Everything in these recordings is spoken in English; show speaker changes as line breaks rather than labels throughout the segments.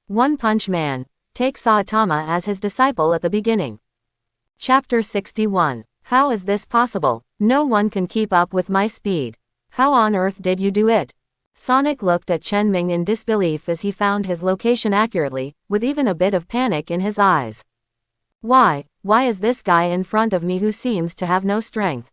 One Punch Man. Take Saitama as his disciple at the beginning. Chapter 61. How is this possible? No one can keep up with my speed. How on earth did you do it? Sonic looked at Chen Ming in disbelief as he found his location accurately, with even a bit of panic in his eyes. Why is this guy in front of me who seems to have no strength?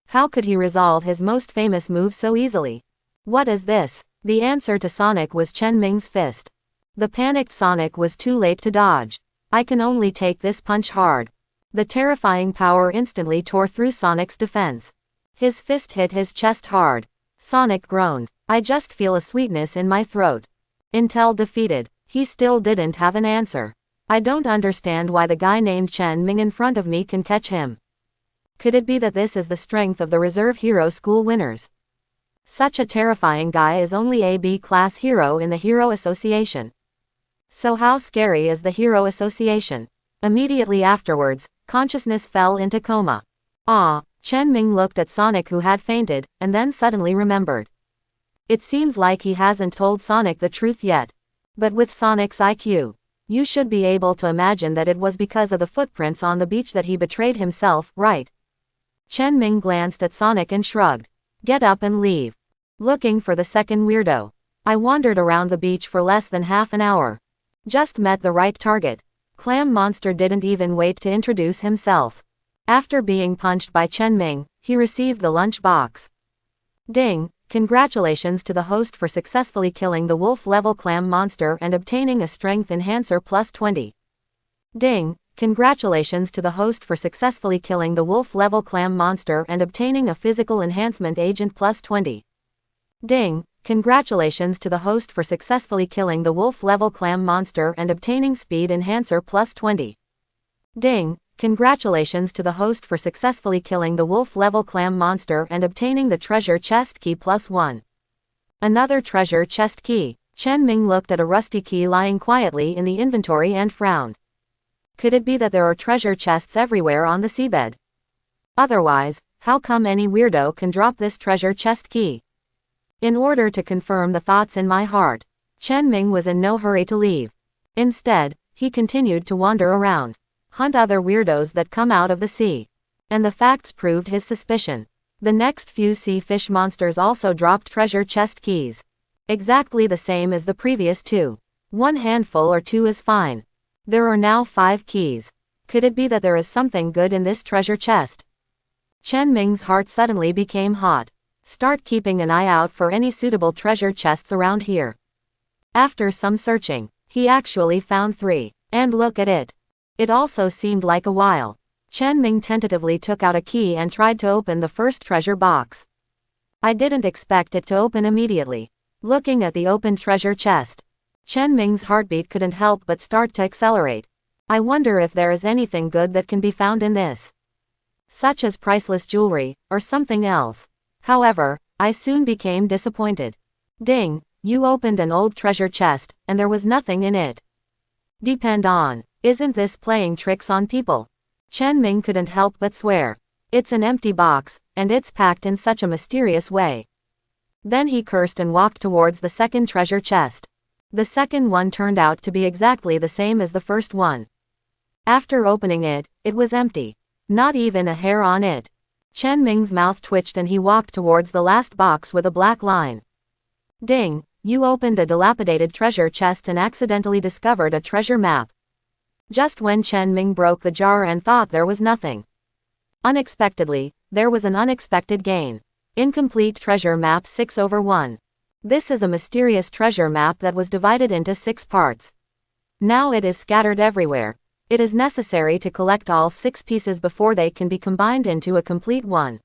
How could he resolve his most famous move so easily? What is this? The answer to Sonic was Chen Ming's fist. The panicked Sonic was too late to dodge. I can only take this punch hard. The terrifying power instantly tore through Sonic's defense. His fist hit his chest hard. Sonic groaned. I just feel a sweetness in my throat. Until defeated, he still didn't have an answer. I don't understand why the guy named Chen Ming in front of me can catch him. Could it be that this is the strength of the reserve hero school winners? Such a terrifying guy is only a B-class hero in the Hero Association. So how scary is the Hero Association? Immediately afterwards, consciousness fell into coma. Chen Ming looked at Sonic who had fainted, and then suddenly remembered. It seems like he hasn't told Sonic the truth yet. But with Sonic's IQ, you should be able to imagine that it was because of the footprints on the beach that he betrayed himself, right? Chen Ming glanced at Sonic and shrugged. Get up and leave. Looking for the second weirdo. I wandered around the beach for less than half an hour. Just met the right target. Clam Monster didn't even wait to introduce himself. After being punched by Chen Ming, he received the lunch box. Ding! Congratulations to the host for successfully killing the wolf-level Clam Monster and obtaining a Strength Enhancer plus 20. Ding! Congratulations to the host for successfully killing the wolf-level Clam Monster and obtaining a Physical Enhancement Agent plus 20. Ding! Congratulations to the host for successfully killing the wolf-level Clam Monster and obtaining Speed Enhancer plus 20. Ding! Congratulations to the host for successfully killing the wolf-level Clam Monster and obtaining the Treasure Chest Key plus 1. Another Treasure Chest Key. Chen Ming looked at a rusty key lying quietly in the inventory and frowned. Could it be that there are treasure chests everywhere on the seabed? Otherwise, how come any weirdo can drop this treasure chest key? In order to confirm the thoughts in my heart, Chen Ming was in no hurry to leave. Instead, he continued to wander around, hunt other weirdos that come out of the sea. And the facts proved his suspicion. The next few sea fish monsters also dropped treasure chest keys. Exactly the same as the previous two. One handful or two is fine. There are now 5 keys. Could it be that there is something good in this treasure chest? Chen Ming's heart suddenly became hot. Start keeping an eye out for any suitable treasure chests around here. After some searching, he actually found 3. And look at it. It also seemed like a while. Chen Ming tentatively took out a key and tried to open the first treasure box. I didn't expect it to open immediately. Looking at the opened treasure chest, Chen Ming's heartbeat couldn't help but start to accelerate. I wonder if there is anything good that can be found in this. Such as priceless jewelry, or something else. However, I soon became disappointed. Ding! You opened an old treasure chest, and there was nothing in it. Depend on. Isn't this playing tricks on people? Chen Ming couldn't help but swear. It's an empty box, and it's packed in such a mysterious way. Then he cursed and walked towards the second treasure chest. The second one turned out to be exactly the same as the first one. After opening it, it was empty. Not even a hair on it. Chen Ming's mouth twitched and he walked towards the last box with a black line. Ding! You opened a dilapidated treasure chest and accidentally discovered a treasure map. Just when Chen Ming broke the jar and thought there was nothing. Unexpectedly, there was an unexpected gain. Incomplete treasure map 6/1. This is a mysterious treasure map that was divided into 6 parts. Now it is scattered everywhere. It is necessary to collect all 6 pieces before they can be combined into a complete one.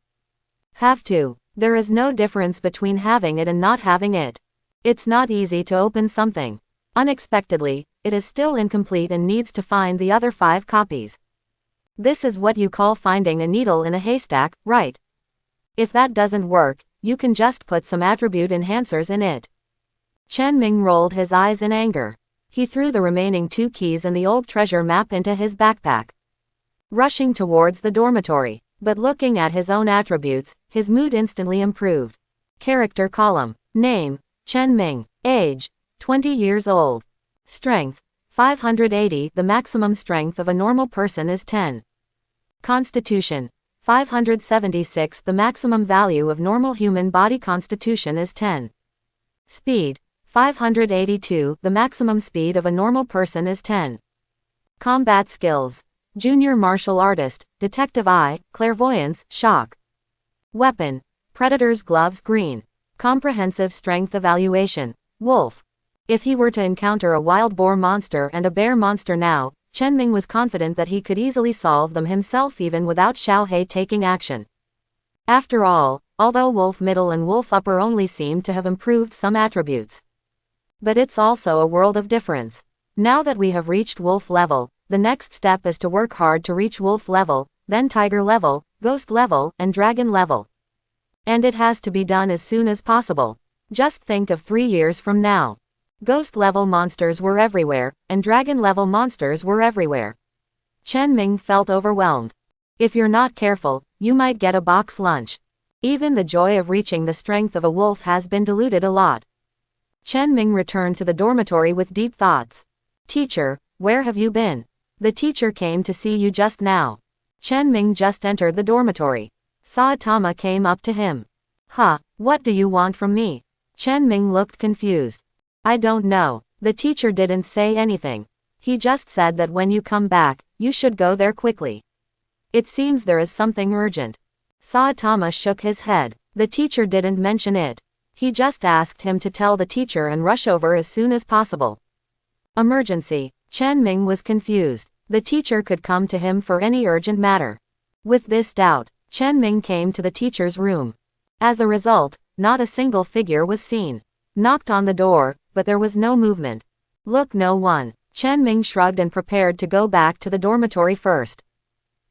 Have to. There is no difference between having it and not having it. It's not easy to open something. Unexpectedly, it is still incomplete and needs to find the other 5 copies. This is what you call finding a needle in a haystack, right? If that doesn't work, you can just put some attribute enhancers in it. Chen Ming rolled his eyes in anger. He threw the remaining 2 keys and the old treasure map into his backpack. Rushing towards the dormitory, but looking at his own attributes, his mood instantly improved. Character column. Name, Chen Ming. Age, 20 years old. Strength, 580. The maximum strength of a normal person is 10. Constitution, 576. The maximum value of normal human body constitution is 10. Speed, 582. The maximum speed of a normal person is 10. Combat skills, junior martial artist, detective eye, clairvoyance, shock. Weapon, predator's gloves green. Comprehensive strength evaluation, wolf. If he were to encounter a wild boar monster and a bear monster now, Chen Ming was confident that he could easily solve them himself even without Xiao He taking action. After all, although Wolf Middle and Wolf Upper only seem to have improved some attributes. But it's also a world of difference. Now that we have reached Wolf level, the next step is to work hard to reach Wolf level, then Tiger level, Ghost level, and Dragon level. And it has to be done as soon as possible. Just think of 3 years from now. Ghost level monsters were everywhere, and Dragon level monsters were everywhere. Chen Ming felt overwhelmed. If you're not careful, you might get a box lunch. Even the joy of reaching the strength of a wolf has been diluted a lot. Chen Ming returned to the dormitory with deep thoughts. Teacher, where have you been? The teacher came to see you just now. Chen Ming just entered the dormitory. Saitama came up to him. Huh, what do you want from me? Chen Ming looked confused. I don't know. The teacher didn't say anything. He just said that when you come back, you should go there quickly. It seems there is something urgent. Saitama shook his head. The teacher didn't mention it. He just asked him to tell the teacher and rush over as soon as possible. Emergency. Chen Ming was confused. The teacher could come to him for any urgent matter. With this doubt, Chen Ming came to the teacher's room. As a result, not a single figure was seen. Knocked on the door, but there was no movement. Look, no one. Chen Ming shrugged and prepared to go back to the dormitory first.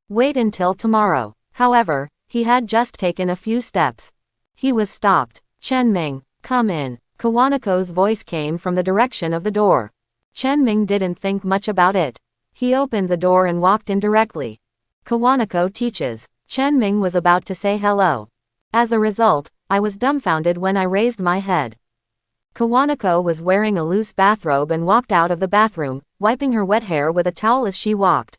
Wait until tomorrow. However, he had just taken a few steps. He was stopped. Chen Ming, come in. Kawanako's voice came from the direction of the door. Chen Ming didn't think much about it. He opened the door and walked in directly. Kawanako teaches. Chen Ming was about to say hello. As a result, I was dumbfounded when I raised my head. Kawanako was wearing a loose bathrobe and walked out of the bathroom, wiping her wet hair with a towel as she walked.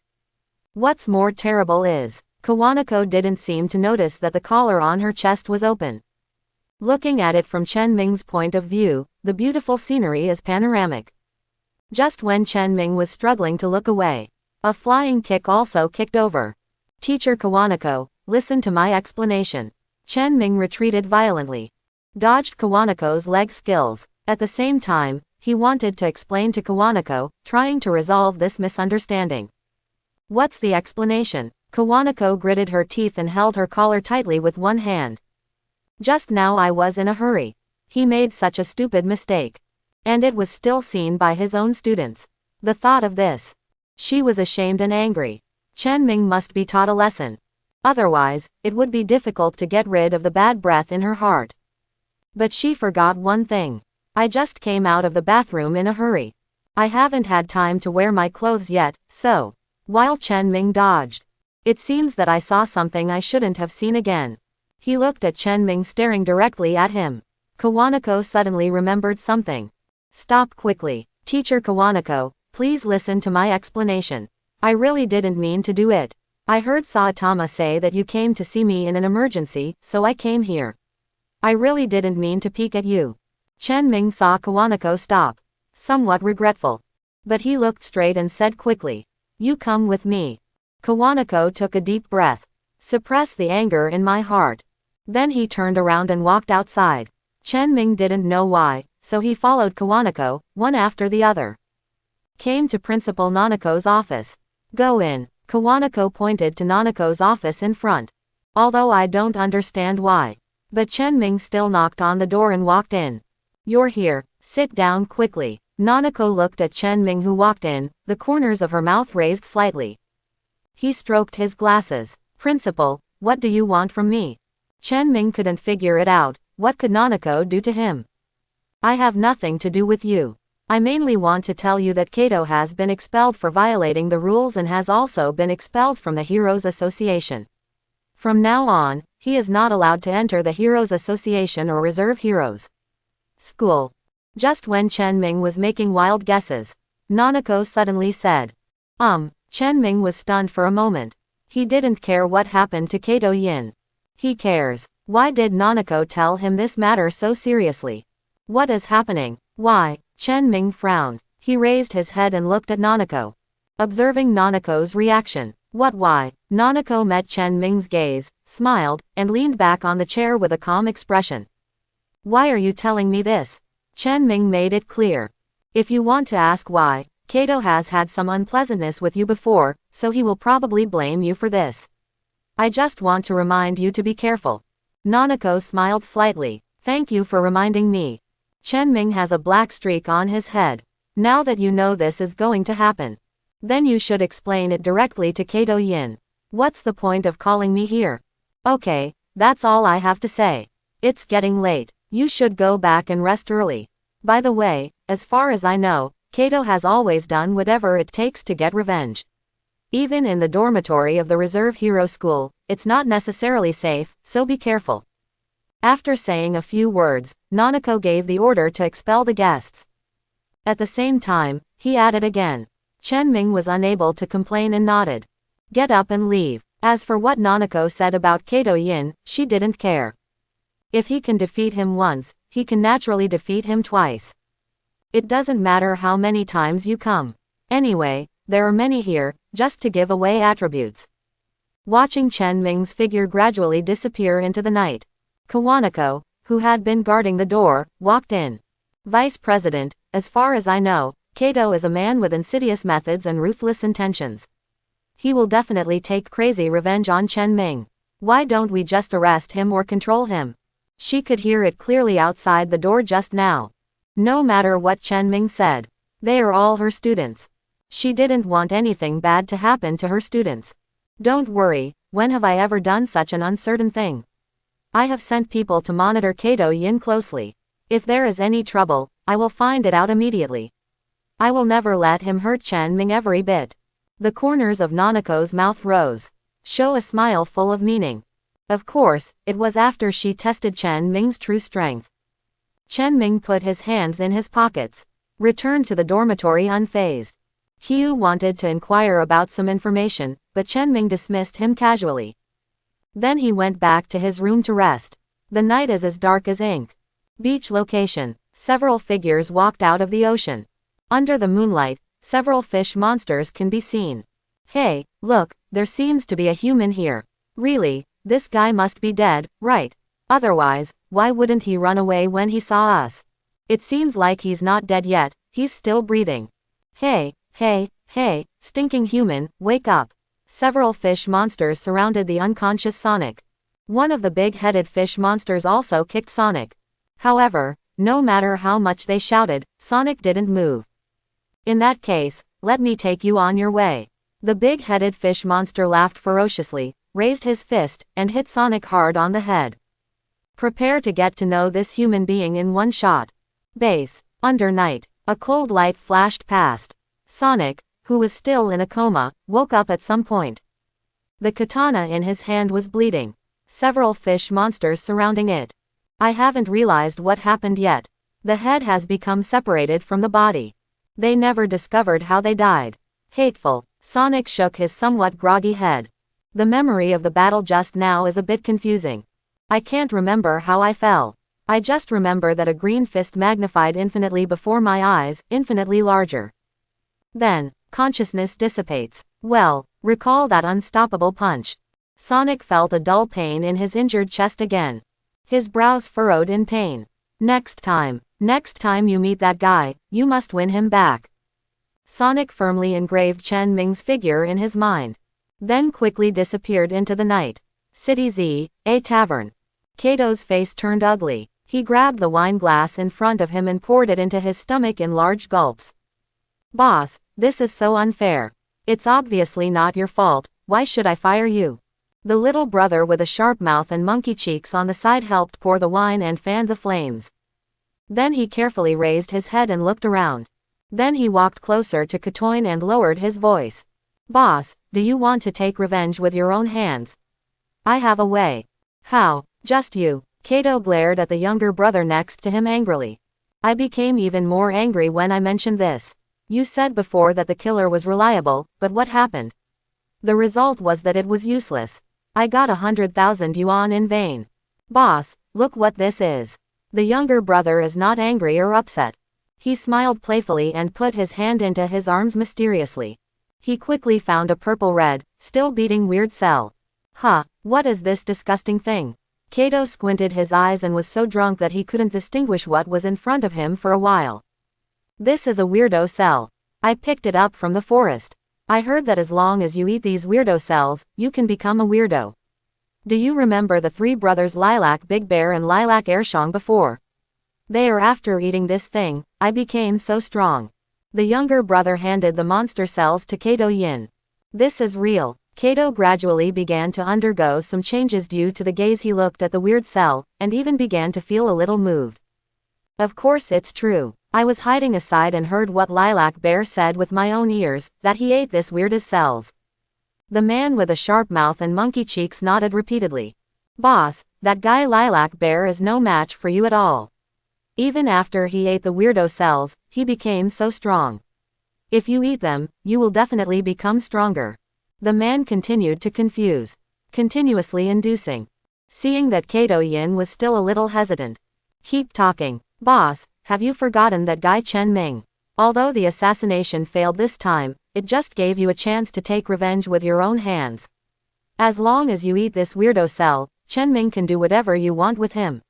What's more terrible is, Kawanako didn't seem to notice that the collar on her chest was open. Looking at it from Chen Ming's point of view, the beautiful scenery is panoramic. Just when Chen Ming was struggling to look away, a flying kick also kicked over. Teacher Kawanako, listen to my explanation. Chen Ming retreated violently. Dodged Kawanako's leg skills. At the same time, he wanted to explain to Kawanako, trying to resolve this misunderstanding. What's the explanation? Kawanako gritted her teeth and held her collar tightly with one hand. Just now I was in a hurry. He made such a stupid mistake. And it was still seen by his own students. The thought of this. She was ashamed and angry. Chen Ming must be taught a lesson. Otherwise, it would be difficult to get rid of the bad breath in her heart. But she forgot one thing. I just came out of the bathroom in a hurry. I haven't had time to wear my clothes yet, so. While Chen Ming dodged. It seems that I saw something I shouldn't have seen again. He looked at Chen Ming staring directly at him. Kawanako suddenly remembered something. Stop quickly. Teacher Kawanako, please listen to my explanation. I really didn't mean to do it. I heard Saitama say that you came to see me in an emergency, so I came here. I really didn't mean to peek at you. Chen Ming saw Kawanako stop. Somewhat regretful. But he looked straight and said quickly. You come with me. Kawanako took a deep breath. Suppress the anger in my heart. Then he turned around and walked outside. Chen Ming didn't know why, so he followed Kawanako, one after the other. Came to Principal Nanako's office. Go in. Kawanako pointed to Nanako's office in front. Although I don't understand why. But Chen Ming still knocked on the door and walked in. You're here, sit down quickly. Nanako looked at Chen Ming who walked in, the corners of her mouth raised slightly. He stroked his glasses. Principal, what do you want from me? Chen Ming couldn't figure it out. What could Nanako do to him? I have nothing to do with you. I mainly want to tell you that Kato has been expelled for violating the rules and has also been expelled from the Heroes Association. From now on, he is not allowed to enter the Heroes Association or Reserve Heroes School. Just when Chen Ming was making wild guesses, Nanako suddenly said. Chen Ming was stunned for a moment. He didn't care what happened to Kato Yin. He cares. Why did Nanako tell him this matter so seriously? What is happening? Why? Chen Ming frowned. He raised his head and looked at Nanako. Observing Nanako's reaction. What why? Nanako met Chen Ming's gaze, smiled, and leaned back on the chair with a calm expression. Why are you telling me this? Chen Ming made it clear. If you want to ask why, Kato has had some unpleasantness with you before, so he will probably blame you for this. I just want to remind you to be careful. Nanako smiled slightly. Thank you for reminding me. Chen Ming has a black streak on his head. Now that you know this is going to happen, then you should explain it directly to Kato Yin. What's the point of calling me here? Okay, that's all I have to say. It's getting late. You should go back and rest early. By the way, as far as I know, Kato has always done whatever it takes to get revenge. Even in the dormitory of the Reserve Hero School, it's not necessarily safe, so be careful. After saying a few words, Nanako gave the order to expel the guests. At the same time, he added again. Chen Ming was unable to complain and nodded. Get up and leave. As for what Nanako said about Kato Yin, she didn't care. If he can defeat him once, he can naturally defeat him twice. It doesn't matter how many times you come. Anyway, there are many here, just to give away attributes. Watching Chen Ming's figure gradually disappear into the night, Kawanako, who had been guarding the door, walked in. Vice President, as far as I know, Kato is a man with insidious methods and ruthless intentions. He will definitely take crazy revenge on Chen Ming. Why don't we just arrest him or control him? She could hear it clearly outside the door just now. No matter what Chen Ming said, they are all her students. She didn't want anything bad to happen to her students. Don't worry, when have I ever done such an uncertain thing? I have sent people to monitor Kato Yin closely. If there is any trouble, I will find it out immediately. I will never let him hurt Chen Ming every bit. The corners of Nanako's mouth rose. Show a smile full of meaning. Of course, it was after she tested Chen Ming's true strength. Chen Ming put his hands in his pockets. Returned to the dormitory unfazed. Hugh wanted to inquire about some information, but Chen Ming dismissed him casually. Then he went back to his room to rest. The night is as dark as ink. Beach location. Several figures walked out of the ocean. Under the moonlight, several fish monsters can be seen. Hey, look, there seems to be a human here. Really, this guy must be dead, right? Otherwise, why wouldn't he run away when he saw us? It seems like he's not dead yet, he's still breathing. Hey, stinking human, wake up. Several fish monsters surrounded the unconscious Sonic. One of the big-headed fish monsters also kicked Sonic. However, no matter how much they shouted, Sonic didn't move. In that case, let me take you on your way. The big-headed fish monster laughed ferociously, raised his fist, and hit Sonic hard on the head. Prepare to get to know this human being in one shot. Base. Under night. A cold light flashed past. Sonic, who was still in a coma, woke up at some point. The katana in his hand was bleeding. Several fish monsters surrounding it. I haven't realized what happened yet. The head has become separated from the body. They never discovered how they died. Hateful. Sonic shook his somewhat groggy head. The memory of the battle just now is a bit confusing. I can't remember how I fell. I just remember that a green fist magnified infinitely before my eyes, infinitely larger. Then, consciousness dissipates. Well, recall that unstoppable punch. Sonic felt a dull pain in his injured chest again. His brows furrowed in pain. Next time you meet that guy, you must win him back. Sonic firmly engraved Chen Ming's figure in his mind. Then quickly disappeared into the night. City Z, a tavern. Kato's face turned ugly. He grabbed the wine glass in front of him and poured it into his stomach in large gulps. Boss, this is so unfair. It's obviously not your fault, why should I fire you? The little brother with a sharp mouth and monkey cheeks on the side helped pour the wine and fanned the flames. Then he carefully raised his head and looked around. Then he walked closer to Katoin and lowered his voice. Boss, do you want to take revenge with your own hands? I have a way. How? Just you. Kato glared at the younger brother next to him angrily. I became even more angry when I mentioned this. You said before that the killer was reliable, but what happened? The result was that it was useless. I got 100,000 yuan in vain. Boss, look what this is. The younger brother is not angry or upset. He smiled playfully and put his hand into his arms mysteriously. He quickly found a purple-red, still beating weird cell. Huh, what is this disgusting thing? Kato squinted his eyes and was so drunk that he couldn't distinguish what was in front of him for a while. This is a weirdo cell. I picked it up from the forest. I heard that as long as you eat these weirdo cells, you can become a weirdo. Do you remember the three brothers Lilac Big Bear and Lilac Airshong before? They are after eating this thing, I became so strong. The younger brother handed the monster cells to Kato Yin. This is real. Kato gradually began to undergo some changes due to the gaze he looked at the weird cell, and even began to feel a little moved. Of course it's true. I was hiding aside and heard what Lilac Bear said with my own ears, that he ate this weirdest cells. The man with a sharp mouth and monkey cheeks nodded repeatedly. Boss, that guy Lilac Bear is no match for you at all. Even after he ate the weirdo cells, he became so strong. If you eat them, you will definitely become stronger. The man continued to confuse, continuously inducing. Seeing that Kato Yin was still a little hesitant. Keep talking. Boss, have you forgotten that guy Chen Ming? Although the assassination failed this time, it just gave you a chance to take revenge with your own hands. As long as you eat this weirdo cell, Chen Ming can do whatever you want with him.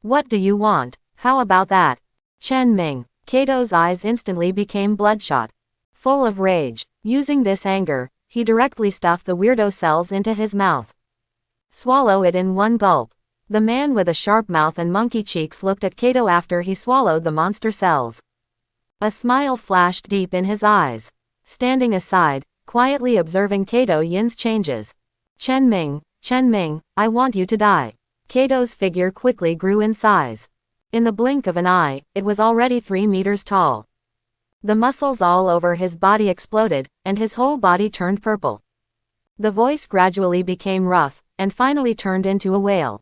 What do you want? How about that? Chen Ming. Kato's eyes instantly became bloodshot. Full of rage. Using this anger, he directly stuffed the weirdo cells into his mouth. Swallow it in one gulp. The man with a sharp mouth and monkey cheeks looked at Kato after he swallowed the monster cells. A smile flashed deep in his eyes. Standing aside, quietly observing Kato Yin's changes. Chen Ming, I want you to die. Kato's figure quickly grew in size. In the blink of an eye, it was already 3 meters tall. The muscles all over his body exploded, and his whole body turned purple. The voice gradually became rough, and finally turned into a wail.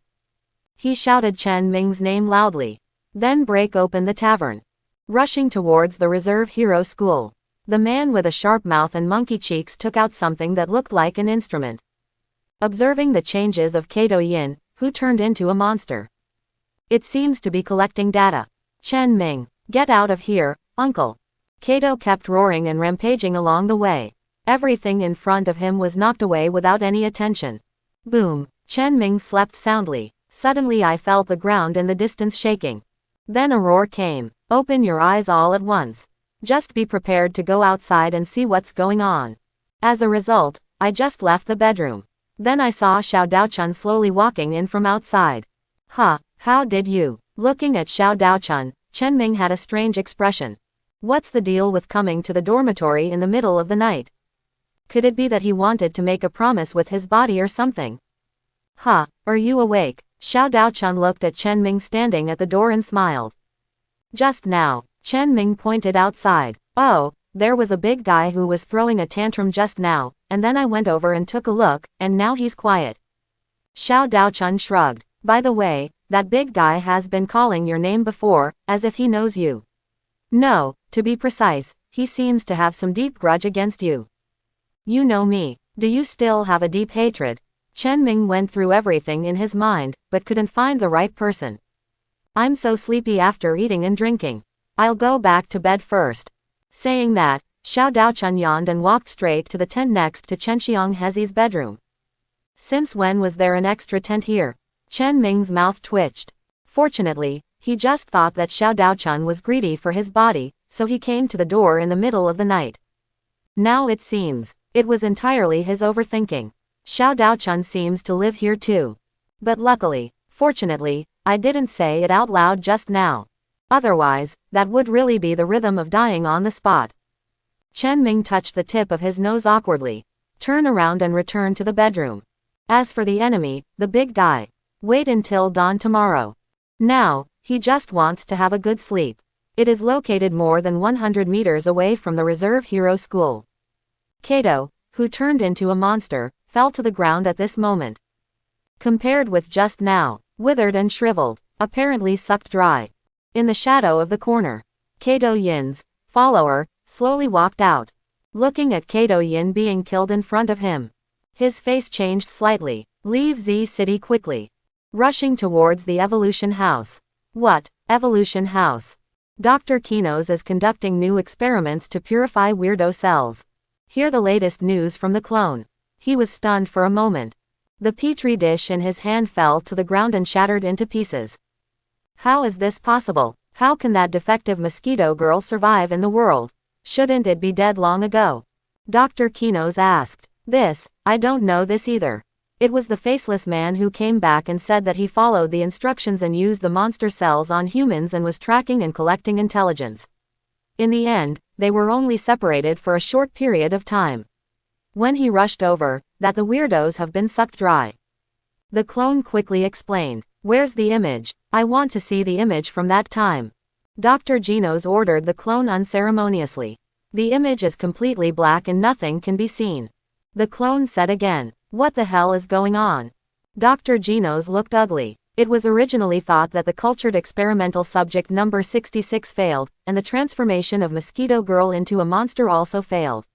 He shouted Chen Ming's name loudly. Then break open the tavern. Rushing towards the reserve hero school. The man with a sharp mouth and monkey cheeks took out something that looked like an instrument. Observing the changes of Kato Yin, who turned into a monster. It seems to be collecting data. Chen Ming, get out of here, uncle. Kato kept roaring and rampaging along the way. Everything in front of him was knocked away without any attention. Boom. Chen Ming slept soundly. Suddenly I felt the ground in the distance shaking. Then a roar came. Open your eyes all at once. Just be prepared to go outside and see what's going on. As a result, I just left the bedroom. Then I saw Xiao Daochun slowly walking in from outside. Huh, how did you? Looking at Xiao Daochun, Chen Ming had a strange expression. What's the deal with coming to the dormitory in the middle of the night? Could it be that he wanted to make a promise with his body or something? Huh, are you awake? Xiao Daochun looked at Chen Ming standing at the door and smiled. Just now, Chen Ming pointed outside. Oh, there was a big guy who was throwing a tantrum just now, and then I went over and took a look, and now he's quiet. Xiao Daochun shrugged. By the way, that big guy has been calling your name before, as if he knows you. No, to be precise, he seems to have some deep grudge against you. You know me. Do you still have a deep hatred? Chen Ming went through everything in his mind, but couldn't find the right person. I'm so sleepy after eating and drinking. I'll go back to bed first. Saying that, Xiao Daochun yawned and walked straight to the tent next to Chen Xianghezi's bedroom. Since when was there an extra tent here? Chen Ming's mouth twitched. Fortunately, he just thought that Xiao Daochun was greedy for his body, so he came to the door in the middle of the night. Now it seems, it was entirely his overthinking. Xiao Daochun seems to live here too. But luckily, fortunately, I didn't say it out loud just now. Otherwise, that would really be the rhythm of dying on the spot. Chen Ming touched the tip of his nose awkwardly, turned around and returned to the bedroom. As for the enemy, the big guy, wait until dawn tomorrow. Now, he just wants to have a good sleep. It is located more than 100 meters away from the reserve hero school. Kato, who turned into a monster, fell to the ground at this moment. Compared with just now, withered and shriveled, apparently sucked dry. In the shadow of the corner, Kato Yin's follower, slowly walked out, looking at Kato Yin being killed in front of him. His face changed slightly. Leave Z City quickly. Rushing towards the Evolution House. What? Evolution House? Dr. Kinos is conducting new experiments to purify weirdo cells. Hear the latest news from the clone. He was stunned for a moment. The petri dish in his hand fell to the ground and shattered into pieces. How is this possible? How can that defective mosquito girl survive in the world? Shouldn't it be dead long ago? Dr. Kinos asked. I don't know this either. It was the faceless man who came back and said that he followed the instructions and used the monster cells on humans and was tracking and collecting intelligence. In the end, they were only separated for a short period of time. When he rushed over, that the weirdos have been sucked dry. The clone quickly explained. Where's the image? I want to see the image from that time. Dr. Genos ordered the clone unceremoniously. The image is completely black and nothing can be seen. The clone said again. What the hell is going on? Dr. Genos looked ugly. It was originally thought that the cultured experimental subject number 66 failed, and the transformation of Mosquito Girl into a monster also failed.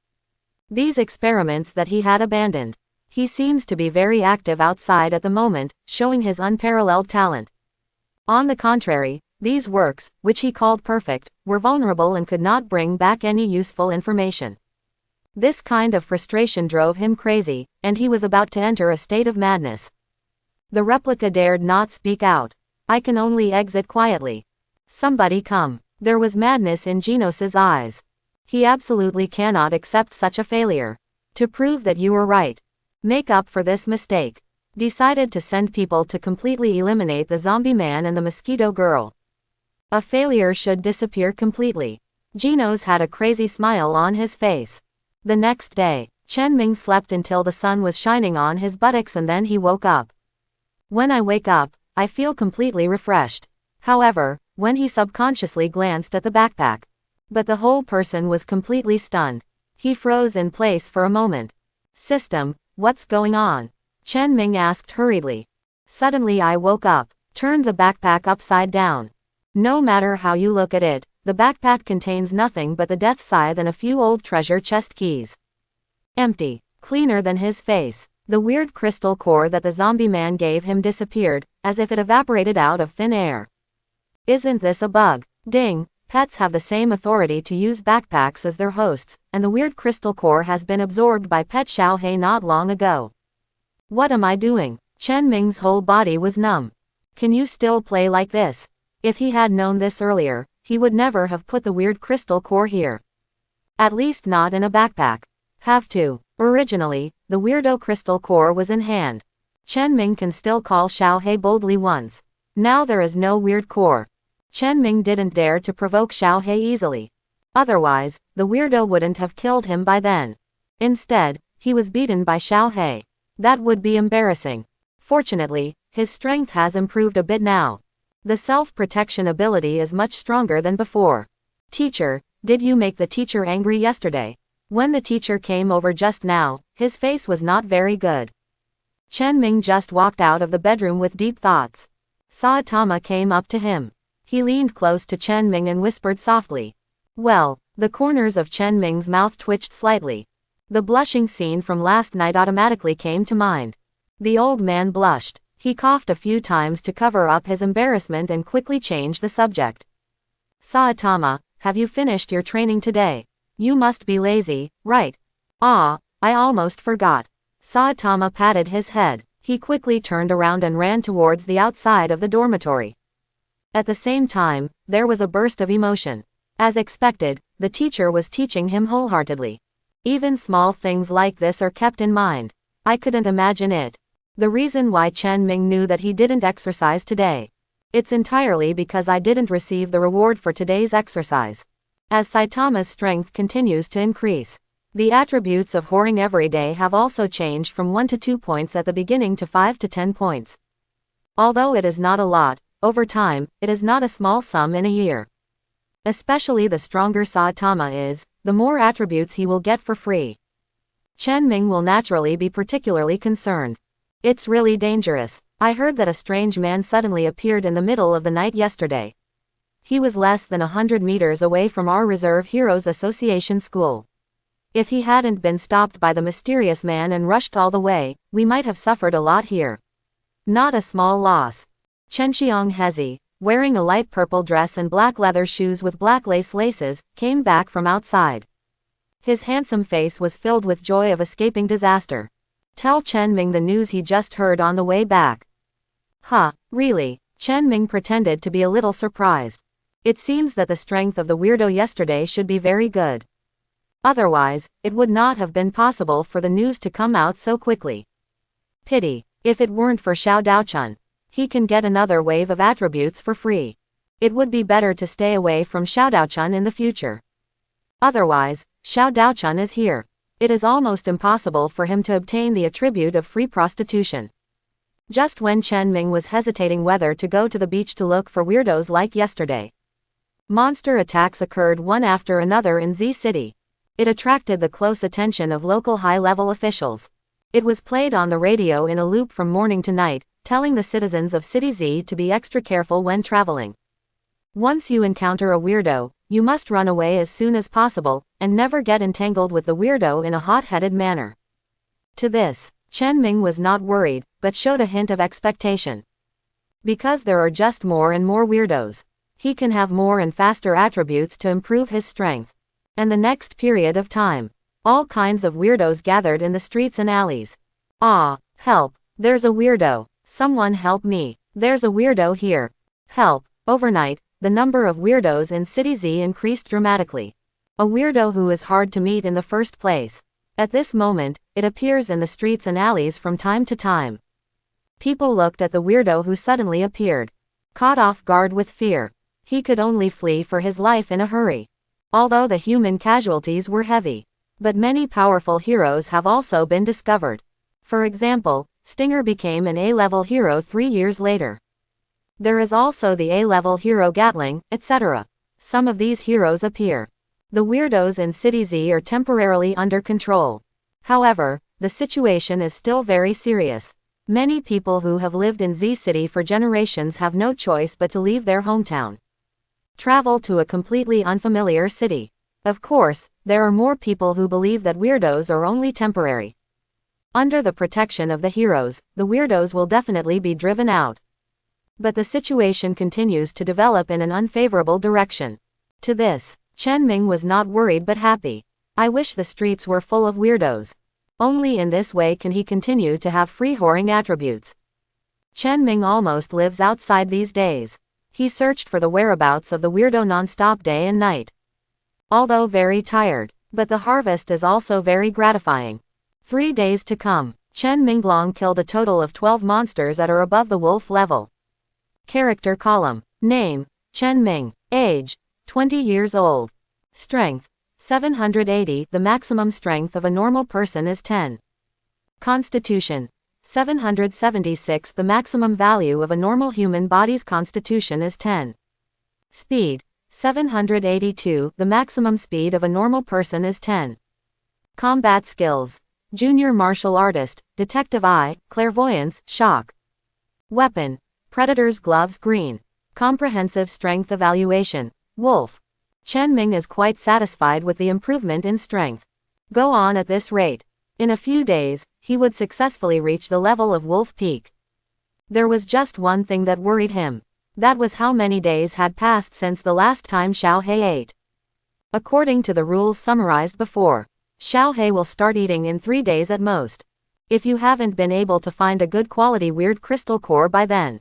These experiments that he had abandoned. He seems to be very active outside at the moment, showing his unparalleled talent. On the contrary, these works, which he called perfect, were vulnerable and could not bring back any useful information. This kind of frustration drove him crazy, and he was about to enter a state of madness. The replica dared not speak out. I can only exit quietly. Somebody come. There was madness in Genos's eyes. He absolutely cannot accept such a failure. To prove that you were right. Make up for this mistake. Decided to send people to completely eliminate the zombie man and the mosquito girl. A failure should disappear completely. Genos had a crazy smile on his face. The next day, Chen Ming slept until the sun was shining on his buttocks and then he woke up. When I wake up, I feel completely refreshed. However, when he subconsciously glanced at the backpack. But the whole person was completely stunned. He froze in place for a moment. System, what's going on? Chen Ming asked hurriedly. Suddenly I woke up, turned the backpack upside down. No matter how you look at it, the backpack contains nothing but the death scythe and a few old treasure chest keys. Empty, cleaner than his face. The weird crystal core that the zombie man gave him disappeared, as if it evaporated out of thin air. Isn't this a bug? Ding, pets have the same authority to use backpacks as their hosts, and the weird crystal core has been absorbed by Pet Xiaohei not long ago. What am I doing? Chen Ming's whole body was numb. Can you still play like this? If he had known this earlier, he would never have put the weird crystal core here. At least not in a backpack. Have to. Originally, the weirdo crystal core was in hand. Chen Ming can still call Xiaohei boldly once. Now there is no weird core. Chen Ming didn't dare to provoke Xiaohei easily. Otherwise, the weirdo wouldn't have killed him by then. Instead, he was beaten by Xiaohei. That would be embarrassing. Fortunately, his strength has improved a bit now. The self-protection ability is much stronger than before. Teacher, did you make the teacher angry yesterday? When the teacher came over just now, his face was not very good. Chen Ming just walked out of the bedroom with deep thoughts. Saitama came up to him. He leaned close to Chen Ming and whispered softly. Well, the corners of Chen Ming's mouth twitched slightly. The blushing scene from last night automatically came to mind. The old man blushed. He coughed a few times to cover up his embarrassment and quickly changed the subject. Saitama, have you finished your training today? You must be lazy, right? Ah, I almost forgot. Saitama patted his head. He quickly turned around and ran towards the outside of the dormitory. At the same time, there was a burst of emotion. As expected, the teacher was teaching him wholeheartedly. Even small things like this are kept in mind. I couldn't imagine it. The reason why Chen Ming knew that he didn't exercise today. It's entirely because I didn't receive the reward for today's exercise. As Saitama's strength continues to increase, the attributes of whoring every day have also changed from 1 to 2 points at the beginning to 5 to 10 points. Although it is not a lot, over time, it is not a small sum in a year. Especially the stronger Saitama is, the more attributes he will get for free. Chen Ming will naturally be particularly concerned. It's really dangerous. I heard that a strange man suddenly appeared in the middle of the night yesterday. He was less than 100 meters away from our Reserve Heroes Association school. If he hadn't been stopped by the mysterious man and rushed all the way, we might have suffered a lot here. Not a small loss. Chen Xianghezi, wearing a light purple dress and black leather shoes with black laces, came back from outside. His handsome face was filled with joy of escaping disaster. Tell Chen Ming the news he just heard on the way back. Huh, really? Chen Ming pretended to be a little surprised. It seems that the strength of the weirdo yesterday should be very good. Otherwise, it would not have been possible for the news to come out so quickly. Pity, if it weren't for Xiao Daochun. He can get another wave of attributes for free. It would be better to stay away from Xiao Daochun in the future. Otherwise, Xiao Daochun is here. It is almost impossible for him to obtain the attribute of free prostitution. Just when Chen Ming was hesitating whether to go to the beach to look for weirdos like yesterday, monster attacks occurred one after another in Z City. It attracted the close attention of local high-level officials. It was played on the radio in a loop from morning to night, telling the citizens of City Z to be extra careful when traveling. Once you encounter a weirdo, you must run away as soon as possible, and never get entangled with the weirdo in a hot-headed manner. To this, Chen Ming was not worried, but showed a hint of expectation. Because there are just more and more weirdos, he can have more and faster attributes to improve his strength. And the next period of time, all kinds of weirdos gathered in the streets and alleys. Ah, help, there's a weirdo, someone help me, there's a weirdo here. Help. Overnight, the number of weirdos in City Z increased dramatically. A weirdo who is hard to meet in the first place. At this moment, it appears in the streets and alleys from time to time. People looked at the weirdo who suddenly appeared. Caught off guard with fear. He could only flee for his life in a hurry. Although the human casualties were heavy. But many powerful heroes have also been discovered. For example, Stinger became an A-level hero 3 years later. There is also the A-level hero Gatling, etc. Some of these heroes appear. The weirdos in City Z are temporarily under control. However, the situation is still very serious. Many people who have lived in Z City for generations have no choice but to leave their hometown. Travel to a completely unfamiliar city. Of course, there are more people who believe that weirdos are only temporary. Under the protection of the heroes, the weirdos will definitely be driven out. But the situation continues to develop in an unfavorable direction. To this, Chen Ming was not worried but happy. I wish the streets were full of weirdos. Only in this way can he continue to have free whoring attributes. Chen Ming almost lives outside these days. He searched for the whereabouts of the weirdo non-stop day and night. Although very tired, but the harvest is also very gratifying. 3 days to come, Chen Minglong killed a total of 12 monsters that are above the wolf level. Character column. Name, Chen Ming. Age, 20 years old. Strength, 780. The maximum strength of a normal person is 10. Constitution, 776. The maximum value of a normal human body's constitution is 10. Speed, 782. The maximum speed of a normal person is 10. Combat skills. Junior martial artist, detective eye, clairvoyance, shock. Weapon, predator's gloves green. Comprehensive strength evaluation, wolf. Chen Ming is quite satisfied with the improvement in strength. Go on at this rate. In a few days, he would successfully reach the level of Wolf Peak. There was just one thing that worried him. That was how many days had passed since the last time Xiao He ate. According to the rules summarized before, Xiao He will start eating in 3 days at most. If you haven't been able to find a good quality weird crystal core by then.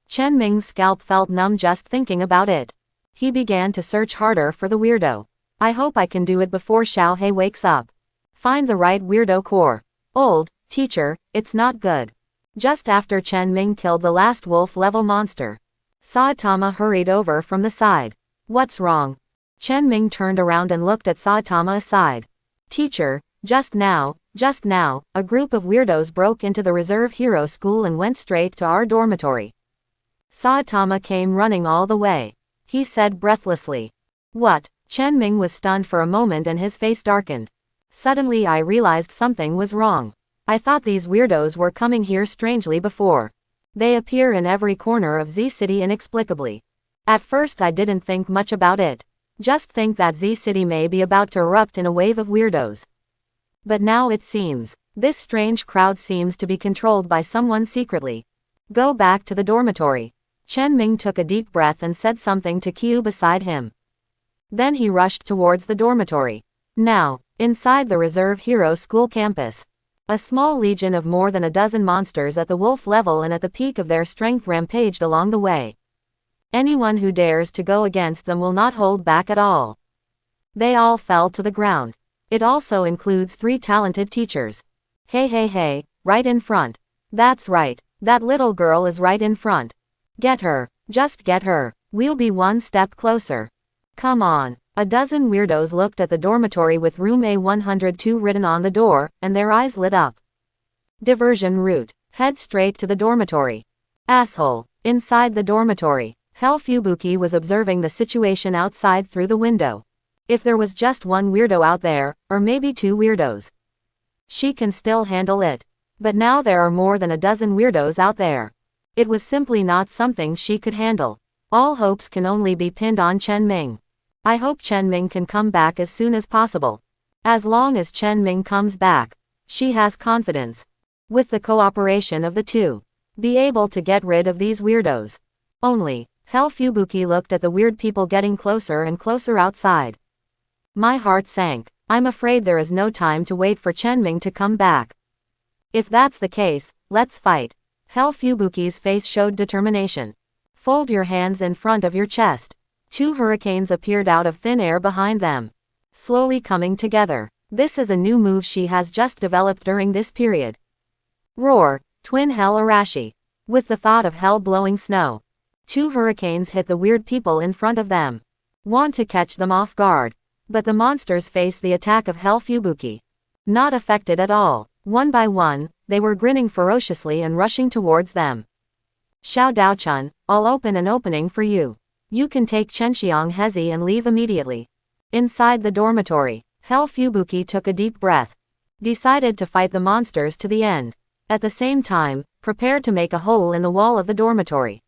Chen Ming's scalp felt numb just thinking about it. He began to search harder for the weirdo. I hope I can do it before Xiao He wakes up. Find the right weirdo core. Old, teacher, it's not good. Just after Chen Ming killed the last wolf-level monster, Saitama hurried over from the side. What's wrong? Chen Ming turned around and looked at Saitama aside. Teacher, just now, a group of weirdos broke into the Reserve Hero School and went straight to our dormitory. Saitama came running all the way. He said breathlessly. What? Chen Ming was stunned for a moment and his face darkened. Suddenly I realized something was wrong. I thought these weirdos were coming here strangely before. They appear in every corner of Z City inexplicably. At first I didn't think much about it. Just think that Z City may be about to erupt in a wave of weirdos. But now it seems, this strange crowd seems to be controlled by someone secretly. Go back to the dormitory. Chen Ming took a deep breath and said something to Qiu beside him. Then he rushed towards the dormitory. Now, inside the Reserve Hero School campus, a small legion of more than a dozen monsters at the wolf level and at the peak of their strength rampaged along the way. Anyone who dares to go against them will not hold back at all. They all fell to the ground. It also includes 3 talented teachers. Hey, right in front. That's right, that little girl is right in front. Get her, just get her, we'll be one step closer. Come on. A dozen weirdos looked at the dormitory with room A102 written on the door, and their eyes lit up. Diversion route. Head straight to the dormitory. Asshole. Inside the dormitory, Hell Fubuki was observing the situation outside through the window. If there was just one weirdo out there, or maybe 2 weirdos, she can still handle it. But now there are more than a dozen weirdos out there. It was simply not something she could handle. All hopes can only be pinned on Chen Ming. I hope Chen Ming can come back as soon as possible. As long as Chen Ming comes back, she has confidence. With the cooperation of the two, be able to get rid of these weirdos. Only, Hell Fubuki looked at the weird people getting closer and closer outside. My heart sank. I'm afraid there is no time to wait for Chen Ming to come back. If that's the case, let's fight. Hell Fubuki's face showed determination. Fold your hands in front of your chest. 2 hurricanes appeared out of thin air behind them, slowly coming together. This is a new move she has just developed during this period. Roar, Twin Hell Arashi. With the thought of hell blowing snow, 2 hurricanes hit the weird people in front of them. Want to catch them off guard. But the monsters faced the attack of Hell Fubuki. Not affected at all. One by one, they were grinning ferociously and rushing towards them. Xiao Daochun, I'll open an opening for you. You can take Chenxiang Hezi and leave immediately. Inside the dormitory, Hell Fubuki took a deep breath. Decided to fight the monsters to the end. At the same time, prepared to make a hole in the wall of the dormitory.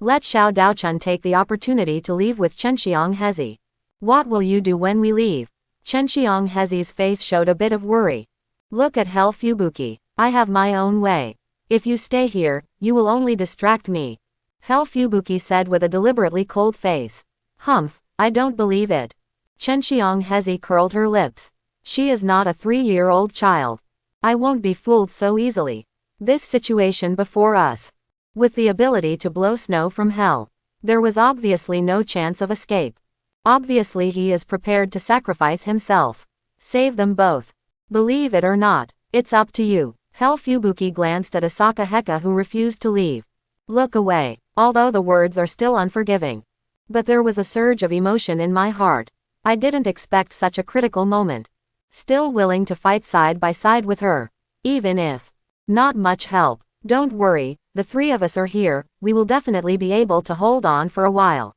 Let Xiao Daochun take the opportunity to leave with Chenxiang Hezi. What will you do when we leave? Chenxiang Hezi's face showed a bit of worry. Look at Hell Fubuki. I have my own way. If you stay here, you will only distract me. Hell Fubuki said with a deliberately cold face. Humph, I don't believe it. Chenxiang Hezi curled her lips. She is not a 3-year-old child. I won't be fooled so easily. This situation before us, with the ability to blow snow from hell, there was obviously no chance of escape. Obviously he is prepared to sacrifice himself. Save them both. Believe it or not, it's up to you. Hell Fubuki glanced at Asaka Heka who refused to leave. Look away, although the words are still unforgiving. But there was a surge of emotion in my heart. I didn't expect such a critical moment. Still willing to fight side by side with her. Even if not much help. Don't worry, the 3 of us are here, we will definitely be able to hold on for a while.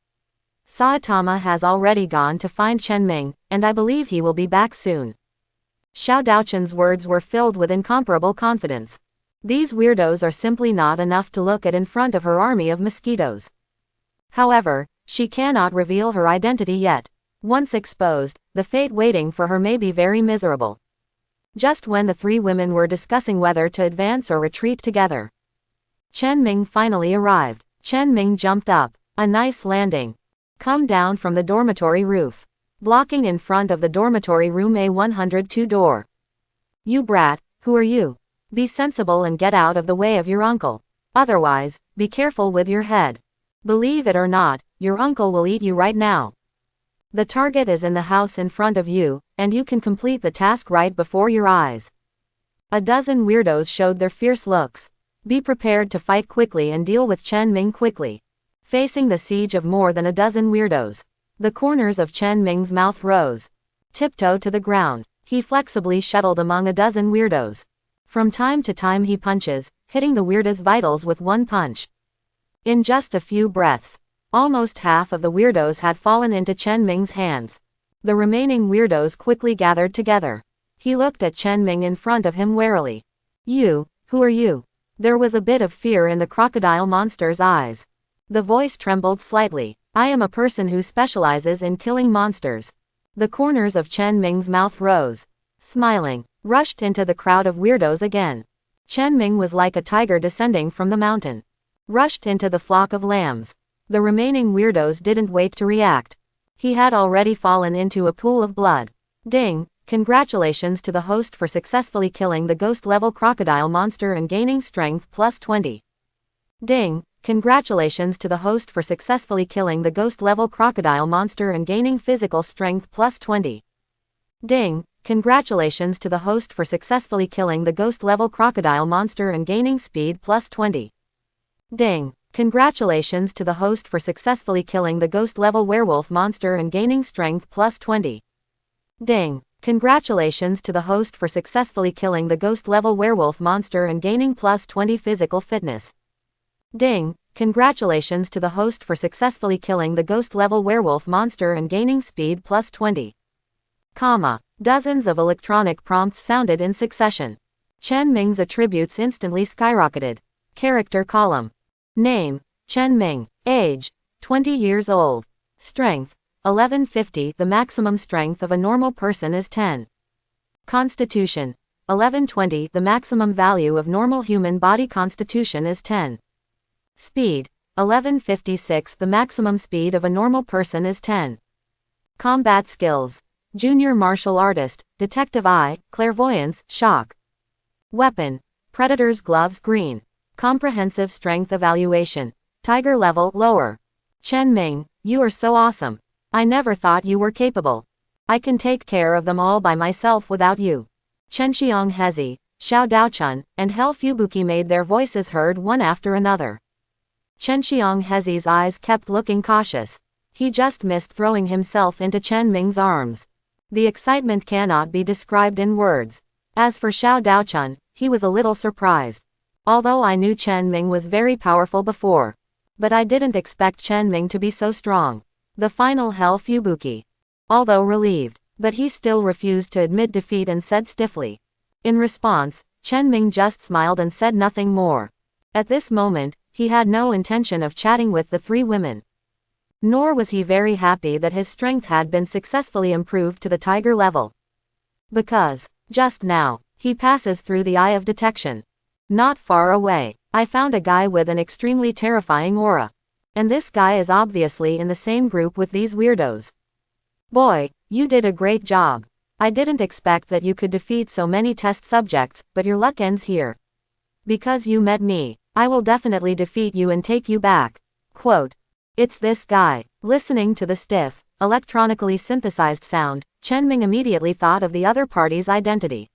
Saitama has already gone to find Chen Ming, and I believe he will be back soon. Xiao Daochun's words were filled with incomparable confidence. These weirdos are simply not enough to look at in front of her army of mosquitoes. However, she cannot reveal her identity yet. Once exposed, the fate waiting for her may be very miserable. Just when the 3 women were discussing whether to advance or retreat together, Chen Ming finally arrived. Chen Ming jumped up. A nice landing. Come down from the dormitory roof. Blocking in front of the dormitory room A102 door. You brat, who are you? Be sensible and get out of the way of your uncle. Otherwise, be careful with your head. Believe it or not, your uncle will eat you right now. The target is in the house in front of you, and you can complete the task right before your eyes. A dozen weirdos showed their fierce looks. Be prepared to fight quickly and deal with Chen Ming quickly. Facing the siege of more than a dozen weirdos, the corners of Chen Ming's mouth rose. Tiptoe to the ground, he flexibly shuttled among a dozen weirdos. From time to time he punches, hitting the weirdest vitals with one punch. In just a few breaths, almost half of the weirdos had fallen into Chen Ming's hands. The remaining weirdos quickly gathered together. He looked at Chen Ming in front of him warily. You, who are you? There was a bit of fear in the crocodile monster's eyes. The voice trembled slightly. I am a person who specializes in killing monsters. The corners of Chen Ming's mouth rose. Smiling, rushed into the crowd of weirdos again. Chen Ming was like a tiger descending from the mountain. Rushed into the flock of lambs. The remaining weirdos didn't wait to react. He had already fallen into a pool of blood. Ding! Congratulations to the host for successfully killing the ghost-level crocodile monster and gaining strength plus 20. Ding! Congratulations to the host for successfully killing the ghost-level crocodile monster and gaining physical strength plus 20. Ding! Congratulations to the host for successfully killing the ghost-level crocodile monster and gaining speed plus 20. Ding! Congratulations to the host for successfully killing the ghost-level werewolf monster and gaining strength plus 20. Ding! Congratulations to the host for successfully killing the ghost-level werewolf monster and gaining plus 20 physical fitness. Ding! Congratulations to the host for successfully killing the ghost-level werewolf monster and gaining speed plus 20. Comma. Dozens of electronic prompts sounded in succession. Chen Ming's attributes instantly skyrocketed. Character column. Name, Chen Ming. Age, 20 years old. Strength, 1150. The maximum strength of a normal person is 10. Constitution, 1120. The maximum value of normal human body constitution is 10. Speed, 1156. The maximum speed of a normal person is 10. Combat skills, Junior Martial Artist, Detective Eye, Clairvoyance, Shock. Weapon, Predator's Gloves green. Comprehensive Strength Evaluation, Tiger level lower. Chen Ming, you are so awesome. I never thought you were capable. I can take care of them all by myself without you. Chenxiang Hezi, Xiao Daochun, and Hel Fubuki made their voices heard one after another. Chenxiang Hezi's eyes kept looking cautious. He just missed throwing himself into Chen Ming's arms. The excitement cannot be described in words. As for Xiao Daochun, he was a little surprised. Although I knew Chen Ming was very powerful before. But I didn't expect Chen Ming to be so strong. The final Hel Fubuki. Although relieved, but he still refused to admit defeat and said stiffly. In response, Chen Ming just smiled and said nothing more. At this moment, he had no intention of chatting with the three women. Nor was he very happy that his strength had been successfully improved to the tiger level. Because, just now, he passes through the eye of detection. Not far away, I found a guy with an extremely terrifying aura. And this guy is obviously in the same group with these weirdos. Boy, you did a great job. I didn't expect that you could defeat so many test subjects, but your luck ends here. Because you met me, I will definitely defeat you and take you back. Quote. It's this guy. Listening to the stiff, electronically synthesized sound, Chen Ming immediately thought of the other party's identity.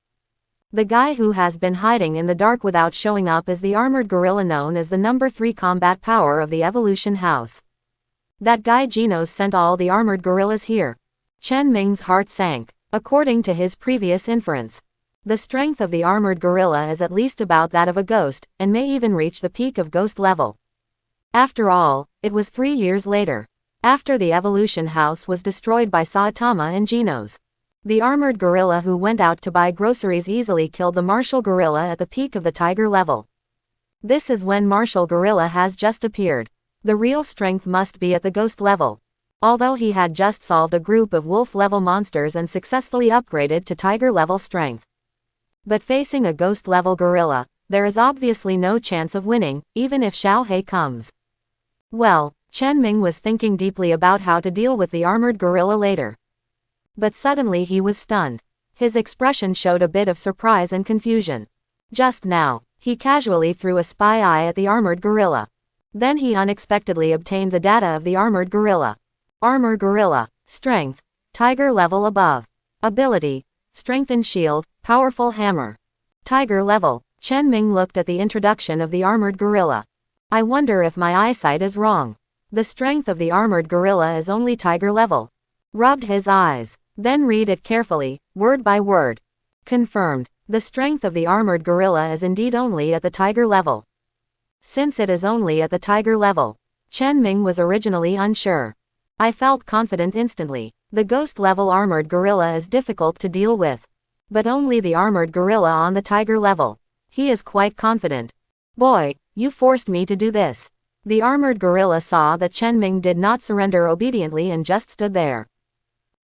The guy who has been hiding in the dark without showing up is the armored gorilla known as the number 3 combat power of the Evolution House. That guy Genos sent all the armored gorillas here. Chen Ming's heart sank, according to his previous inference. The strength of the armored gorilla is at least about that of a ghost, and may even reach the peak of ghost level. After all, it was 3 years later, after the Evolution House was destroyed by Saitama and Genos. The armored gorilla who went out to buy groceries easily killed the martial gorilla at the peak of the tiger level. This is when martial gorilla has just appeared. The real strength must be at the ghost level. Although he had just solved a group of wolf-level monsters and successfully upgraded to tiger-level strength. But facing a ghost-level gorilla, there is obviously no chance of winning, even if Xiao He comes. Well, Chen Ming was thinking deeply about how to deal with the armored gorilla later. But suddenly he was stunned. His expression showed a bit of surprise and confusion. Just now, he casually threw a spy eye at the armored gorilla. Then he unexpectedly obtained the data of the armored gorilla. Armor gorilla, strength, tiger level above. Ability, strengthened shield, powerful hammer. Tiger level. Chen Ming looked at the introduction of the armored gorilla. I wonder if my eyesight is wrong. The strength of the armored gorilla is only tiger level. Rubbed his eyes. Then read it carefully, word by word. Confirmed. The strength of the armored gorilla is indeed only at the tiger level. Since it is only at the tiger level, Chen Ming was originally unsure. I felt confident instantly. The ghost level armored gorilla is difficult to deal with. But only the armored gorilla on the tiger level. He is quite confident. Boy, you forced me to do this. The armored gorilla saw that Chen Ming did not surrender obediently and just stood there.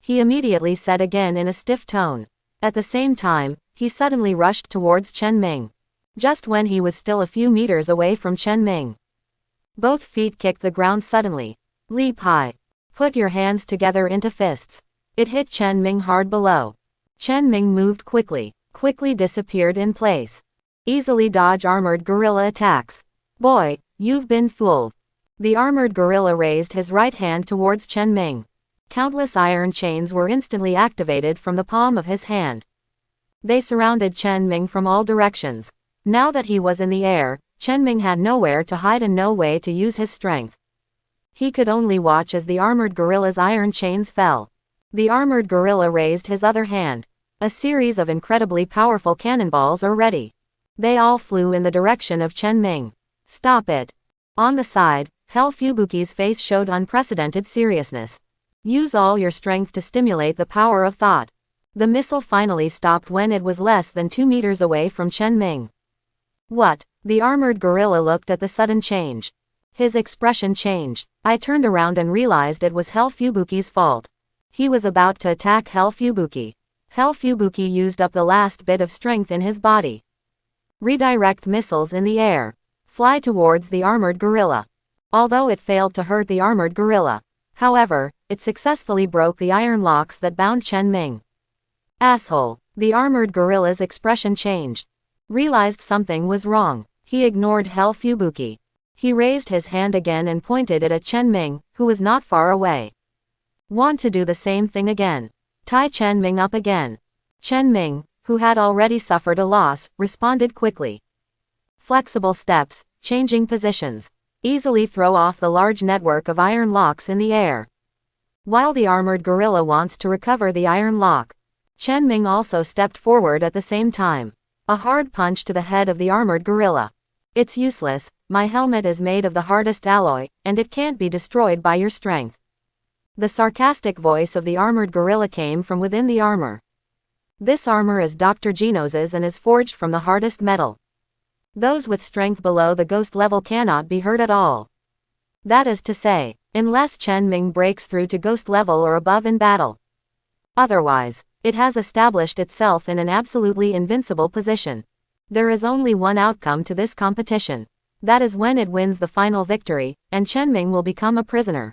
He immediately said again in a stiff tone. At the same time, he suddenly rushed towards Chen Ming. Just when he was still a few meters away from Chen Ming. Both feet kicked the ground suddenly. Leap high. Put your hands together into fists. It hit Chen Ming hard below. Chen Ming moved quickly disappeared in place. Easily dodge armored gorilla attacks. Boy, you've been fooled. The armored gorilla raised his right hand towards Chen Ming. Countless iron chains were instantly activated from the palm of his hand. They surrounded Chen Ming from all directions. Now that he was in the air, Chen Ming had nowhere to hide and no way to use his strength. He could only watch as the armored gorilla's iron chains fell. The armored gorilla raised his other hand. A series of incredibly powerful cannonballs are ready. They all flew in the direction of Chen Ming. Stop it. On the side, Hell Fubuki's face showed unprecedented seriousness. Use all your strength to stimulate the power of thought. The missile finally stopped when it was less than 2 meters away from Chen Ming. What? The armored gorilla looked at the sudden change. His expression changed. I turned around and realized it was Hell Fubuki's fault. He was about to attack Hell Fubuki. Hell Fubuki used up the last bit of strength in his body. Redirect missiles in the air. Fly towards the armored gorilla. Although it failed to hurt the armored gorilla. However, it successfully broke the iron locks that bound Chen Ming. Asshole. The armored gorilla's expression changed. Realized something was wrong. He ignored Hell Fubuki. He raised his hand again and pointed it at Chen Ming, who was not far away. Want to do the same thing again? Tie Chen Ming up again. Chen Ming, who had already suffered a loss, responded quickly. Flexible steps, changing positions. Easily throw off the large network of iron locks in the air. While the armored gorilla wants to recover the iron lock, Chen Ming also stepped forward at the same time. A hard punch to the head of the armored gorilla. It's useless, my helmet is made of the hardest alloy, and it can't be destroyed by your strength. The sarcastic voice of the armored gorilla came from within the armor. This armor is Dr. Genos's and is forged from the hardest metal. Those with strength below the ghost level cannot be hurt at all. That is to say, unless Chen Ming breaks through to ghost level or above in battle. Otherwise, it has established itself in an absolutely invincible position. There is only one outcome to this competition. That is when it wins the final victory, and Chen Ming will become a prisoner.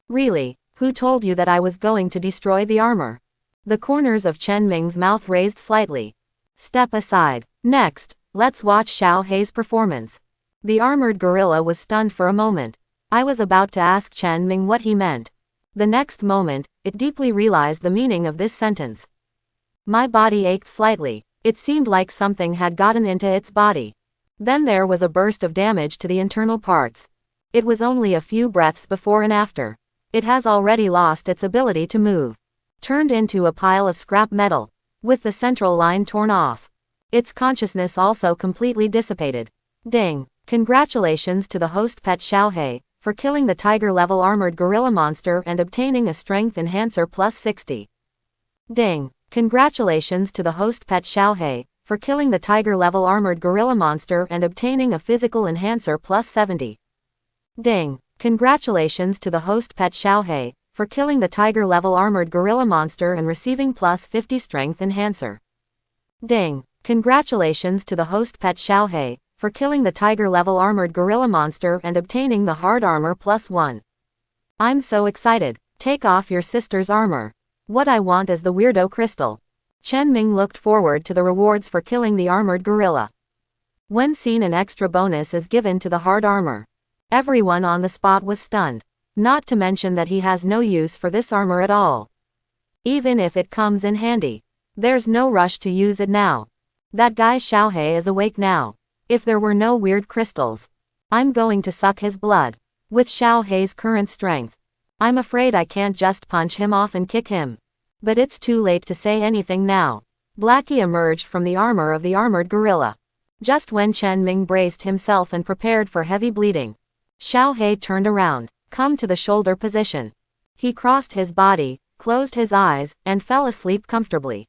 Really? Who told you that I was going to destroy the armor? The corners of Chen Ming's mouth raised slightly. Step aside. Next, let's watch Xiao Hei's performance. The armored gorilla was stunned for a moment. I was about to ask Chen Ming what he meant. The next moment, it deeply realized the meaning of this sentence. My body ached slightly. It seemed like something had gotten into its body. Then there was a burst of damage to the internal parts. It was only a few breaths before and after. It has already lost its ability to move. Turned into a pile of scrap metal, with the central line torn off. Its consciousness also completely dissipated. Ding! Congratulations to the host pet Xiao Hei, for killing the tiger-level armored gorilla monster and obtaining a strength enhancer plus 60. Ding! Congratulations to the host pet Xiao Hei, for killing the tiger-level armored gorilla monster and obtaining a physical enhancer plus 70. Ding! Congratulations to the host pet Xiao Hei, for killing the tiger-level armored gorilla monster and receiving plus 50 strength enhancer. Ding! Congratulations to the host pet Xiao Hei, for killing the tiger-level armored gorilla monster and obtaining the hard armor plus 1. I'm so excited. Take off your sister's armor. What I want is the weirdo crystal. Chen Ming looked forward to the rewards for killing the armored gorilla. When seen, an extra bonus is given to the hard armor. Everyone on the spot was stunned. Not to mention that he has no use for this armor at all. Even if it comes in handy. There's no rush to use it now. That guy Xiao Hei is awake now. If there were no weird crystals, I'm going to suck his blood. With Xiao Hei's current strength, I'm afraid I can't just punch him off and kick him. But it's too late to say anything now. Blackie emerged from the armor of the armored gorilla. Just when Chen Ming braced himself and prepared for heavy bleeding, Xiao Hei turned around, come to the shoulder position. He crossed his body, closed his eyes, and fell asleep comfortably.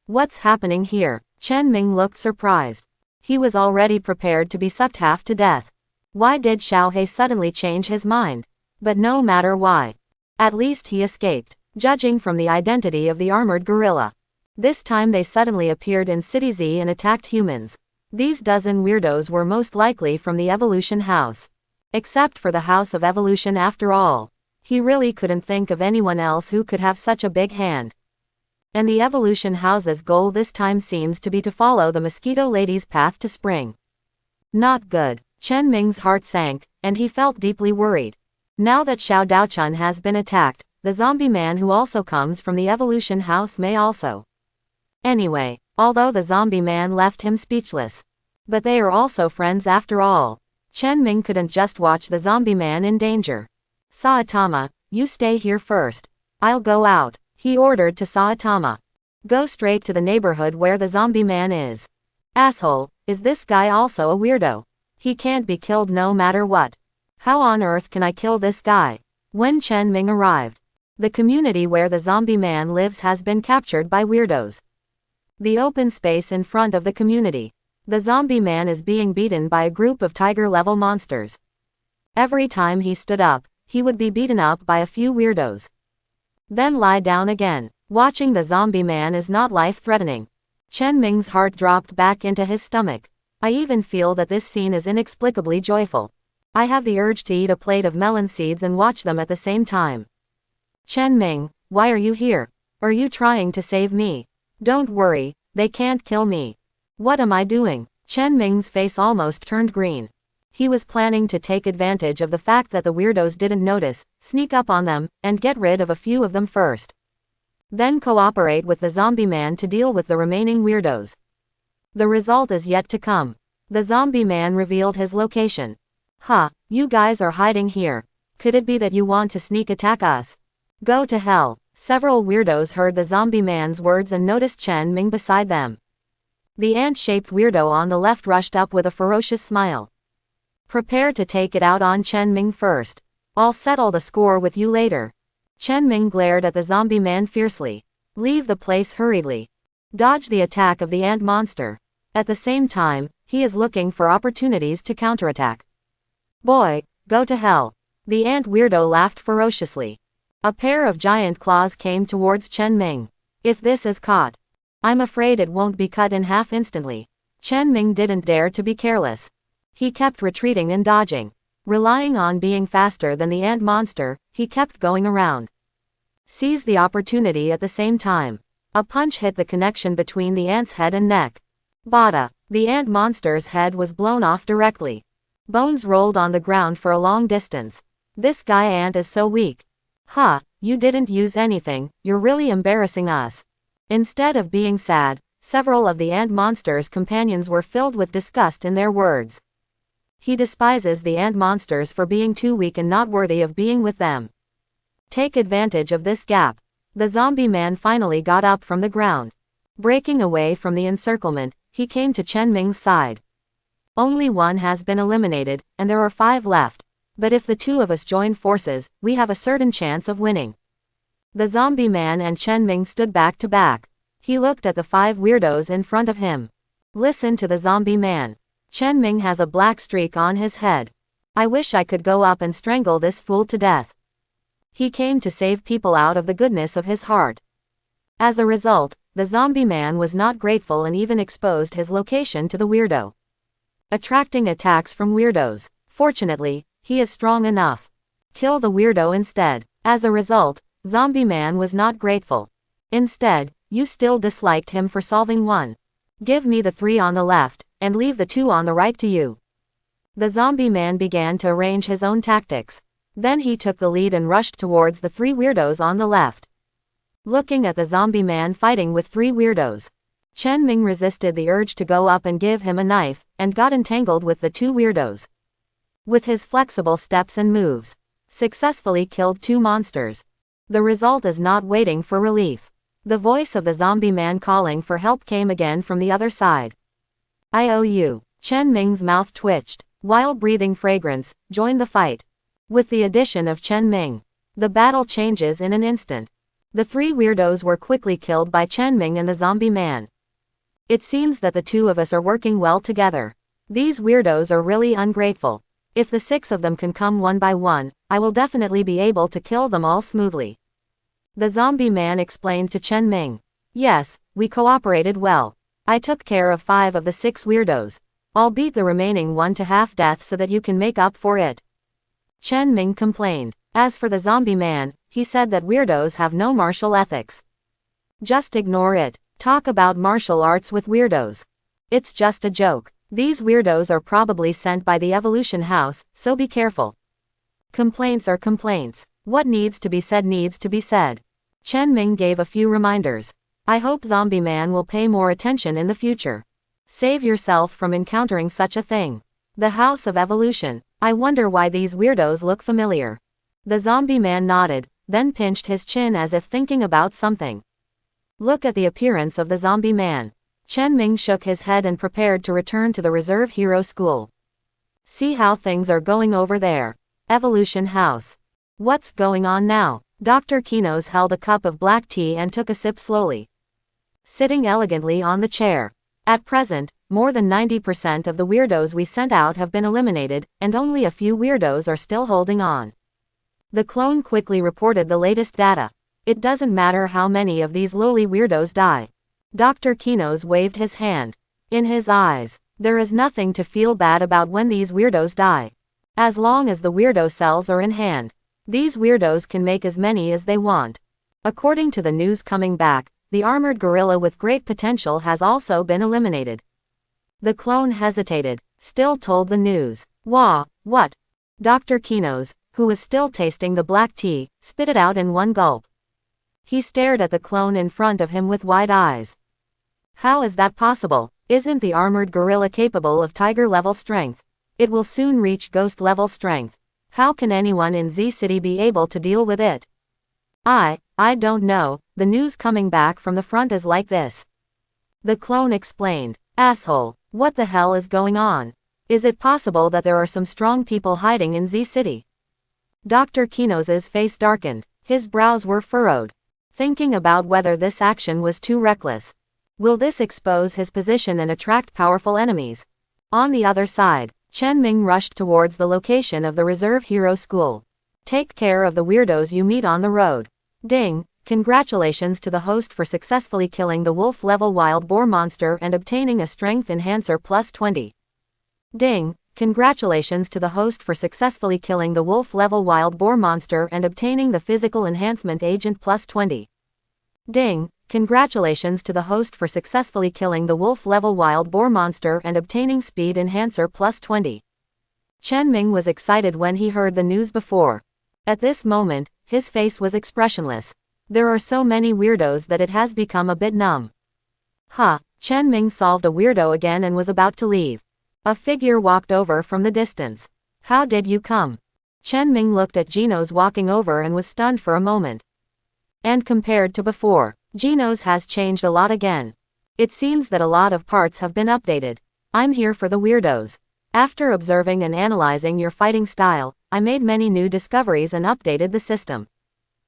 What's happening here? Chen Ming looked surprised. He was already prepared to be sucked half to death. Why did Xiaohei suddenly change his mind? But no matter why. At least he escaped, judging from the identity of the armored gorilla. This time they suddenly appeared in City Z and attacked humans. These dozen weirdos were most likely from the Evolution House. Except for the House of Evolution after all. He really couldn't think of anyone else who could have such a big hand. And the Evolution House's goal this time seems to be to follow the Mosquito Lady's path to spring. Not good. Chen Ming's heart sank, and he felt deeply worried. Now that Xiao Daochun has been attacked, the zombie man who also comes from the Evolution House may also. Anyway, although the zombie man left him speechless. But they are also friends after all. Chen Ming couldn't just watch the zombie man in danger. Saitama, you stay here first. I'll go out, he ordered to Saitama. Go straight to the neighborhood where the zombie man is. Asshole, is this guy also a weirdo? He can't be killed no matter what. How on earth can I kill this guy? When Chen Ming arrived, the community where the zombie man lives has been captured by weirdos. The open space in front of the community. The zombie man is being beaten by a group of tiger-level monsters. Every time he stood up, he would be beaten up by a few weirdos. Then lie down again. Watching the zombie man is not life-threatening. Chen Ming's heart dropped back into his stomach. I even feel that this scene is inexplicably joyful. I have the urge to eat a plate of melon seeds and watch them at the same time. Chen Ming, why are you here? Are you trying to save me? Don't worry, they can't kill me. What am I doing? Chen Ming's face almost turned green. He was planning to take advantage of the fact that the weirdos didn't notice, sneak up on them, and get rid of a few of them first. Then cooperate with the zombie man to deal with the remaining weirdos. The result is yet to come. The zombie man revealed his location. Huh, you guys are hiding here. Could it be that you want to sneak attack us? Go to hell. Several weirdos heard the zombie man's words and noticed Chen Ming beside them. The ant-shaped weirdo on the left rushed up with a ferocious smile. Prepare to take it out on Chen Ming first. I'll settle the score with you later. Chen Ming glared at the zombie man fiercely. Leave the place hurriedly. Dodge the attack of the ant monster. At the same time, he is looking for opportunities to counterattack. Boy, go to hell. The ant weirdo laughed ferociously. A pair of giant claws came towards Chen Ming. If this is caught, I'm afraid it won't be cut in half instantly. Chen Ming didn't dare to be careless. He kept retreating and dodging. Relying on being faster than the ant monster, he kept going around. Seize the opportunity at the same time. A punch hit the connection between the ant's head and neck. Bada! The ant monster's head was blown off directly. Bones rolled on the ground for a long distance. This guy ant is so weak. Huh, you didn't use anything, you're really embarrassing us. Instead of being sad, several of the ant monster's companions were filled with disgust in their words. He despises the ant monsters for being too weak and not worthy of being with them. Take advantage of this gap. The zombie man finally got up from the ground. Breaking away from the encirclement, he came to Chen Ming's side. Only one has been eliminated, and there are 5 left. But if the 2 of us join forces, we have a certain chance of winning. The zombie man and Chen Ming stood back to back. He looked at the 5 weirdos in front of him. Listen to the zombie man. Chen Ming has a black streak on his head. I wish I could go up and strangle this fool to death. He came to save people out of the goodness of his heart. As a result, the zombie man was not grateful and even exposed his location to the weirdo. Attracting attacks from weirdos. Fortunately, he is strong enough. Kill the weirdo instead. As a result, zombie man was not grateful. Instead, you still disliked him for solving one. Give me the 3 on the left, and leave the 2 on the right to you. The zombie man began to arrange his own tactics. Then he took the lead and rushed towards the 3 weirdos on the left. Looking at the zombie man fighting with 3 weirdos, Chen Ming resisted the urge to go up and give him a knife, and got entangled with the 2 weirdos. With his flexible steps and moves, successfully killed 2 monsters. The result is not waiting for relief. The voice of the zombie man calling for help came again from the other side. I owe you. Chen Ming's mouth twitched. While breathing fragrance, join the fight. With the addition of Chen Ming, the battle changes in an instant. The 3 weirdos were quickly killed by Chen Ming and the zombie man. It seems that the 2 of us are working well together. These weirdos are really ungrateful. If the 6 of them can come one by one, I will definitely be able to kill them all smoothly. The zombie man explained to Chen Ming. Yes, we cooperated well. I took care of 5 of the 6 weirdos. I'll beat the remaining one to half death so that you can make up for it. Chen Ming complained. As for the zombie man, he said that weirdos have no martial ethics. Just ignore it. Talk about martial arts with weirdos. It's just a joke. These weirdos are probably sent by the Evolution House, so be careful. Complaints are complaints. What needs to be said needs to be said. Chen Ming gave a few reminders. I hope Zombie Man will pay more attention in the future. Save yourself from encountering such a thing. The House of Evolution. I wonder why these weirdos look familiar. The zombie man nodded, then pinched his chin as if thinking about something. Look at the appearance of the zombie man. Chen Ming shook his head and prepared to return to the Reserve Hero School. See how things are going over there. Evolution House. What's going on now? Dr. Kinos held a cup of black tea and took a sip slowly. Sitting elegantly on the chair. At present, more than 90% of the weirdos we sent out have been eliminated, and only a few weirdos are still holding on. The clone quickly reported the latest data. It doesn't matter how many of these lowly weirdos die. Dr. Kinos waved his hand. In his eyes, there is nothing to feel bad about when these weirdos die. As long as the weirdo cells are in hand, these weirdos can make as many as they want. According to the news coming back, the armored gorilla with great potential has also been eliminated. The clone hesitated, still told the news. Wah, what? Dr. Kinos, who was still tasting the black tea, spit it out in one gulp. He stared at the clone in front of him with wide eyes. How is that possible? Isn't the armored gorilla capable of tiger-level strength? It will soon reach ghost-level strength. How can anyone in Z City be able to deal with it? I don't know, the news coming back from the front is like this. The clone explained. Asshole, what the hell is going on? Is it possible that there are some strong people hiding in Z City? Dr. Kinos's face darkened. His brows were furrowed, thinking about whether this action was too reckless. Will this expose his position and attract powerful enemies? On the other side, Chen Ming rushed towards the location of the Reserve Hero School. Take care of the weirdos you meet on the road. Ding, congratulations to the host for successfully killing the wolf-level wild boar monster and obtaining a strength enhancer plus 20. Ding, congratulations to the host for successfully killing the wolf-level wild boar monster and obtaining the physical enhancement agent plus 20. Ding, congratulations to the host for successfully killing the wolf-level wild boar monster and obtaining speed enhancer plus 20. Chen Ming was excited when he heard the news before. At this moment, his face was expressionless. There are so many weirdos that it has become a bit numb. Chen Ming solved a weirdo again and was about to leave. A figure walked over from the distance. How did you come? Chen Ming looked at Genos walking over and was stunned for a moment. And compared to before, Genos has changed a lot again. It seems that a lot of parts have been updated. I'm here for the weirdos. After observing and analyzing your fighting style, I made many new discoveries and updated the system.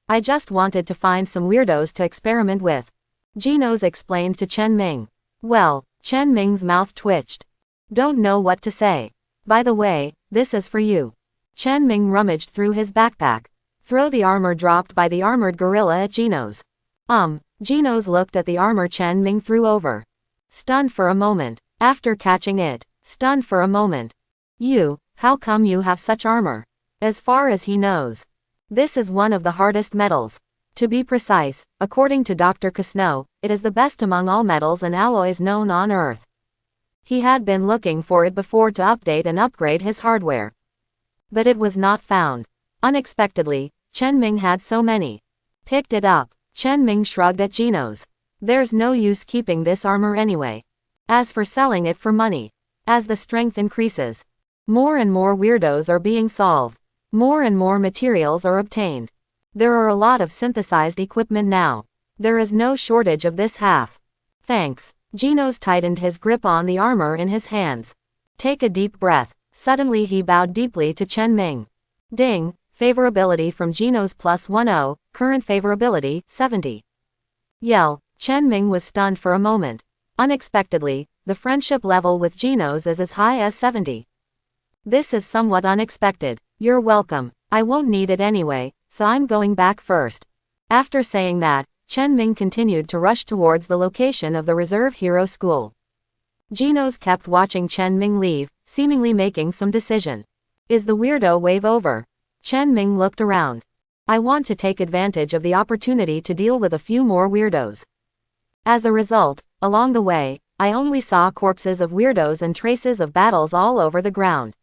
I just wanted to find some weirdos to experiment with. Genos explained to Chen Ming. Well, Chen Ming's mouth twitched. Don't know what to say. By the way, this is for you. Chen Ming rummaged through his backpack. Throw the armor dropped by the armored gorilla at Genos. Genos looked at the armor Chen Ming threw over. Stunned for a moment. After catching it, stunned for a moment. How come you have such armor? As far as he knows, this is one of the hardest metals. To be precise, according to Dr. Kusno, it is the best among all metals and alloys known on Earth. He had been looking for it before to update and upgrade his hardware. But it was not found. Unexpectedly, Chen Ming had so many. Picked it up. Chen Ming shrugged at Genos. There's no use keeping this armor anyway. As for selling it for money, as the strength increases, more and more weirdos are being solved. More and more materials are obtained. There are a lot of synthesized equipment now. There is no shortage of this half. Thanks. Genos tightened his grip on the armor in his hands. Take a deep breath. Suddenly he bowed deeply to Chen Ming. Ding, favorability from Genos plus 10, current favorability, 70. Yell, Chen Ming was stunned for a moment. Unexpectedly, the friendship level with Genos is as high as 70. This is somewhat unexpected. You're welcome. I won't need it anyway, so I'm going back first. After saying that, Chen Ming continued to rush towards the location of the Reserve Hero School. Genos kept watching Chen Ming leave, seemingly making some decision. Is the weirdo wave over? Chen Ming looked around. I want to take advantage of the opportunity to deal with a few more weirdos. As a result, along the way, I only saw corpses of weirdos and traces of battles all over the ground.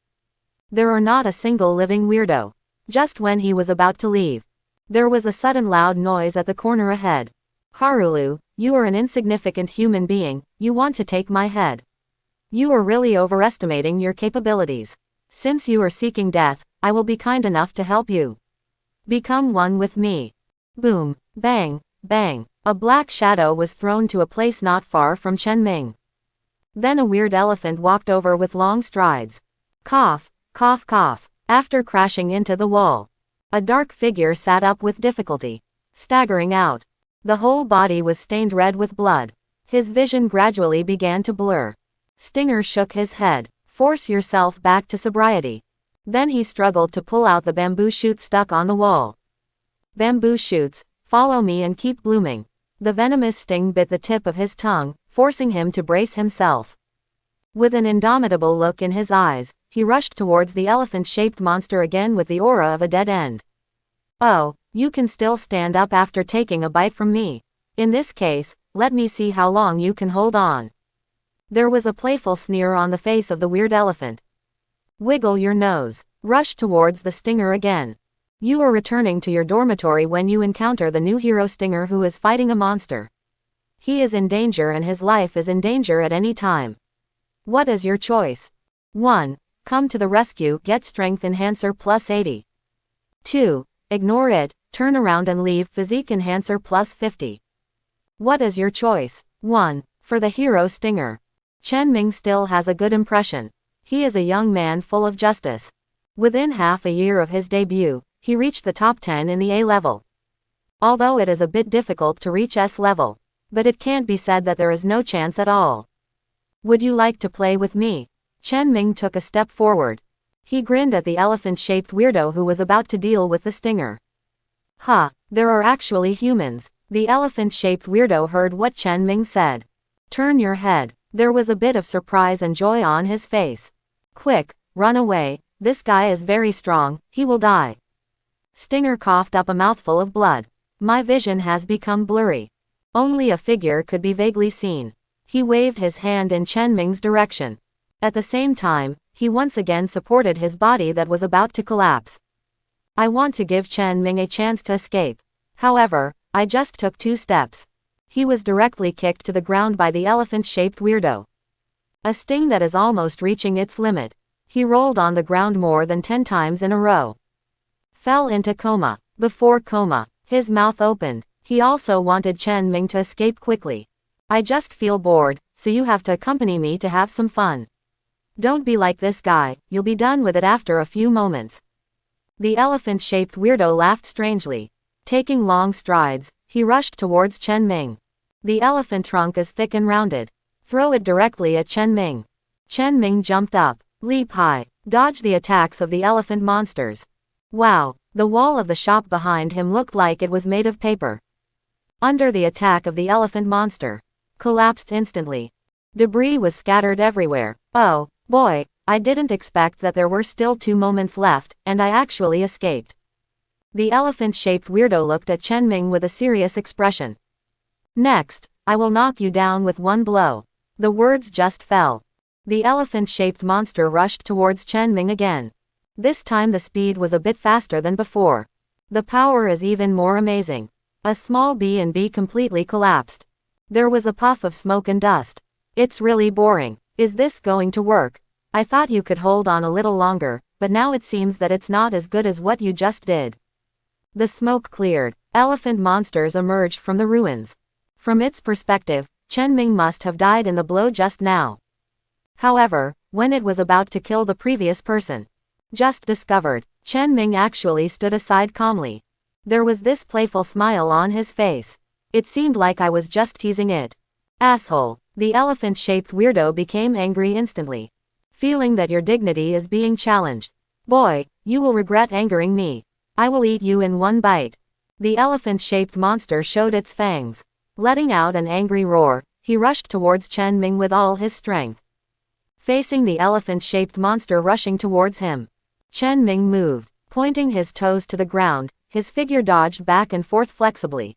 There are not a single living weirdo. Just when he was about to leave, there was a sudden loud noise at the corner ahead. Harulu, you are an insignificant human being, you want to take my head. You are really overestimating your capabilities. Since you are seeking death, I will be kind enough to help you. Become one with me. Boom, bang, bang. A black shadow was thrown to a place not far from Chen Ming. Then a weird elephant walked over with long strides. Cough, cough, cough. After crashing into the wall, a dark figure sat up with difficulty, staggering out. The whole body was stained red with blood. His vision gradually began to blur. Stinger shook his head. Force yourself back to sobriety. Then he struggled to pull out the bamboo shoots stuck on the wall. Bamboo shoots, follow me and keep blooming. The venomous sting bit the tip of his tongue, forcing him to brace himself. With an indomitable look in his eyes, he rushed towards the elephant-shaped monster again with the aura of a dead end. Oh, you can still stand up after taking a bite from me. In this case, let me see how long you can hold on. There was a playful sneer on the face of the weird elephant. Wiggle your nose. Rush towards the Stinger again. You are returning to your dormitory when you encounter the new hero Stinger who is fighting a monster. He is in danger and his life is in danger at any time. What is your choice? 1. Come to the rescue, get strength enhancer plus 80. 2. Ignore it, turn around and leave physique enhancer plus 50. What is your choice? 1. For the hero Stinger. Chen Ming still has a good impression. He is a young man full of justice. Within half a year of his debut, he reached the top 10 in the A level. Although it is a bit difficult to reach S level, but it can't be said that there is no chance at all. Would you like to play with me? Chen Ming took a step forward. He grinned at the elephant-shaped weirdo who was about to deal with the Stinger. Huh, there are actually humans. The elephant-shaped weirdo heard what Chen Ming said. Turn your head. There was a bit of surprise and joy on his face. Quick, run away, this guy is very strong, he will die. Stinger coughed up a mouthful of blood. My vision has become blurry. Only a figure could be vaguely seen. He waved his hand in Chen Ming's direction. At the same time, he once again supported his body that was about to collapse. I want to give Chen Ming a chance to escape. However, I just took 2 steps. He was directly kicked to the ground by the elephant-shaped weirdo. A sting that is almost reaching its limit. He rolled on the ground more than 10 times in a row. Fell into coma. Before coma, his mouth opened. He also wanted Chen Ming to escape quickly. I just feel bored, so you have to accompany me to have some fun. Don't be like this guy, you'll be done with it after a few moments. The elephant-shaped weirdo laughed strangely. Taking long strides, he rushed towards Chen Ming. The elephant trunk is thick and rounded. Throw it directly at Chen Ming. Chen Ming jumped up, leap high, dodge the attacks of the elephant monsters. Wow, the wall of the shop behind him looked like it was made of paper. Under the attack of the elephant monster, collapsed instantly. Debris was scattered everywhere. Oh, boy, I didn't expect that there were still 2 moments left, and I actually escaped. The elephant-shaped weirdo looked at Chen Ming with a serious expression. Next, I will knock you down with 1 blow. The words just fell. The elephant-shaped monster rushed towards Chen Ming again. This time the speed was a bit faster than before. The power is even more amazing. A small B&B completely collapsed. There was a puff of smoke and dust. It's really boring. Is this going to work? I thought you could hold on a little longer, but now it seems that it's not as good as what you just did. The smoke cleared. Elephant monsters emerged from the ruins. From its perspective, Chen Ming must have died in the blow just now. However, when it was about to kill the previous person, just discovered, Chen Ming actually stood aside calmly. There was this playful smile on his face. It seemed like I was just teasing it. Asshole. The elephant-shaped weirdo became angry instantly. feeling that your dignity is being challenged. Boy, you will regret angering me. I will eat you in one bite. The elephant-shaped monster showed its fangs. Letting out an angry roar, he rushed towards Chen Ming with all his strength. Facing the elephant-shaped monster rushing towards him, Chen Ming moved, pointing his toes to the ground. His figure dodged back and forth flexibly,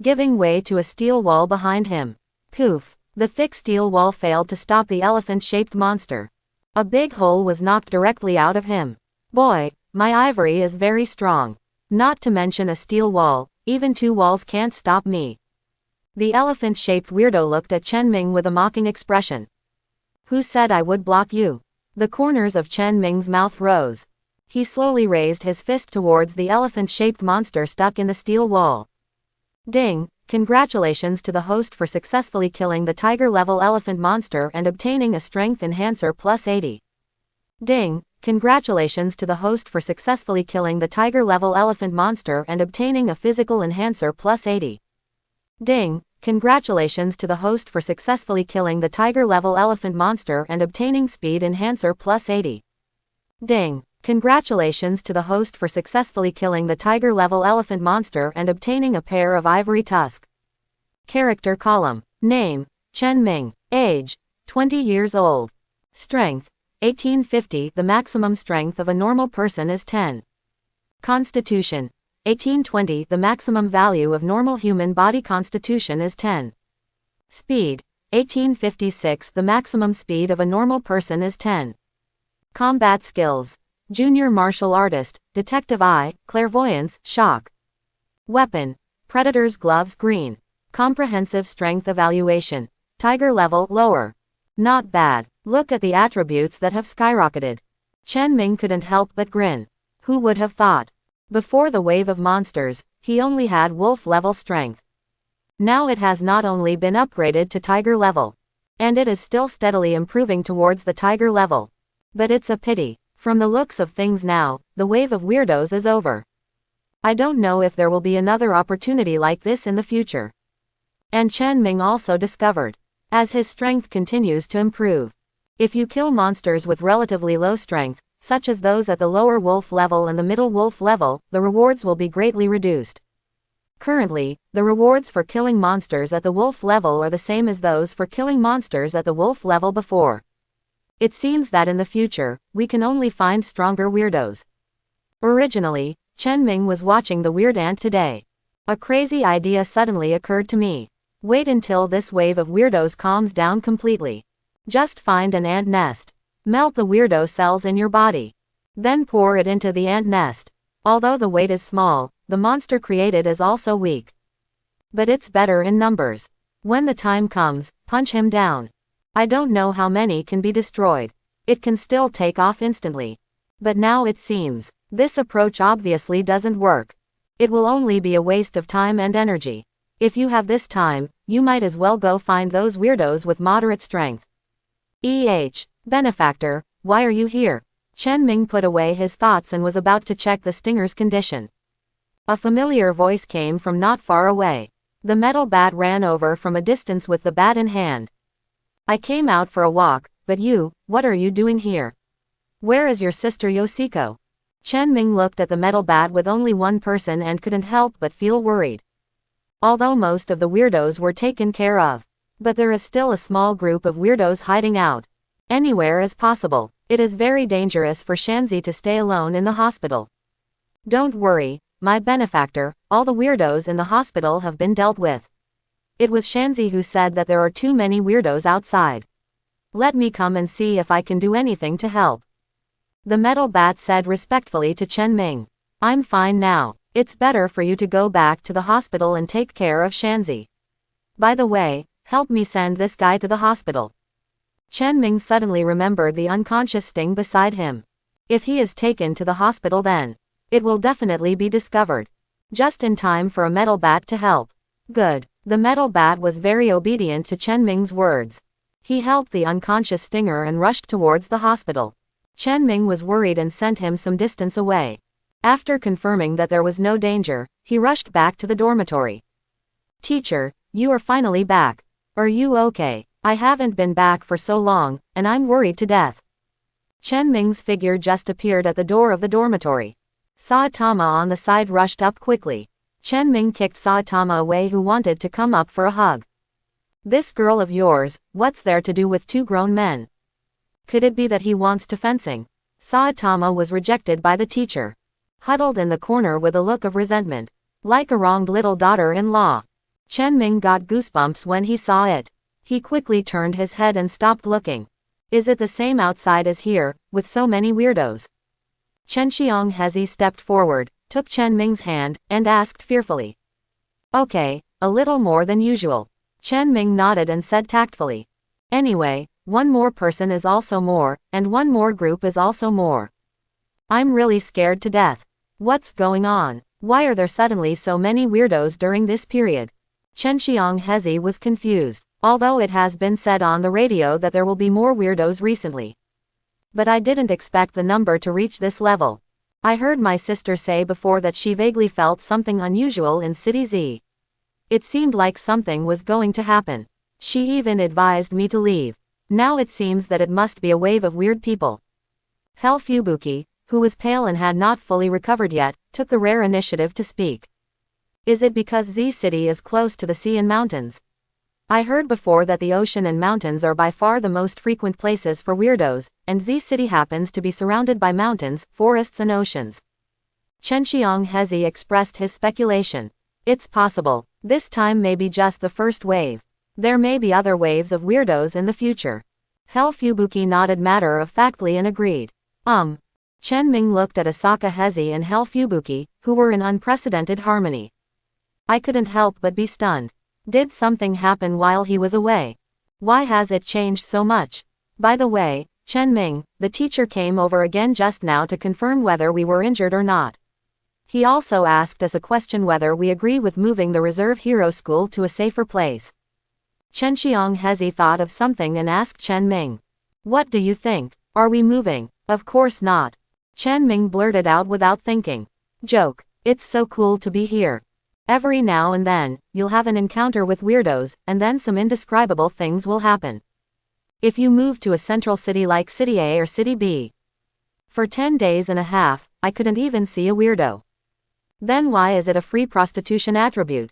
giving way to a steel wall behind him. Poof! The thick steel wall failed to stop the elephant-shaped monster. A big hole was knocked directly out of him. Boy, my ivory is very strong. Not to mention a steel wall, even 2 walls can't stop me. The elephant-shaped weirdo looked at Chen Ming with a mocking expression. Who said I would block you? The corners of Chen Ming's mouth rose. He slowly raised his fist towards the elephant-shaped monster stuck in the steel wall. Ding! Congratulations to the host for successfully killing the tiger-level elephant monster and obtaining a strength enhancer plus 80. Ding! Congratulations to the host for successfully killing the tiger-level elephant monster and obtaining a physical enhancer plus 80. Ding! Congratulations to the host for successfully killing the tiger-level elephant monster and obtaining speed enhancer plus 80. Ding! Congratulations to the host for successfully killing the tiger-level elephant monster and obtaining a pair of ivory tusk. Character column. Name, Chen Ming. Age, 20 years old. Strength, 1850. The maximum strength of a normal person is 10. Constitution, 1820. The maximum value of normal human body constitution is 10. Speed, 1856. The maximum speed of a normal person is 10. Combat skills. Junior martial artist, detective eye, clairvoyance, shock. Weapon, predator's gloves green. Comprehensive strength evaluation, tiger level lower. Not bad. Look at the attributes that have skyrocketed. Chen Ming couldn't help but grin. Who would have thought? Before the wave of monsters, he only had wolf level strength. Now it has not only been upgraded to tiger level, and it is still steadily improving towards the tiger level. But it's a pity. From the looks of things now, the wave of weirdos is over. I don't know if there will be another opportunity like this in the future. And Chen Ming also discovered, as his strength continues to improve, if you kill monsters with relatively low strength, such as those at the lower wolf level and the middle wolf level, the rewards will be greatly reduced. Currently, the rewards for killing monsters at the wolf level are the same as those for killing monsters at the wolf level before. It seems that in the future, we can only find stronger weirdos. Originally, Chen Ming was watching the weird ant today. A crazy idea suddenly occurred to me. Wait until this wave of weirdos calms down completely. Just find an ant nest. Melt the weirdo cells in your body. Then pour it into the ant nest. Although the weight is small, the monster created is also weak. But it's better in numbers. When the time comes, punch him down. I don't know how many can be destroyed. It can still take off instantly. But now it seems, this approach obviously doesn't work. It will only be a waste of time and energy. If you have this time, you might as well go find those weirdos with moderate strength. Benefactor, why are you here? Chen Ming put away his thoughts and was about to check the stinger's condition. A familiar voice came from not far away. The metal bat ran over from a distance with the bat in hand. I came out for a walk, but you, what are you doing here? Where is your sister Yoshiko? Chen Ming looked at the metal bat with only one person and couldn't help but feel worried. Although most of the weirdos were taken care of, but there is still a small group of weirdos hiding out. Anywhere is possible. It is very dangerous for Shanzi to stay alone in the hospital. Don't worry, my benefactor, all the weirdos in the hospital have been dealt with. It was Shanzi who said that there are too many weirdos outside. Let me come and see if I can do anything to help. The metal bat said respectfully to Chen Ming. I'm fine now. It's better for you to go back to the hospital and take care of Shanzi. By the way, help me send this guy to the hospital. Chen Ming suddenly remembered the unconscious Sting beside him. If he is taken to the hospital, then it will definitely be discovered. Just in time for a metal bat to help. Good. The metal bat was very obedient to Chen Ming's words. He helped the unconscious Stinger and rushed towards the hospital. Chen Ming was worried and sent him some distance away. After confirming that there was no danger, he rushed back to the dormitory. Teacher, you are finally back. Are you okay? I haven't been back for so long, and I'm worried to death. Chen Ming's figure just appeared at the door of the dormitory. Saitama on the side rushed up quickly. Chen Ming kicked Saitama away, who wanted to come up for a hug. This girl of yours, what's there to do with two grown men? Could it be that he wants to fencing? Saitama was rejected by the teacher. Huddled in the corner with a look of resentment. Like a wronged little daughter-in-law. Chen Ming got goosebumps when he saw it. He quickly turned his head and stopped looking. Is it the same outside as here, with so many weirdos? Chen Xianghezi stepped forward, took Chen Ming's hand, and asked fearfully. Okay, a little more than usual. Chen Ming nodded and said tactfully. Anyway, one more person is also more, and one more group is also more. I'm really scared to death. What's going on? Why are there suddenly so many weirdos during this period? Chen Xianghezi was confused, although it has been said on the radio that there will be more weirdos recently. But I didn't expect the number to reach this level. I heard my sister say before that she vaguely felt something unusual in City Z. It seemed like something was going to happen. She even advised me to leave. Now it seems that it must be a wave of weird people. Hell Fubuki, who was pale and had not fully recovered yet, took the rare initiative to speak. Is it because Z City is close to the sea and mountains? I heard before that the ocean and mountains are by far the most frequent places for weirdos, and Z City happens to be surrounded by mountains, forests and oceans. Chen Xianghezi expressed his speculation. It's possible. This time may be just the first wave. There may be other waves of weirdos in the future. Hell Fubuki nodded matter-of-factly and agreed. Chen Ming looked at Asaka Hezi and Hell Fubuki, who were in unprecedented harmony. I couldn't help but be stunned. Did something happen while he was away? Why has it changed so much? By the way, Chen Ming, the teacher came over again just now to confirm whether we were injured or not. He also asked us a question whether we agree with moving the Reserve Hero School to a safer place. Chen Xianghezi thought of something and asked Chen Ming. What do you think? Are we moving? Of course not. Chen Ming blurted out without thinking. Joke. It's so cool to be here. Every now and then, you'll have an encounter with weirdos, and then some indescribable things will happen. If you move to a central city like City A or City B. For 10 days and a half, I couldn't even see a weirdo. Then why is it a free prostitution attribute?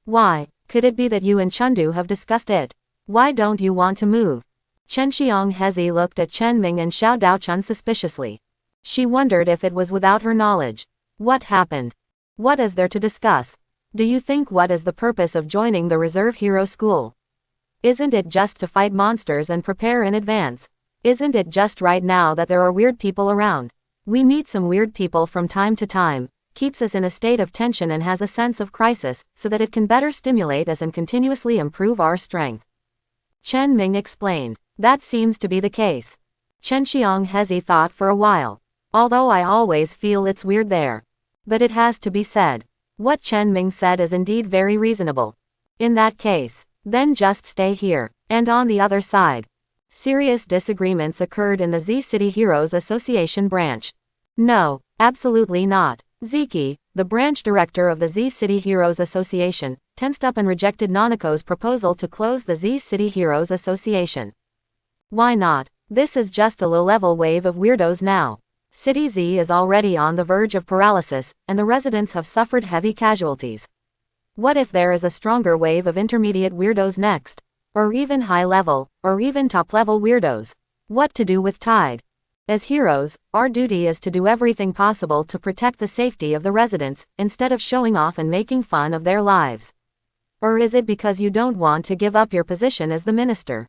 Why? Could it be that you and Chundu have discussed it? Why don't you want to move? Chen Xianghezi looked at Chen Ming and Xiao Daochun suspiciously. She wondered if it was without her knowledge. What happened? What is there to discuss? Do you think what is the purpose of joining the Reserve Hero School? Isn't it just to fight monsters and prepare in advance? Isn't it just right now that there are weird people around? We meet some weird people from time to time, keeps us in a state of tension and has a sense of crisis, so that it can better stimulate us and continuously improve our strength. Chen Ming explained. That seems to be the case. Chen Xianghezi thought for a while. Although I always feel it's weird there. But it has to be said. What Chen Ming said is indeed very reasonable. In that case, then just stay here. And on the other side. Serious disagreements occurred in the Z City Heroes Association branch. No, absolutely not. Ziki, the branch director of the Z City Heroes Association, tensed up and rejected Nanako's proposal to close the Z City Heroes Association. Why not? This is just a low-level wave of weirdos now. City Z is already on the verge of paralysis, and the residents have suffered heavy casualties. What if there is a stronger wave of intermediate weirdos next? Or even high-level, or even top-level weirdos? What to do with Tide? As heroes, our duty is to do everything possible to protect the safety of the residents, instead of showing off and making fun of their lives. Or is it because you don't want to give up your position as the minister?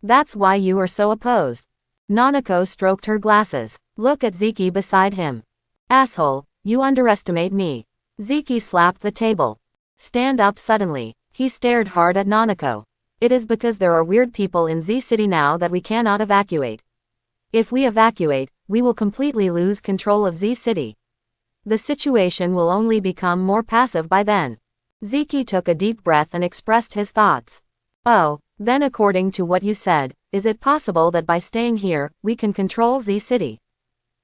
That's why you are so opposed. Nanako stroked her glasses. Look at Ziki beside him. Asshole, you underestimate me. Ziki slapped the table. Stand up suddenly. He stared hard at Nanako. It is because there are weird people in Z City now that we cannot evacuate. If we evacuate, we will completely lose control of Z City. The situation will only become more passive by then. Ziki took a deep breath and expressed his thoughts. Oh, then according to what you said, is it possible that by staying here, we can control Z City?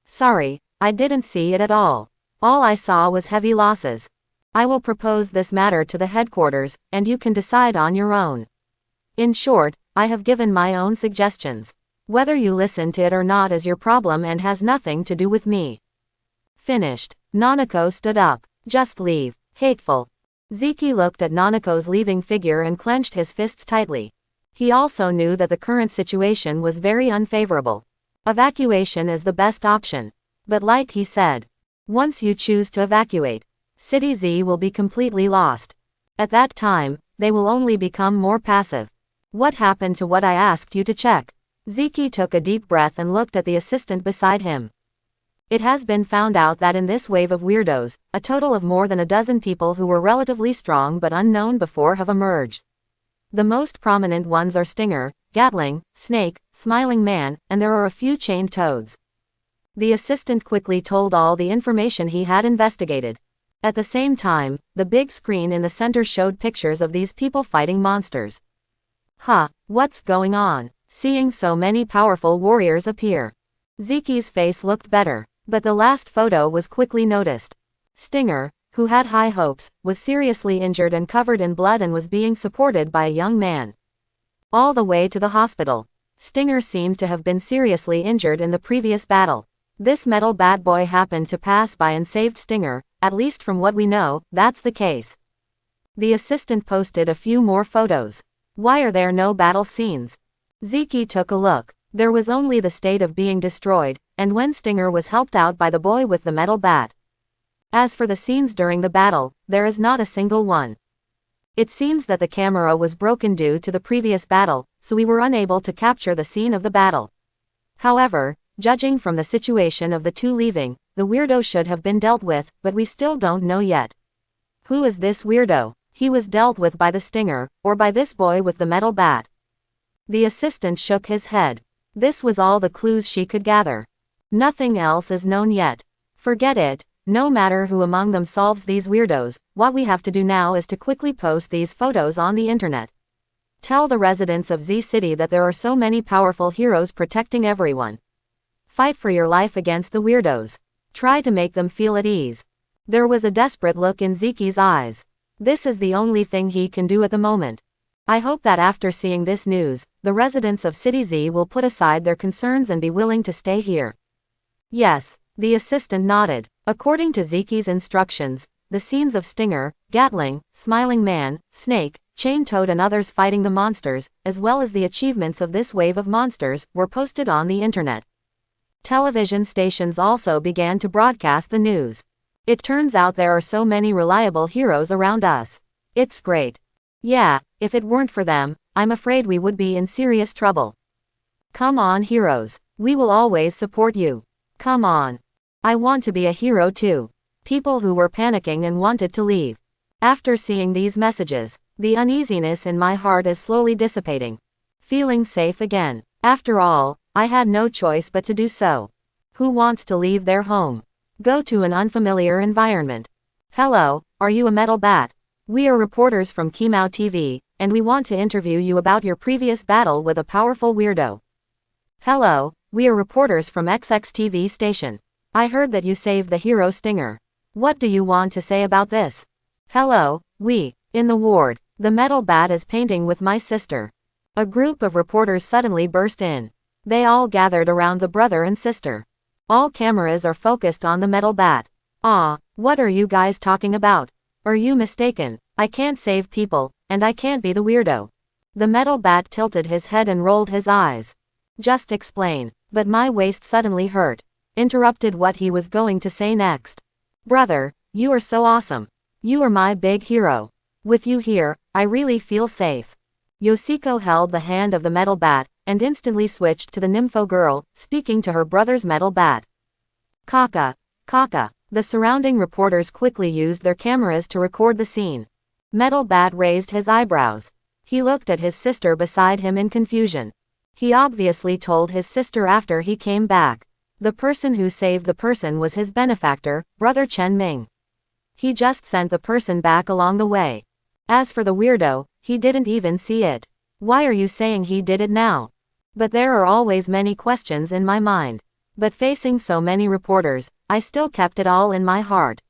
Sorry, I didn't see it at all. All I saw was heavy losses. I will propose this matter to the headquarters, and you can decide on your own. In short, I have given my own suggestions. Whether you listen to it or not is your problem and has nothing to do with me. Finished. Nanako stood up. Just leave. Hateful. Ziki looked at Nanako's leaving figure and clenched his fists tightly. He also knew that the current situation was very unfavorable. Evacuation is the best option. But like he said, once you choose to evacuate, City Z will be completely lost. At that time, they will only become more passive. What happened to what I asked you to check? Ziki took a deep breath and looked at the assistant beside him. It has been found out that in this wave of weirdos, a total of more than a dozen people who were relatively strong but unknown before have emerged. The most prominent ones are Stinger, Gatling, Snake, Smiling Man, and there are a few chained toads. The assistant quickly told all the information he had investigated. At the same time, the big screen in the center showed pictures of these people fighting monsters. What's going on? Seeing so many powerful warriors appear. Ziki's face looked better, but the last photo was quickly noticed. Stinger, who had high hopes, was seriously injured and covered in blood and was being supported by a young man. All the way to the hospital. Stinger seemed to have been seriously injured in the previous battle. This metal bad boy happened to pass by and saved Stinger, at least from what we know, that's the case. The assistant posted a few more photos. Why are there no battle scenes? Ziki took a look. There was only the state of being destroyed, and when Stinger was helped out by the boy with the metal bat. As for the scenes during the battle, there is not a single one. It seems that the camera was broken due to the previous battle, so we were unable to capture the scene of the battle. However, judging from the situation of the two leaving, the weirdo should have been dealt with, but we still don't know yet. Who is this weirdo? He was dealt with by the Stinger, or by this boy with the metal bat. The assistant shook his head. This was all the clues she could gather. Nothing else is known yet. Forget it, no matter who among them solves these weirdos, what we have to do now is to quickly post these photos on the internet. Tell the residents of Z City that there are so many powerful heroes protecting everyone. Fight for your life against the weirdos. Try to make them feel at ease. There was a desperate look in Ziki's eyes. This is the only thing he can do at the moment. I hope that after seeing this news, the residents of City Z will put aside their concerns and be willing to stay here. Yes, the assistant nodded. According to Ziki's instructions, the scenes of Stinger, Gatling, Smiling Man, Snake, Chain Toad and others fighting the monsters, as well as the achievements of this wave of monsters, were posted on the internet. Television stations also began to broadcast the news. It turns out there are so many reliable heroes around us. It's great. Yeah, if it weren't for them, I'm afraid we would be in serious trouble. Come on, heroes. We will always support you. Come on. I want to be a hero too. People who were panicking and wanted to leave. After seeing these messages, the uneasiness in my heart is slowly dissipating. Feeling safe again. After all, I had no choice but to do so. Who wants to leave their home? Go to an unfamiliar environment. Hello, are you a metal bat? We are reporters from Kimao TV, and we want to interview you about your previous battle with a powerful weirdo. Hello, we are reporters from XX TV station. I heard that you saved the hero Stinger. What do you want to say about this? Hello, in the ward. The metal bat is painting with my sister. A group of reporters suddenly burst in. They all gathered around the brother and sister. All cameras are focused on the metal bat. What are you guys talking about? Are you mistaken? I can't save people, and I can't be the weirdo. The metal bat tilted his head and rolled his eyes. Just explain. But my waist suddenly hurt. Interrupted what he was going to say next. Brother, you are so awesome. You are my big hero. With you here, I really feel safe. Yoshiko held the hand of the metal bat, and instantly switched to the nympho girl, speaking to her brother's metal bat. Kaka. The surrounding reporters quickly used their cameras to record the scene. Metal Bat raised his eyebrows. He looked at his sister beside him in confusion. He obviously told his sister after he came back. The person who saved the person was his benefactor, Brother Chen Ming. He just sent the person back along the way. As for the weirdo, he didn't even see it. Why are you saying he did it now? But there are always many questions in my mind. But facing so many reporters, I still kept it all in my heart.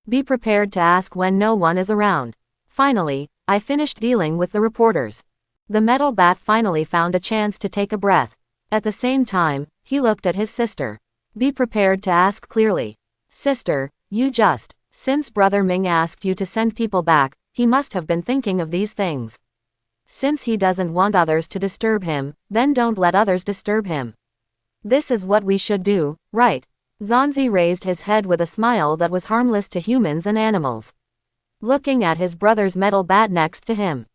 Be prepared to ask when no one is around. Finally, I finished dealing with the reporters. The metal bat finally found a chance to take a breath. At the same time, he looked at his sister. Be prepared to ask clearly. Sister, since Brother Ming asked you to send people back, he must have been thinking of these things. Since he doesn't want others to disturb him, then don't let others disturb him. This is what we should do, right? Zanzi raised his head with a smile that was harmless to humans and animals. Looking at his brother's metal bat next to him.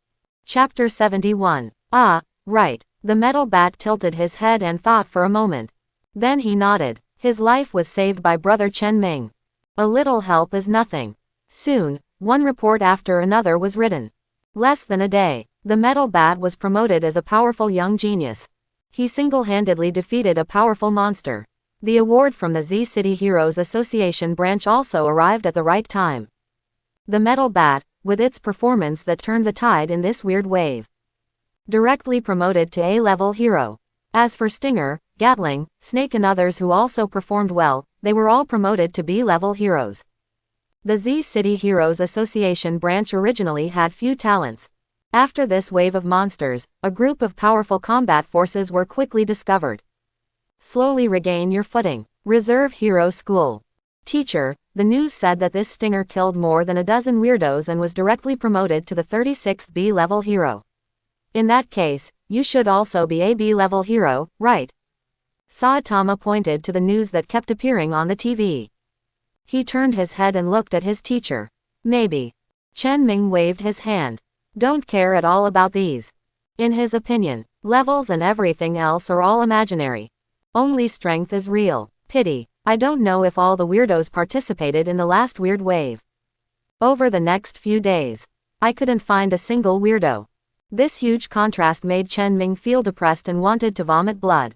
Chapter 71. Ah, right. The metal bat tilted his head and thought for a moment. Then he nodded. His life was saved by Brother Chen Ming. A little help is nothing. Soon, one report after another was written. Less than a day, the metal bat was promoted as a powerful young genius. He single-handedly defeated a powerful monster. The award from the Z City Heroes Association branch also arrived at the right time. The metal bat, with its performance that turned the tide in this weird wave. Directly promoted to A-level hero. As for Stinger, Gatling, Snake and others who also performed well, they were all promoted to B-level heroes. The Z City Heroes Association branch originally had few talents. After this wave of monsters, a group of powerful combat forces were quickly discovered. Slowly regain your footing. Reserve Hero School. Teacher, the news said that this Stinger killed more than a dozen weirdos and was directly promoted to the 36th B-level hero. In that case, you should also be a B-level hero, right? Saitama pointed to the news that kept appearing on the TV. He turned his head and looked at his teacher. Maybe. Chen Ming waved his hand. Don't care at all about these. In his opinion, levels and everything else are all imaginary. Only strength is real. Pity. I don't know if all the weirdos participated in the last weird wave. Over the next few days, I couldn't find a single weirdo. This huge contrast made Chen Ming feel depressed and wanted to vomit blood.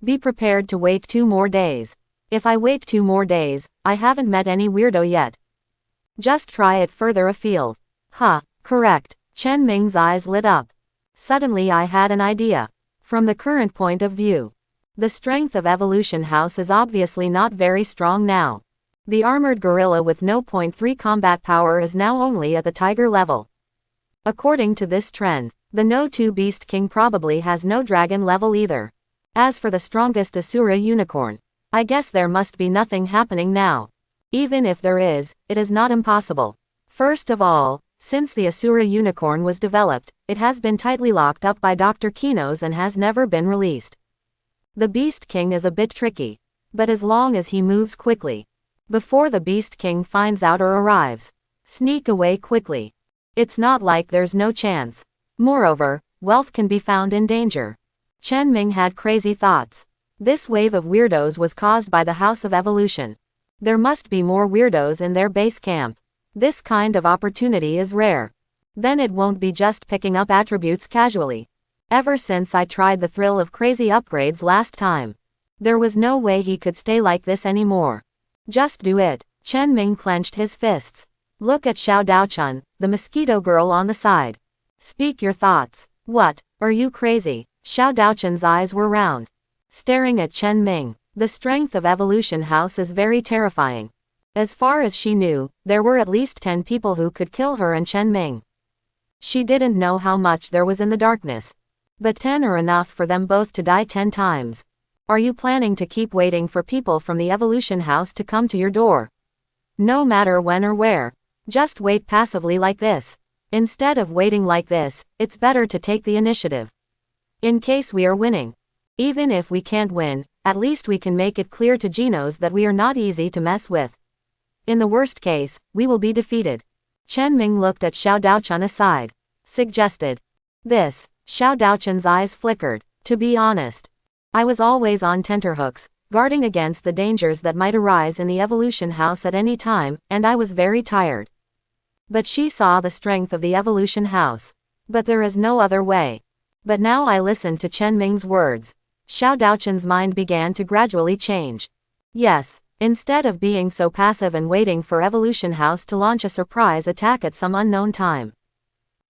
Be prepared to wait 2 more days. If I wait 2 more days, I haven't met any weirdo yet. Just try it further afield. Huh, correct. Chen Ming's eyes lit up. Suddenly I had an idea. From the current point of view, the strength of Evolution House is obviously not very strong now. The armored gorilla with no .3 combat power is now only at the tiger level. According to this trend, the No 2 Beast King probably has no dragon level either. As for the strongest Asura unicorn, I guess there must be nothing happening now. Even if there is, it is not impossible. First of all, since the Asura unicorn was developed, it has been tightly locked up by Dr. Kinos and has never been released. The Beast King is a bit tricky. But as long as he moves quickly, before the Beast King finds out or arrives, sneak away quickly. It's not like there's no chance. Moreover, wealth can be found in danger. Chen Ming had crazy thoughts. This wave of weirdos was caused by the House of Evolution. There must be more weirdos in their base camp. This kind of opportunity is rare. Then it won't be just picking up attributes casually. Ever since I tried the thrill of crazy upgrades last time, there was no way he could stay like this anymore. Just do it. Chen Ming clenched his fists. Look at Xiao Daochun, the mosquito girl on the side. Speak your thoughts. What, are you crazy? Xiao Daochun's eyes were round. Staring at Chen Ming. The strength of Evolution House is very terrifying. As far as she knew, there were at least 10 people who could kill her and Chen Ming. She didn't know how much there was in the darkness. But 10 are enough for them both to die 10 times. Are you planning to keep waiting for people from the Evolution House to come to your door? No matter when or where. Just wait passively like this. Instead of waiting like this, it's better to take the initiative. In case we are winning. Even if we can't win, at least we can make it clear to Genos that we are not easy to mess with. In the worst case, we will be defeated. Chen Ming looked at Xiao Daochun aside. Suggested. This. Xiao Daochun's eyes flickered. To be honest, I was always on tenterhooks, guarding against the dangers that might arise in the Evolution House at any time, and I was very tired. But she saw the strength of the Evolution House. But there is no other way. But now I listened to Chen Ming's words. Xiao Daochun's mind began to gradually change. Yes, instead of being so passive and waiting for Evolution House to launch a surprise attack at some unknown time,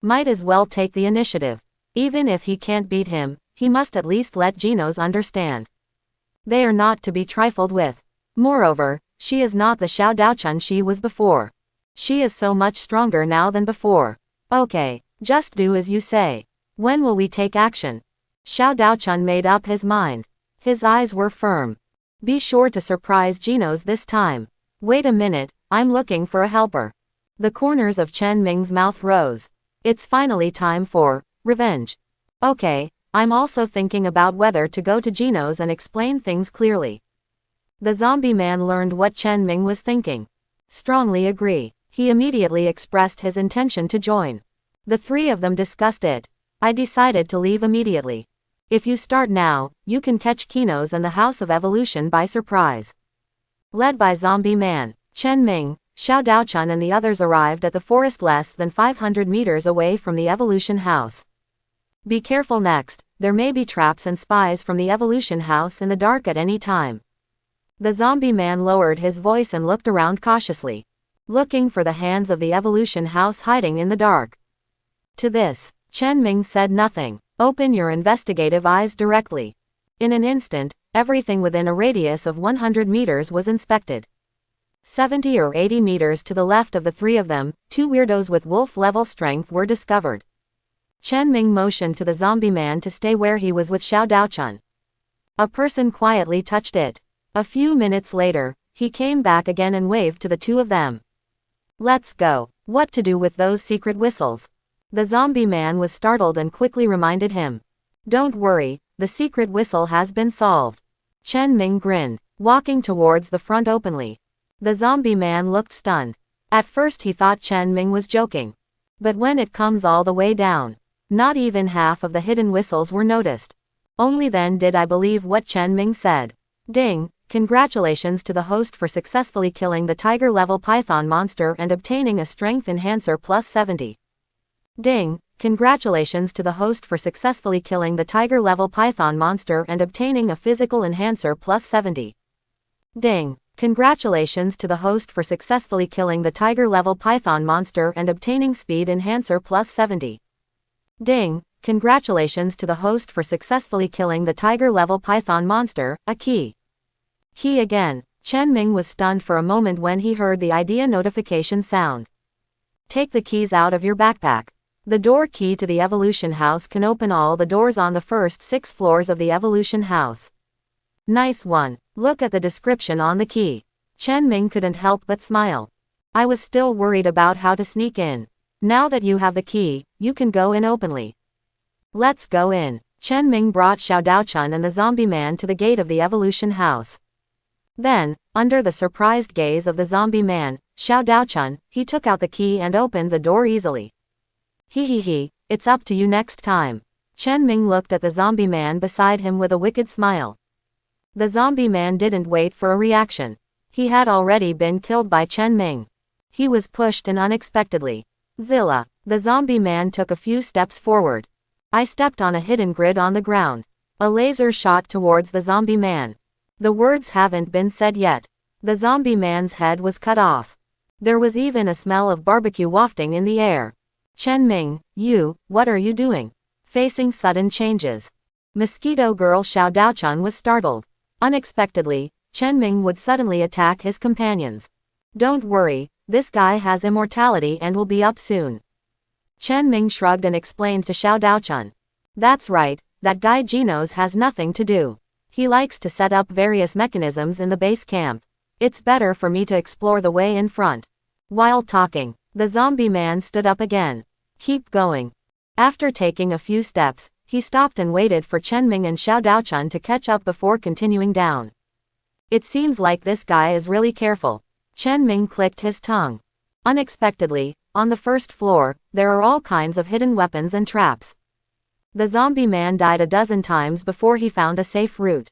might as well take the initiative. Even if he can't beat him, he must at least let Genos understand. They are not to be trifled with. Moreover, she is not the Xiao Daochun she was before. She is so much stronger now than before. Okay, just do as you say. When will we take action? Xiao Daochun made up his mind. His eyes were firm. Be sure to surprise Genos this time. Wait a minute, I'm looking for a helper. The corners of Chen Ming's mouth rose. It's finally time for revenge. Okay, I'm also thinking about whether to go to Genos and explain things clearly. The zombie man learned what Chen Ming was thinking. Strongly agree. He immediately expressed his intention to join. The three of them discussed it. I decided to leave immediately. If you start now, you can catch Genos and the House of Evolution by surprise. Led by Zombie Man, Chen Ming, Xiao Daochun and the others arrived at the forest less than 500 meters away from the Evolution House. Be careful next, there may be traps and spies from the Evolution House in the dark at any time. The zombie man lowered his voice and looked around cautiously, looking for the hands of the Evolution House hiding in the dark. To this, Chen Ming said nothing. Open your investigative eyes directly. In an instant, everything within a radius of 100 meters was inspected. 70 or 80 meters to the left of the three of them, two weirdos with wolf-level strength were discovered. Chen Ming motioned to the zombie man to stay where he was with Xiao Daochun. A person quietly touched it. A few minutes later, he came back again and waved to the two of them. Let's go. What to do with those secret whistles? The zombie man was startled and quickly reminded him. Don't worry, the secret whistle has been solved. Chen Ming grinned, walking towards the front openly. The zombie man looked stunned. At first he thought Chen Ming was joking. But when it comes all the way down, not even half of the hidden whistles were noticed. Only then did I believe what Chen Ming said. Ding, congratulations to the host for successfully killing the tiger-level python monster and obtaining a strength enhancer plus 70. Ding, congratulations to the host for successfully killing the tiger-level python monster and obtaining a physical enhancer plus 70. Ding, congratulations to the host for successfully killing the tiger-level python monster and obtaining speed enhancer plus 70. Ding, congratulations to the host for successfully killing the tiger-level python monster, a key. Key again. Chen Ming was stunned for a moment when he heard the idea notification sound. Take the keys out of your backpack. The door key to the Evolution House can open all the doors on the first 6 floors of the Evolution House. Nice one. Look at the description on the key. Chen Ming couldn't help but smile. I was still worried about how to sneak in. Now that you have the key, you can go in openly. Let's go in. Chen Ming brought Xiao Daochun and the zombie man to the gate of the Evolution House. Then, under the surprised gaze of the zombie man, Xiao Daochun, he took out the key and opened the door easily. He, it's up to you next time. Chen Ming looked at the zombie man beside him with a wicked smile. The zombie man didn't wait for a reaction. He had already been killed by Chen Ming. He was pushed in unexpectedly. Zilla, the zombie man took a few steps forward. I stepped on a hidden grid on the ground. A laser shot towards the zombie man. The words haven't been said yet. The zombie man's head was cut off. There was even a smell of barbecue wafting in the air. Chen Ming, what are you doing? Facing sudden changes. Mosquito Girl Xiao Daochun was startled. Unexpectedly, Chen Ming would suddenly attack his companions. Don't worry, this guy has immortality and will be up soon. Chen Ming shrugged and explained to Xiao Daochun. That's right, that guy Genos has nothing to do. He likes to set up various mechanisms in the base camp. It's better for me to explore the way in front. While talking, the zombie man stood up again. Keep going. After taking a few steps, he stopped and waited for Chen Ming and Xiao Daochun to catch up before continuing down. It seems like this guy is really careful. Chen Ming clicked his tongue. Unexpectedly, on the first floor, there are all kinds of hidden weapons and traps. The zombie man died a dozen times before he found a safe route.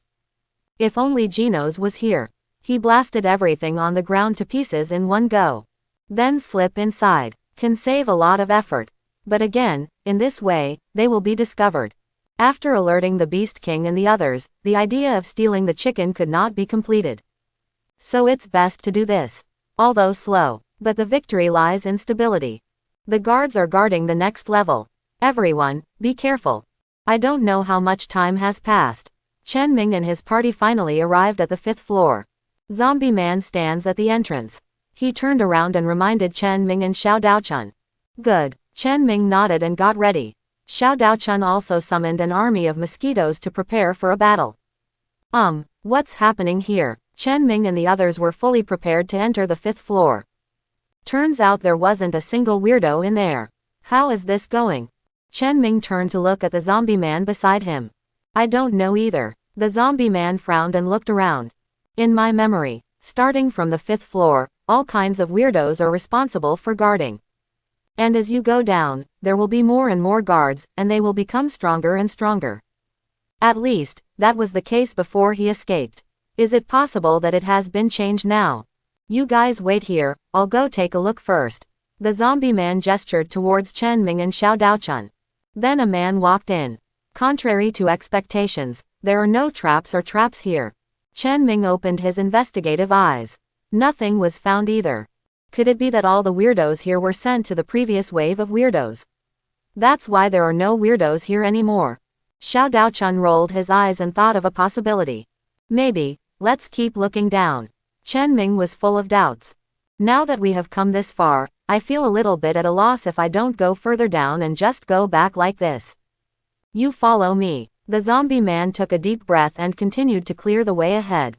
If only Genos was here. He blasted everything on the ground to pieces in one go. Then slip inside. Can save a lot of effort. But again, in this way, they will be discovered. After alerting the Beast King and the others, the idea of stealing the chicken could not be completed. So it's best to do this. Although slow, but the victory lies in stability. The guards are guarding the next level. Everyone, be careful. I don't know how much time has passed. Chen Ming and his party finally arrived at the 5th floor. Zombie man stands at the entrance. He turned around and reminded Chen Ming and Xiao Daochun. Good. Chen Ming nodded and got ready. Xiao Daochun also summoned an army of mosquitoes to prepare for a battle. What's happening here? Chen Ming and the others were fully prepared to enter the 5th floor. Turns out there wasn't a single weirdo in there. How is this going? Chen Ming turned to look at the zombie man beside him. I don't know either. The zombie man frowned and looked around. In my memory, starting from the 5th floor, all kinds of weirdos are responsible for guarding. And as you go down, there will be more and more guards, and they will become stronger and stronger. At least, that was the case before he escaped. Is it possible that it has been changed now? You guys wait here, I'll go take a look first. The zombie man gestured towards Chen Ming and Xiao Daochun. Then a man walked in. Contrary to expectations, there are no traps or traps here. Chen Ming opened his investigative eyes. Nothing was found either. Could it be that all the weirdos here were sent to the previous wave of weirdos? That's why there are no weirdos here anymore. Xiao Daochun rolled his eyes and thought of a possibility. Maybe, let's keep looking down. Chen Ming was full of doubts. Now that we have come this far, I feel a little bit at a loss if I don't go further down and just go back like this. You follow me. The zombie man took a deep breath and continued to clear the way ahead.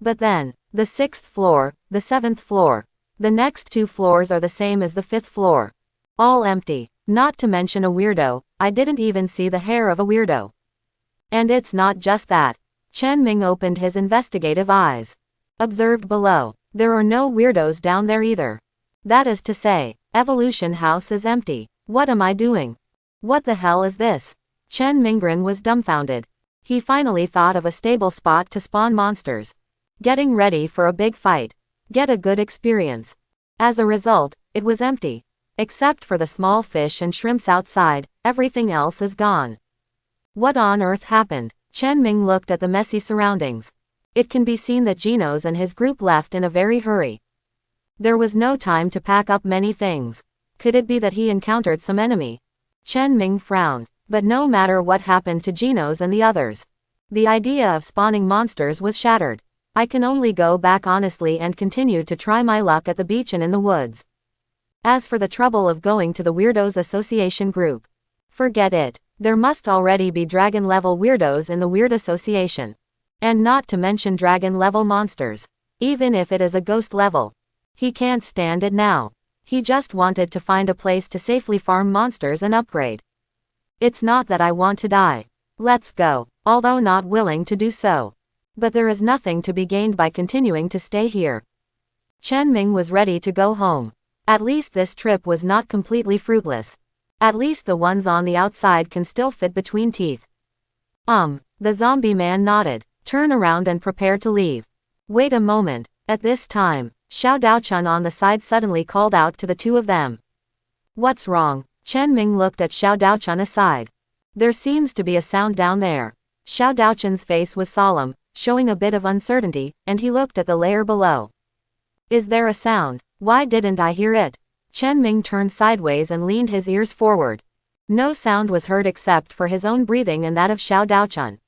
But then, the 6th floor, the 7th floor. The next 2 floors are the same as the 5th floor. All empty. Not to mention a weirdo, I didn't even see the hair of a weirdo. And it's not just that. Chen Ming opened his investigative eyes. Observed below. There are no weirdos down there either. That is to say, Evolution House is empty. What am I doing? What the hell is this? Chen Minggren was dumbfounded. He finally thought of a stable spot to spawn monsters. Getting ready for a big fight. Get a good experience. As a result, it was empty. Except for the small fish and shrimps outside, everything else is gone. What on earth happened? Chen Ming looked at the messy surroundings. It can be seen that Genos and his group left in a very hurry. There was no time to pack up many things. Could it be that he encountered some enemy? Chen Ming frowned. But no matter what happened to Genos and the others, the idea of spawning monsters was shattered. I can only go back honestly and continue to try my luck at the beach and in the woods. As for the trouble of going to the Weirdos Association group, forget it. There must already be dragon-level weirdos in the Weird Association. And not to mention dragon-level monsters. Even if it is a ghost level. He can't stand it now. He just wanted to find a place to safely farm monsters and upgrade. It's not that I want to die. Let's go, although not willing to do so. But there is nothing to be gained by continuing to stay here. Chen Ming was ready to go home. At least this trip was not completely fruitless. At least the ones on the outside can still fit between teeth. The zombie man nodded, turned around and prepared to leave. Wait a moment. At this time, Xiao Daochun on the side suddenly called out to the two of them. What's wrong? Chen Ming looked at Xiao Daochun aside. There seems to be a sound down there. Xiao Daochun's face was solemn, showing a bit of uncertainty, and he looked at the layer below. Is there a sound? Why didn't I hear it? Chen Ming turned sideways and leaned his ears forward. No sound was heard except for his own breathing and that of Xiao Daochun.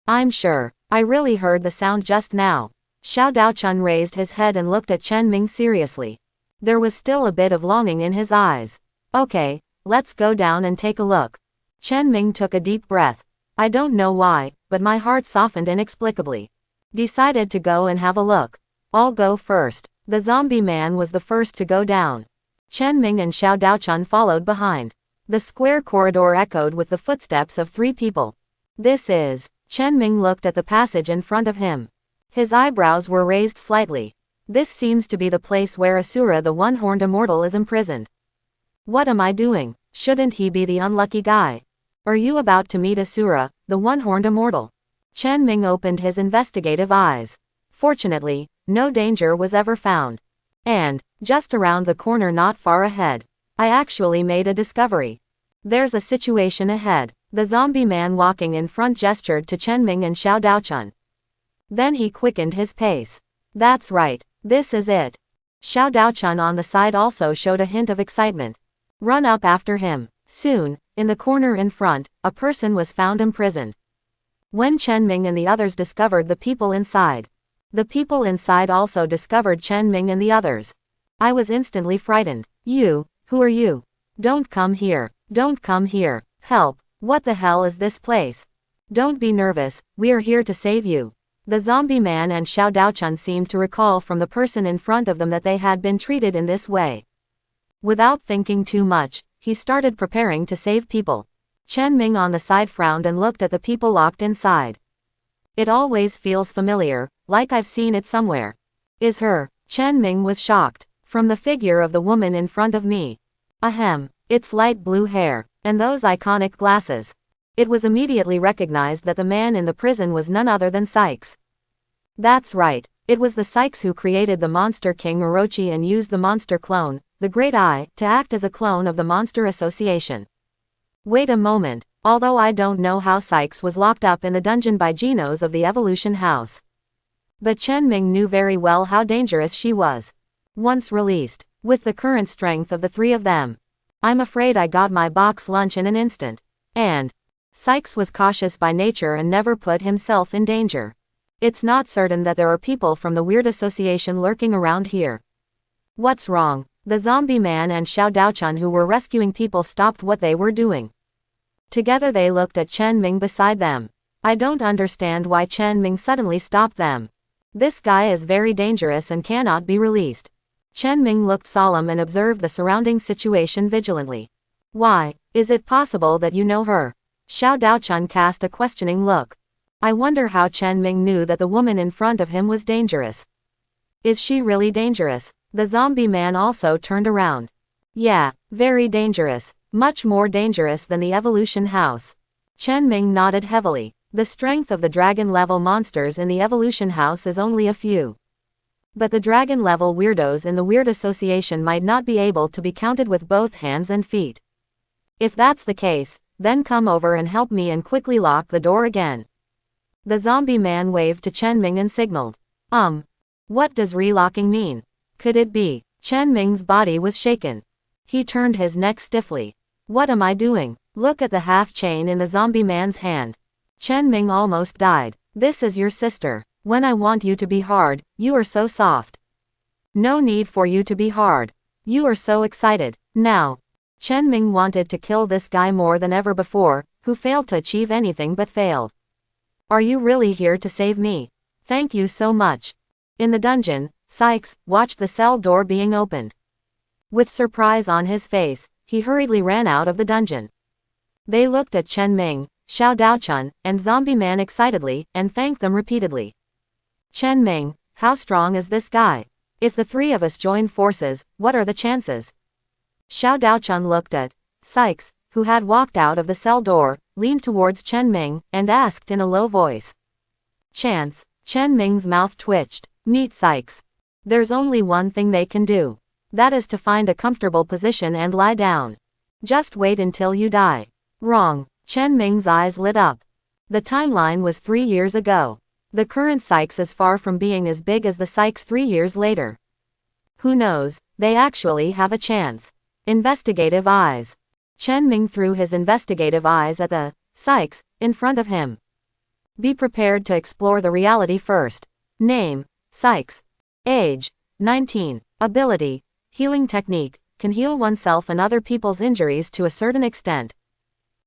I'm sure. I really heard the sound just now. Xiao Daochun raised his head and looked at Chen Ming seriously. There was still a bit of longing in his eyes. Okay, let's go down and take a look. Chen Ming took a deep breath. I don't know why, but my heart softened inexplicably. Decided to go and have a look. I'll go first. The zombie man was the first to go down. Chen Ming and Xiao Daochun followed behind. The square corridor echoed with the footsteps of 3 people. This is... Chen Ming looked at the passage in front of him. His eyebrows were raised slightly. This seems to be the place where Asura the one-horned immortal is imprisoned. What am I doing? Shouldn't he be the unlucky guy? Are you about to meet Asura, the one-horned immortal? Chen Ming opened his investigative eyes. Fortunately, no danger was ever found. And, just around the corner not far ahead, I actually made a discovery. There's a situation ahead. The zombie man walking in front gestured to Chen Ming and Xiao Daochun. Then he quickened his pace. That's right. This is it. Xiao Daochun on the side also showed a hint of excitement. Run up after him. Soon, in the corner in front, a person was found imprisoned. When Chen Ming and the others discovered the people inside, the people inside also discovered Chen Ming and the others. I was instantly frightened. You, who are you? Don't come here. Don't come here. Help, what the hell is this place? Don't be nervous, we're here to save you. The zombie man and Xiao Daochun seemed to recall from the person in front of them that they had been treated in this way. Without thinking too much, he started preparing to save people. Chen Ming on the side frowned and looked at the people locked inside. It always feels familiar, like I've seen it somewhere. Is her? Chen Ming was shocked. From the figure of the woman in front of me. Ahem, it's light blue hair, and those iconic glasses. It was immediately recognized that the man in the prison was none other than Sykes. That's right, it was the Sykes who created the monster King Orochi and used the monster clone, the Great Eye, to act as a clone of the Monster Association. Wait a moment, although I don't know how Sykes was locked up in the dungeon by Genos of the Evolution House. But Chen Ming knew very well how dangerous she was. Once released, with the current strength of the three of them, I'm afraid I got my box lunch in an instant. And Sykes was cautious by nature and never put himself in danger. It's not certain that there are people from the Weird Association lurking around here. What's wrong? The zombie man and Xiao Daochun who were rescuing people stopped what they were doing. Together they looked at Chen Ming beside them. I don't understand why Chen Ming suddenly stopped them. This guy is very dangerous and cannot be released. Chen Ming looked solemn and observed the surrounding situation vigilantly. Why, is it possible that you know her? Xiao Daochun cast a questioning look. I wonder how Chen Ming knew that the woman in front of him was dangerous. Is she really dangerous? The zombie man also turned around. Yeah, very dangerous. Much more dangerous than the Evolution House. Chen Ming nodded heavily. The strength of the dragon-level monsters in the Evolution House is only a few. But the dragon-level weirdos in the Weird Association might not be able to be counted with both hands and feet. If that's the case, then come over and help me and quickly lock the door again. The zombie man waved to Chen Ming and signaled. What does relocking mean? Could it be? Chen Ming's body was shaken. He turned his neck stiffly. What am I doing? Look at the half chain in the zombie man's hand. Chen Ming almost died. This is your sister. When I want you to be hard, you are so soft. No need for you to be hard. You are so excited. Now. Chen Ming wanted to kill this guy more than ever before, who failed to achieve anything but failed. Are you really here to save me? Thank you so much. In the dungeon, Sykes watched the cell door being opened. With surprise on his face, he hurriedly ran out of the dungeon. They looked at Chen Ming, Xiao Daochun, and Zombie Man excitedly, and thanked them repeatedly. Chen Ming, how strong is this guy? If the three of us join forces, what are the chances? Xiao Daochun looked at Sykes, who had walked out of the cell door, leaned towards Chen Ming, and asked in a low voice. Chance. Chen Ming's mouth twitched. Meet Sykes. There's only one thing they can do. That is to find a comfortable position and lie down. Just wait until you die. Wrong. Chen Ming's eyes lit up. The timeline was 3 years ago. The current Sykes is far from being as big as the Sykes 3 years later. Who knows, they actually have a chance. Investigative eyes. Chen Ming threw his investigative eyes at the Sykes in front of him. Be prepared to explore the reality first. Name, Sykes. Age, 19. Ability, healing technique, can heal oneself and other people's injuries to a certain extent.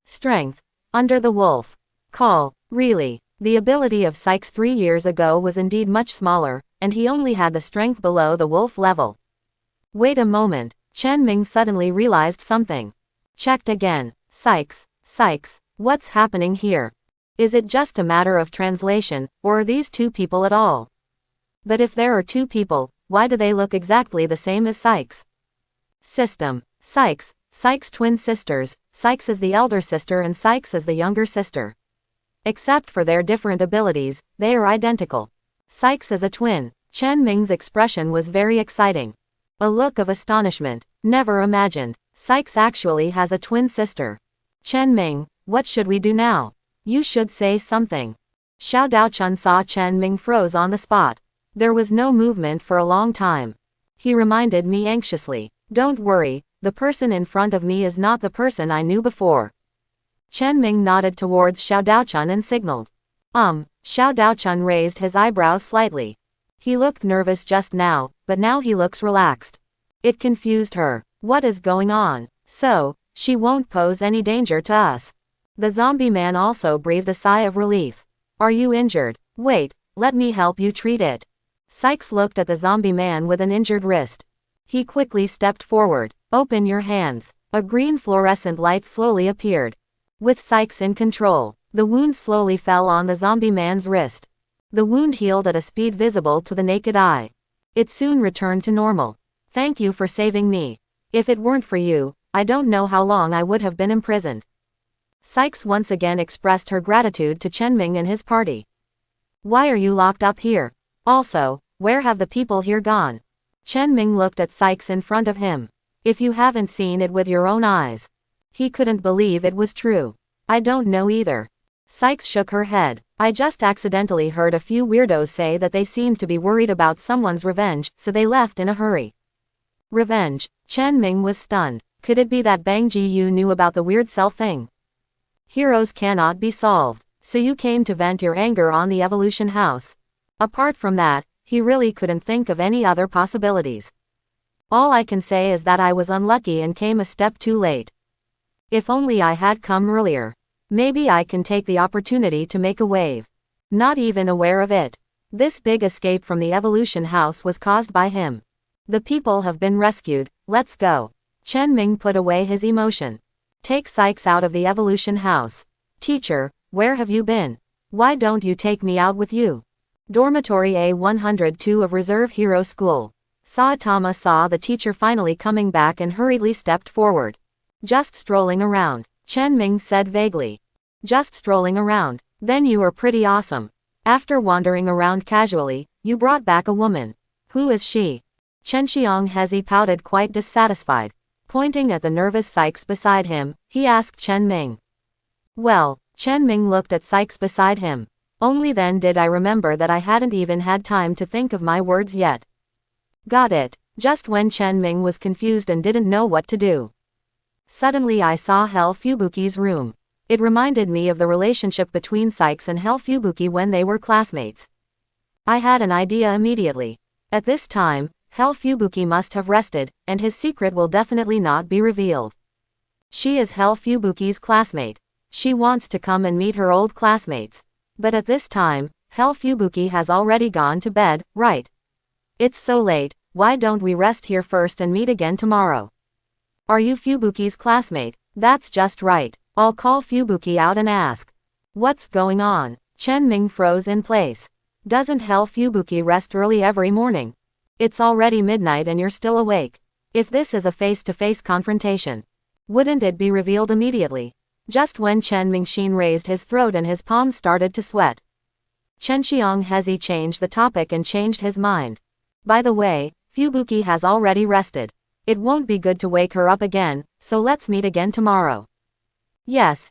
Strength, under the wolf. Call, really. The ability of Sykes 3 years ago was indeed much smaller, and he only had the strength below the wolf level. Wait a moment, Chen Ming suddenly realized something. Checked again. Sykes, what's happening here? Is it just a matter of translation, or are these two people at all? But if there are two people, why do they look exactly the same as Sykes? System. Sykes twin sisters, Sykes is the elder sister and Sykes is the younger sister. Except for their different abilities, they are identical. Sykes is a twin. Chen Ming's expression was very exciting. A look of astonishment. Never imagined. Sykes actually has a twin sister. Chen Ming, what should we do now? You should say something. Xiao Daochun saw Chen Ming froze on the spot. There was no movement for a long time. He reminded me anxiously. Don't worry, the person in front of me is not the person I knew before. Chen Ming nodded towards Xiao Daochun and signaled. Xiao Daochun raised his eyebrows slightly. He looked nervous just now, but now he looks relaxed. It confused her. What is going on? So, She won't pose any danger to us. The zombie man also breathed a sigh of relief. Are you injured? Wait, let me help you treat it. Sykes looked at the zombie man with an injured wrist. He quickly stepped forward. Open your hands. A green fluorescent light slowly appeared. With Sykes in control, the wound slowly fell on the zombie man's wrist. The wound healed at a speed visible to the naked eye. It soon returned to normal. Thank you for saving me. If it weren't for you, I don't know how long I would have been imprisoned. Sykes once again expressed her gratitude to Chenming and his party. Why are you locked up here? Also, where have the people here gone? Chenming looked at Sykes in front of him. If you haven't seen it with your own eyes. He couldn't believe it was true. I don't know either. Sykes shook her head. I just accidentally heard a few weirdos say that they seemed to be worried about someone's revenge, so they left in a hurry. Revenge? Chenming was stunned. Could it be that Bang Ji-yu knew about the weird cell thing? Heroes cannot be solved. So you came to vent your anger on the Evolution House. Apart from that, he really couldn't think of any other possibilities. All I can say is that I was unlucky and came a step too late. If only I had come earlier. Maybe I can take the opportunity to make a wave. Not even aware of it. This big escape from the Evolution House was caused by him. The people have been rescued, let's go. Chenming put away his emotion. Take Sykes out of the Evolution House. Teacher, where have you been? Why don't you take me out with you? Dormitory A102 of Reserve Hero School. Saitama saw the teacher finally coming back and hurriedly stepped forward. Just strolling around, Chenming said vaguely. Just strolling around. Then you are pretty awesome. After wandering around casually, you brought back a woman. Who is she? Chenxiang Hezi pouted quite dissatisfied. Pointing at the nervous Sykes beside him, he asked Chenming. Well, Chenming looked at Sykes beside him. Only then did I remember that I hadn't even had time to think of my words yet. Got it. Just when Chenming was confused and didn't know what to do. Suddenly I saw Hell Fubuki's room. It reminded me of the relationship between Sykes and Hell Fubuki when they were classmates. I had an idea immediately. At this time, Hell Fubuki must have rested, and his secret will definitely not be revealed. She is Hell Fubuki's classmate. She wants to come and meet her old classmates. But at this time, Hell Fubuki has already gone to bed, right? It's so late, why don't we rest here first and meet again tomorrow? Are you Fubuki's classmate? That's just right. I'll call Fubuki out and ask. What's going on? Chenming froze in place. Doesn't Hell Fubuki rest early every morning? It's already midnight and you're still awake. If this is a face-to-face confrontation, wouldn't it be revealed immediately? Just when Chenming Xin raised his throat and his palms started to sweat. Chenxiang Hezi changed the topic and changed his mind. By the way, Fubuki has already rested. It won't be good to wake her up again, so let's meet again tomorrow. Yes,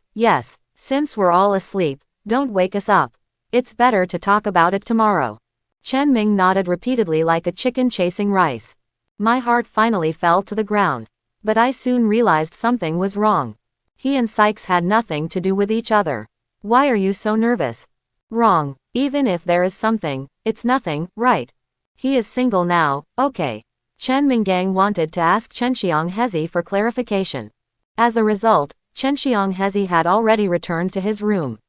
since we're all asleep, don't wake us up. It's better to talk about it tomorrow. Chenming nodded repeatedly like a chicken chasing rice. My heart finally fell to the ground. But I soon realized something was wrong. He and Sykes had nothing to do with each other. Why are you so nervous? Wrong. Even if there is something, it's nothing, right? He is single now, okay. Chenming Gang wanted to ask Chenxiang Hezi for clarification. As a result, Chenxiang Hezi had already returned to his room.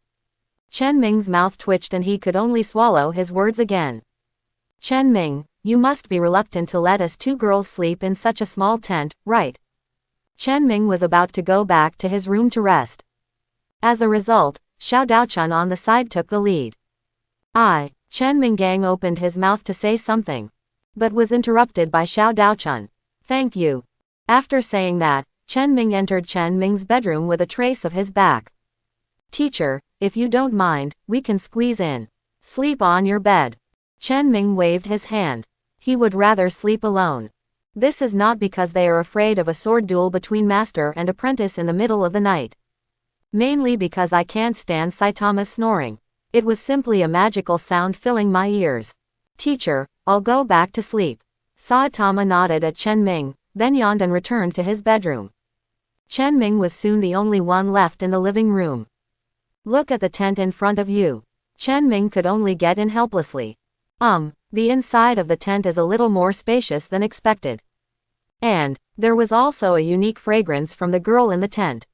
Chenming's mouth twitched and he could only swallow his words again. Chenming, you must be reluctant to let us two girls sleep in such a small tent, right? Chenming was about to go back to his room to rest. As a result, Xiao Daochun on the side took the lead. Chenming Gang opened his mouth to say something, but was interrupted by Xiao Daochun. Thank you. After saying that, Chenming entered Chenming's bedroom with a trace of his back. Teacher, if you don't mind, we can squeeze in. Sleep on your bed. Chenming waved his hand. He would rather sleep alone. This is not because they are afraid of a sword duel between master and apprentice in the middle of the night. Mainly because I can't stand Saitama's snoring. It was simply a magical sound filling my ears. Teacher, I'll go back to sleep. Saitama nodded at Chenming, then yawned and returned to his bedroom. Chenming was soon the only one left in the living room. Look at the tent in front of you. Chenming could only get in helplessly. The inside of the tent is a little more spacious than expected. And there was also a unique fragrance from the girl in the tent.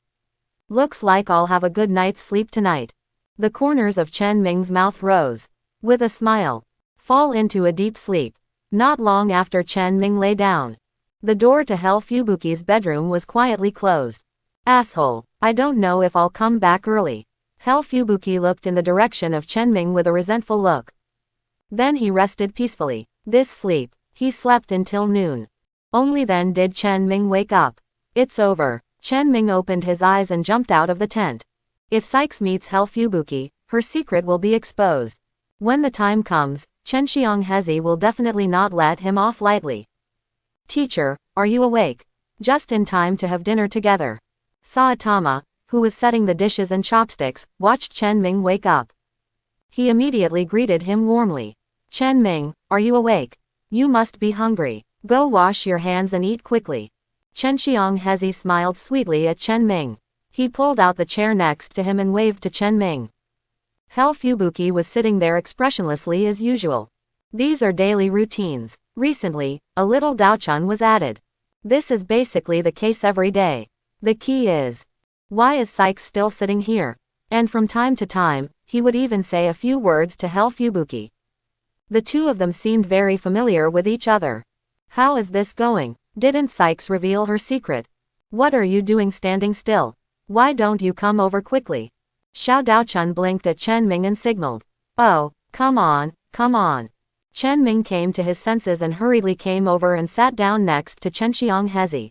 Looks like I'll have a good night's sleep tonight. The corners of Chen Ming's mouth rose. With a smile. Fall into a deep sleep. Not long after Chen Ming lay down. The door to Hell Fubuki's bedroom was quietly closed. Asshole, I don't know if I'll come back early. Hell Fubuki looked in the direction of Chen Ming with a resentful look. Then he rested peacefully. This sleep. He slept until noon. Only then did Chen Ming wake up. It's over. Chen Ming opened his eyes and jumped out of the tent. If Sykes meets Hell Fubuki, her secret will be exposed. When the time comes, Chen Xianghezi will definitely not let him off lightly. Teacher, are you awake? Just in time to have dinner together. Saitama, who was setting the dishes and chopsticks, watched Chen Ming wake up. He immediately greeted him warmly. Chen Ming, are you awake? You must be hungry. Go wash your hands and eat quickly. Chen Xianghezi smiled sweetly at Chen Ming. He pulled out the chair next to him and waved to Chen Ming. Hell Fubuki was sitting there expressionlessly as usual. These are daily routines. Recently, a little Daochun was added. This is basically the case every day. The key is, why is Sykes still sitting here? And from time to time, he would even say a few words to Hell Fubuki. The two of them seemed very familiar with each other. How is this going? Didn't Sykes reveal her secret? What are you doing standing still? Why don't you come over quickly? Xiao Daochun blinked at Chen Ming and signaled. Oh, come on, come on. Chen Ming came to his senses and hurriedly came over and sat down next to Chen Xianghezi.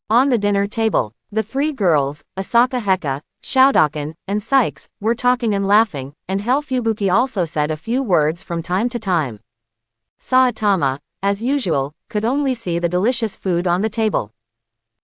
On the dinner table, the three girls, Asaka Heka, Xiaodakan, and Sykes, were talking and laughing, and Hell Fubuki also said a few words from time to time. Saitama, as usual, could only see the delicious food on the table.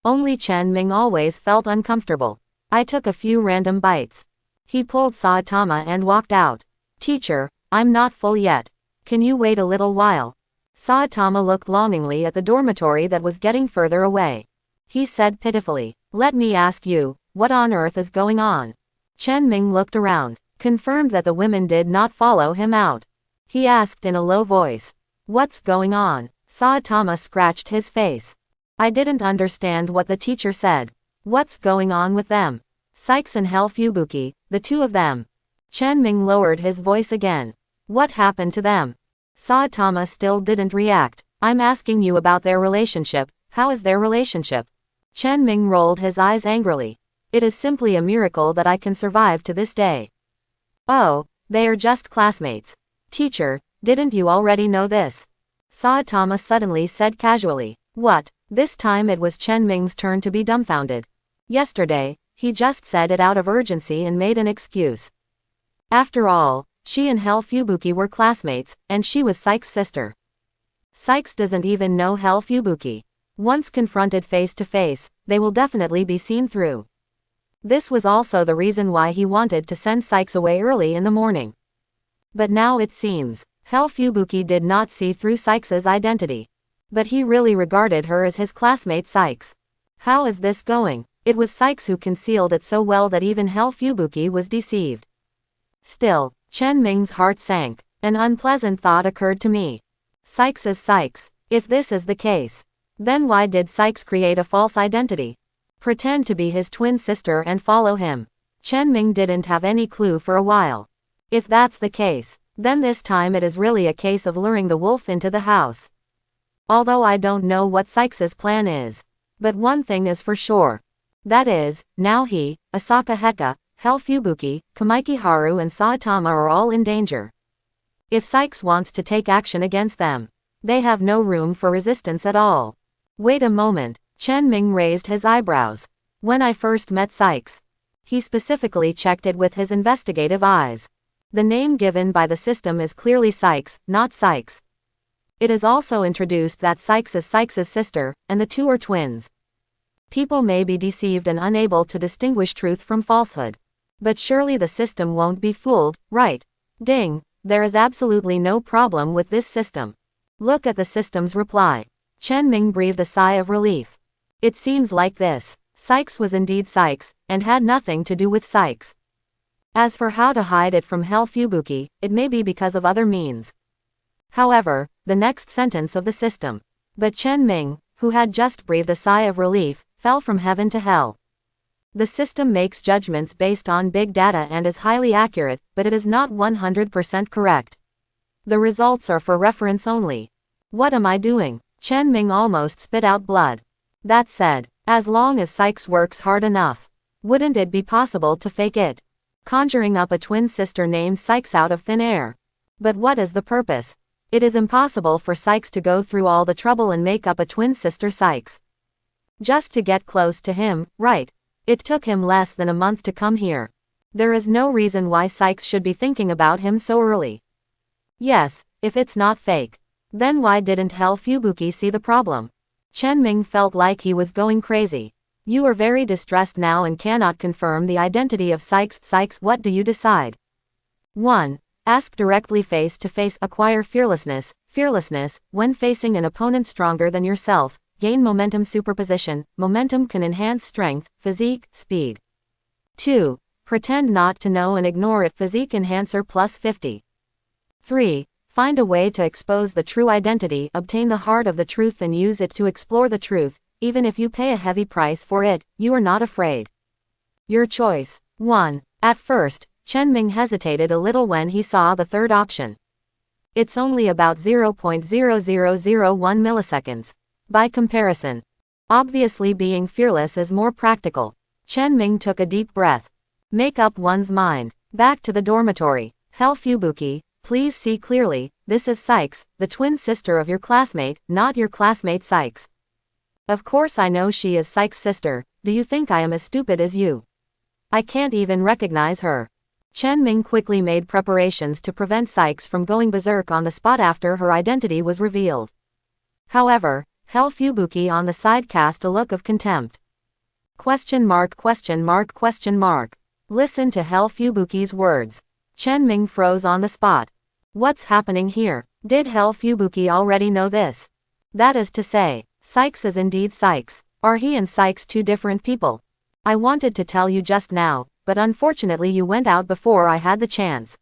Only Chen Ming always felt uncomfortable. I took a few random bites. He pulled Saitama and walked out. Teacher, I'm not full yet. Can you wait a little while? Saitama looked longingly at the dormitory that was getting further away. He said pitifully, let me ask you, what on earth is going on? Chen Ming looked around, confirmed that the women did not follow him out. He asked in a low voice. What's going on? Saitama scratched his face. I didn't understand what the teacher said. What's going on with them? Sykes and Hell Fubuki, the two of them. Chen Ming lowered his voice again. What happened to them? Saitama still didn't react. I'm asking you about their relationship. How is their relationship? Chen Ming rolled his eyes angrily. It is simply a miracle that I can survive to this day. Oh, they are just classmates. Teacher, didn't you already know this? Saitama suddenly said casually. What? This time it was Chen Ming's turn to be dumbfounded. Yesterday, he just said it out of urgency and made an excuse. After all, she and Hell Fubuki were classmates, and she was Sykes' sister. Sykes doesn't even know Hell Fubuki. Once confronted face to face, they will definitely be seen through. This was also the reason why he wanted to send Sykes away early in the morning. But now it seems, Hell Fubuki did not see through Sykes' identity. But he really regarded her as his classmate Sykes. How is this going? It was Sykes who concealed it so well that even Hell Fubuki was deceived. Still, Chen Ming's heart sank. An unpleasant thought occurred to me. Sykes is Sykes. If this is the case, then why did Sykes create a false identity? Pretend to be his twin sister and follow him. Chen Ming didn't have any clue for a while. If that's the case, then this time it is really a case of luring the wolf into the house. Although I don't know what Sykes' plan is. But one thing is for sure. That is, now he, Asaka Heka, Hell Fubuki, Kamaiki Haru and Saitama are all in danger. If Sykes wants to take action against them, they have no room for resistance at all. Wait a moment, Chen Ming raised his eyebrows. When I first met Sykes, he specifically checked it with his investigative eyes. The name given by the system is clearly Sykes, not Sykes. It is also introduced that Sykes is Sykes' sister, and the two are twins. People may be deceived and unable to distinguish truth from falsehood. But surely the system won't be fooled, right? Ding, there is absolutely no problem with this system. Look at the system's reply. Chen Ming breathed a sigh of relief. It seems like this. Sykes was indeed Sykes, and had nothing to do with Sykes. As for how to hide it from Hell Fubuki, it may be because of other means. However, the next sentence of the system. But Chen Ming, who had just breathed a sigh of relief, fell from heaven to hell. The system makes judgments based on big data and is highly accurate, but it is not 100% correct. The results are for reference only. What am I doing? Chen Ming almost spit out blood. That said, as long as Sykes works hard enough, wouldn't it be possible to fake it? Conjuring up a twin sister named Sykes out of thin air. But what is the purpose? It is impossible for Sykes to go through all the trouble and make up a twin sister Sykes. Just to get close to him, right? It took him less than a month to come here. There is no reason why Sykes should be thinking about him so early. Yes, if it's not fake. Then why didn't Hell Fubuki see the problem? Chen Ming felt like he was going crazy. You are very distressed now and cannot confirm the identity of Sykes. Sykes, what do you decide? 1. Ask directly face to face. Acquire fearlessness. Fearlessness, when facing an opponent stronger than yourself, gain momentum superposition. Momentum can enhance strength, physique, speed. 2. Pretend not to know and ignore it. Physique enhancer plus 50. 3. Find a way to expose the true identity. Obtain the heart of the truth and use it to explore the truth. Even if you pay a heavy price for it, you are not afraid. Your choice. 1. At first, Chen Ming hesitated a little when he saw the third option. It's only about 0.0001 milliseconds. By comparison, obviously being fearless is more practical. Chen Ming took a deep breath. Make up one's mind. Back to the dormitory. Hell Fubuki, please see clearly, this is Sykes, the twin sister of your classmate, not your classmate Sykes. Of course I know she is Sykes' sister. Do you think I am as stupid as you? I can't even recognize her. Chen Ming quickly made preparations to prevent Sykes from going berserk on the spot after her identity was revealed. However, Hell Fubuki on the side cast a look of contempt. Question mark, question mark, question mark. Listen to Hell Fubuki's words. Chen Ming froze on the spot. What's happening here? Did Hell Fubuki already know this? That is to say, Sykes is indeed Sykes. Are he and Sykes two different people? I wanted to tell you just now, but unfortunately you went out before I had the chance.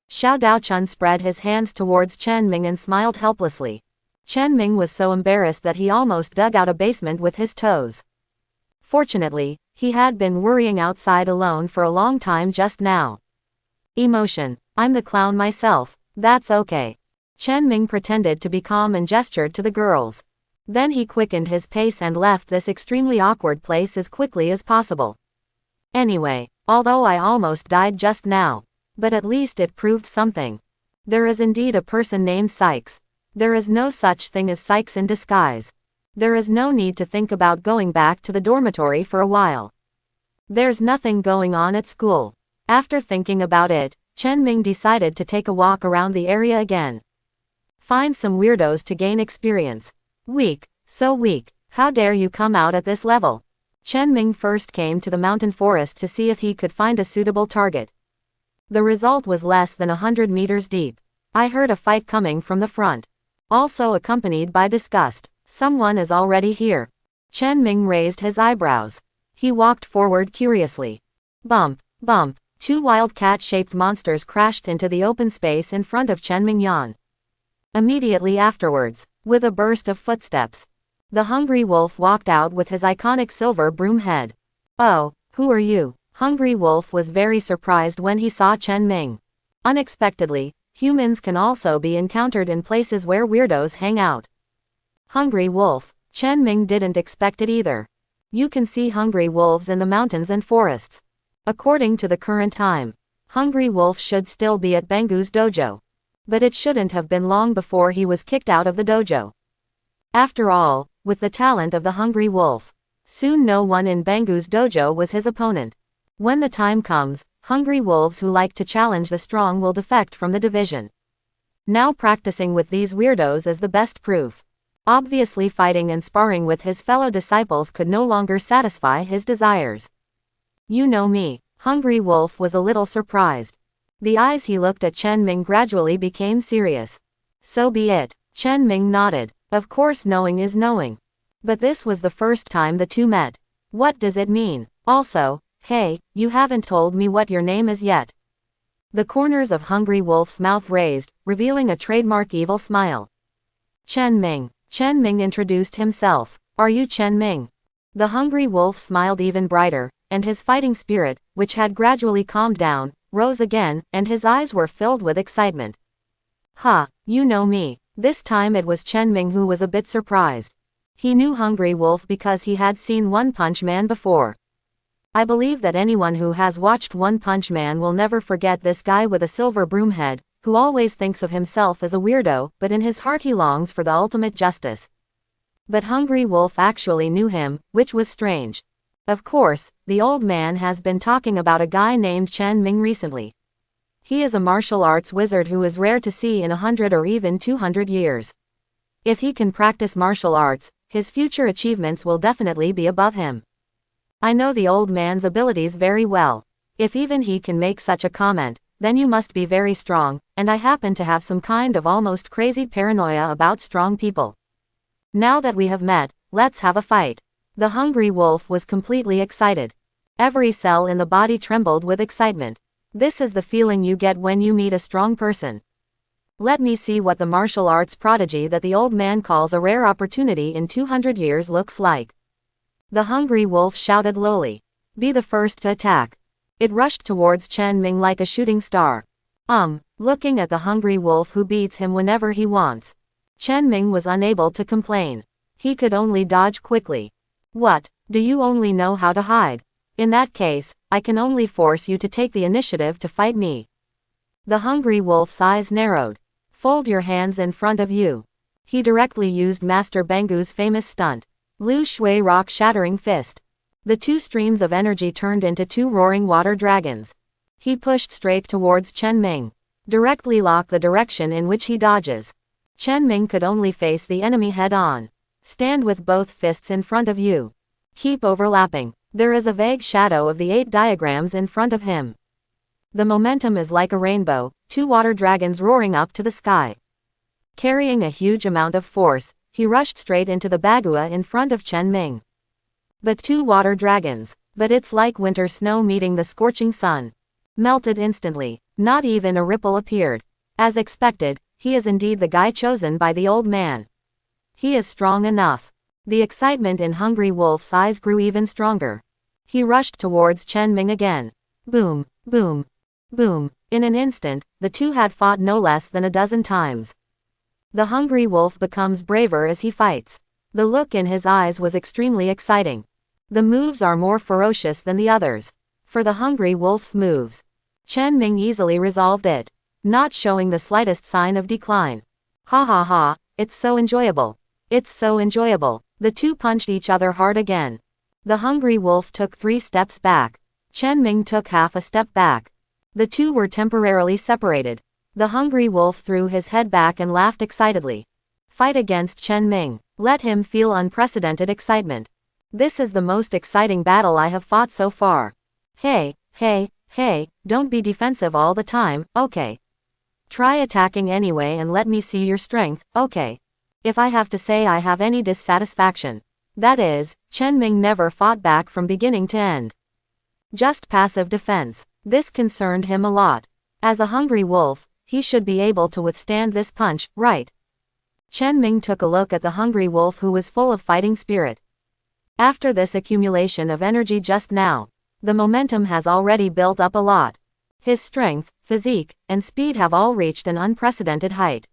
Xiao Daochun spread his hands towards Chen Ming and smiled helplessly. Chen Ming was so embarrassed that he almost dug out a basement with his toes. Fortunately, he had been worrying outside alone for a long time just now. Emotion. I'm the clown myself. That's okay. Chen Ming pretended to be calm and gestured to the girls. Then he quickened his pace and left this extremely awkward place as quickly as possible. Anyway, although I almost died just now, but at least it proved something. There is indeed a person named Sykes. There is no such thing as Sykes in disguise. There is no need to think about going back to the dormitory for a while. There's nothing going on at school. After thinking about it, Chen Ming decided to take a walk around the area again. Find some weirdos to gain experience. Weak, so weak, how dare you come out at this level? Chen Ming first came to the mountain forest to see if he could find a suitable target. The result was less than 100 meters deep. I heard a fight coming from the front. Also accompanied by disgust. Someone is already here. Chen Ming raised his eyebrows. He walked forward curiously. Bump, bump, two wildcat-shaped monsters crashed into the open space in front of Chen Ming Yan. Immediately afterwards, with a burst of footsteps, the Hungry Wolf walked out with his iconic silver broom head. Oh, who are you? Hungry Wolf was very surprised when he saw Chen Ming. Unexpectedly, humans can also be encountered in places where weirdos hang out. Hungry Wolf. Chen Ming didn't expect it either. You can see hungry wolves in the mountains and forests. According to the current time, Hungry Wolf should still be at Bengu's dojo. But it shouldn't have been long before he was kicked out of the dojo. After all, with the talent of the Hungry Wolf, soon no one in Bengu's dojo was his opponent. When the time comes, hungry wolves who like to challenge the strong will defect from the division. Now practicing with these weirdos is the best proof. Obviously fighting and sparring with his fellow disciples could no longer satisfy his desires. You know me. Hungry Wolf was a little surprised. The eyes he looked at Chen Ming gradually became serious. So be it. Chen Ming nodded. Of course knowing is knowing. But this was the first time the two met. What does it mean? Also, hey, you haven't told me what your name is yet. The corners of Hungry Wolf's mouth raised, revealing a trademark evil smile. Chen Ming. Chen Ming introduced himself. Are you Chen Ming? The hungry wolf smiled even brighter, and his fighting spirit, which had gradually calmed down, rose again, and his eyes were filled with excitement. Ha, you know me. This time it was Chen Ming who was a bit surprised. He knew Hungry Wolf because he had seen One Punch Man before. I believe that anyone who has watched One Punch Man will never forget this guy with a silver broom head, who always thinks of himself as a weirdo, but in his heart he longs for the ultimate justice. But Hungry Wolf actually knew him, which was strange. Of course, the old man has been talking about a guy named Chen Ming recently. He is a martial arts wizard who is rare to see in 100 or even 200 years. If he can practice martial arts, his future achievements will definitely be above him. I know the old man's abilities very well. If even he can make such a comment, then you must be very strong, and I happen to have some kind of almost crazy paranoia about strong people. Now that we have met, let's have a fight. The hungry wolf was completely excited. Every cell in the body trembled with excitement. This is the feeling you get when you meet a strong person. Let me see what the martial arts prodigy that the old man calls a rare opportunity in 200 years looks like. The hungry wolf shouted lowly. Be the first to attack. It rushed towards Chen Ming like a shooting star. Looking at the hungry wolf who beats him whenever he wants. Chen Ming was unable to complain. He could only dodge quickly. What, do you only know how to hide? In that case, I can only force you to take the initiative to fight me. The hungry wolf's eyes narrowed. Fold your hands in front of you. He directly used Master Bengu's famous stunt. Lu Shui Rock Shattering Fist. The two streams of energy turned into two roaring water dragons. He pushed straight towards Chen Ming. Directly lock the direction in which he dodges. Chen Ming could only face the enemy head-on. Stand with both fists in front of you. Keep overlapping. There is a vague shadow of the 8 diagrams in front of him. The momentum is like a rainbow, two water dragons roaring up to the sky. Carrying a huge amount of force, he rushed straight into the Bagua in front of Chen Ming. But two water dragons, but it's like winter snow meeting the scorching sun. Melted instantly, not even a ripple appeared. As expected, he is indeed the guy chosen by the old man. He is strong enough. The excitement in Hungry Wolf's eyes grew even stronger. He rushed towards Chen Ming again. Boom, boom, boom. In an instant, the two had fought no less than a dozen times. The hungry wolf becomes braver as he fights. The look in his eyes was extremely exciting. The moves are more ferocious than the others. For the hungry wolf's moves, Chen Ming easily resolved it, not showing the slightest sign of decline. Ha ha ha, it's so enjoyable. It's so enjoyable. The two punched each other hard again. The hungry wolf took 3 steps back. Chen Ming took half a step back. The two were temporarily separated. The hungry wolf threw his head back and laughed excitedly. Fight against Chen Ming. Let him feel unprecedented excitement. This is the most exciting battle I have fought so far. Hey, don't be defensive all the time, okay? Try attacking anyway and let me see your strength, okay? If I have to say I have any dissatisfaction, that is, Chen Ming never fought back from beginning to end. Just passive defense. This concerned him a lot. As a hungry wolf, he should be able to withstand this punch, right? Chen Ming took a look at the hungry wolf who was full of fighting spirit. After this accumulation of energy just now, the momentum has already built up a lot. His strength, physique, and speed have all reached an unprecedented height.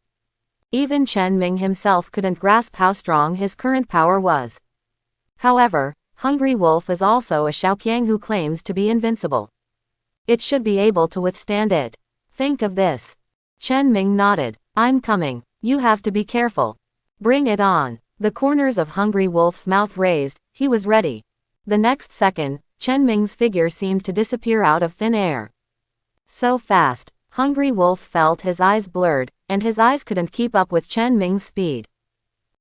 Even Chen Ming himself couldn't grasp how strong his current power was. However, Hungry Wolf is also a Shaoqiang who claims to be invincible. It should be able to withstand it. Think of this. Chen Ming nodded. I'm coming. You have to be careful. Bring it on. The corners of Hungry Wolf's mouth raised. He was ready. The next second, Chen Ming's figure seemed to disappear out of thin air. So fast, Hungry Wolf felt his eyes blurred, and his eyes couldn't keep up with Chen Ming's speed.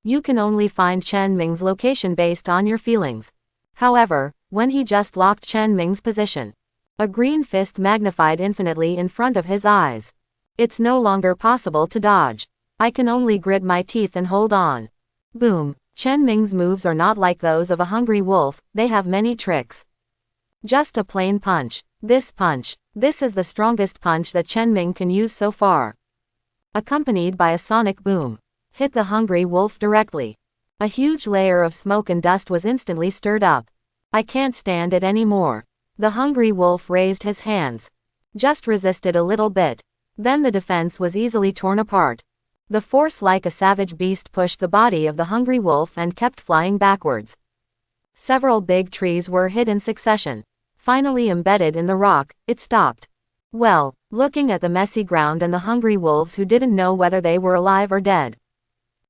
You can only find Chen Ming's location based on your feelings. However, when he just locked Chen Ming's position, a green fist magnified infinitely in front of his eyes. It's no longer possible to dodge. I can only grit my teeth and hold on. Boom. Chen Ming's moves are not like those of a hungry wolf, they have many tricks. Just a plain punch. This is the strongest punch that Chen Ming can use so far. Accompanied by a sonic boom. hit the hungry wolf directly. A huge layer of smoke and dust was instantly stirred up. I can't stand it anymore. The hungry wolf raised his hands. Just resisted a little bit. Then the defense was easily torn apart. The force like a savage beast pushed the body of the hungry wolf and kept flying backwards. Several big trees were hit in succession. Finally embedded in the rock, it stopped. Well, looking at the messy ground and the hungry wolves who didn't know whether they were alive or dead,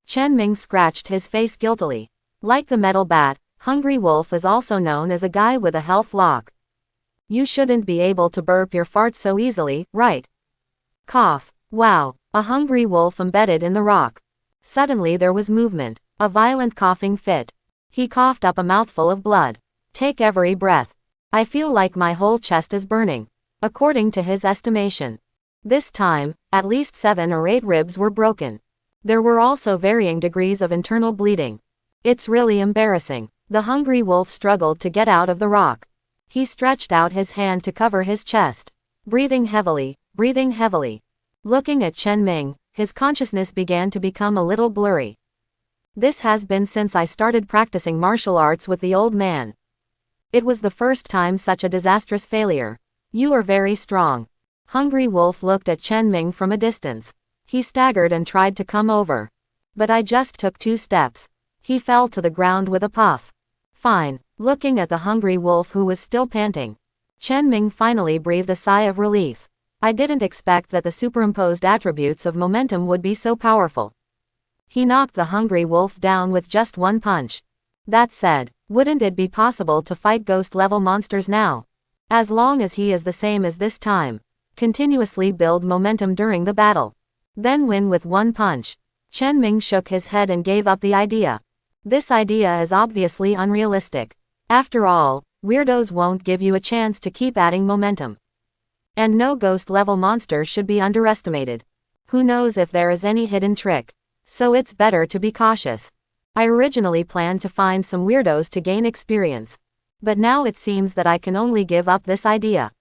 Chen Ming scratched his face guiltily. Like the metal bat, hungry wolf is also known as a guy with a health lock. You shouldn't be able to burp your farts so easily, right? Cough. Wow. A hungry wolf embedded in the rock. Suddenly there was movement. A violent coughing fit. He coughed up a mouthful of blood. Take every breath. I feel like my whole chest is burning. According to his estimation. This time, at least 7 or 8 ribs were broken. There were also varying degrees of internal bleeding. It's really embarrassing. The hungry wolf struggled to get out of the rock. He stretched out his hand to cover his chest. Breathing heavily, breathing heavily. Looking at Chen Ming, his consciousness began to become a little blurry. This has been since I started practicing martial arts with the old man. It was the first time such a disastrous failure. You are very strong. Hungry wolf looked at Chen Ming from a distance. He staggered and tried to come over. But I just took 2 steps. He fell to the ground with a puff. Fine. Looking at the hungry wolf who was still panting, Chen Ming finally breathed a sigh of relief. I didn't expect that the superimposed attributes of momentum would be so powerful. He knocked the hungry wolf down with just 1 punch. That said, wouldn't it be possible to fight ghost-level monsters now? As long as he is the same as this time. Continuously build momentum during the battle. Then win with 1 punch. Chen Ming shook his head and gave up the idea. This idea is obviously unrealistic. After all, weirdos won't give you a chance to keep adding momentum. And no ghost-level monster should be underestimated. Who knows if there is any hidden trick. So it's better to be cautious. I originally planned to find some weirdos to gain experience. But now it seems that I can only give up this idea.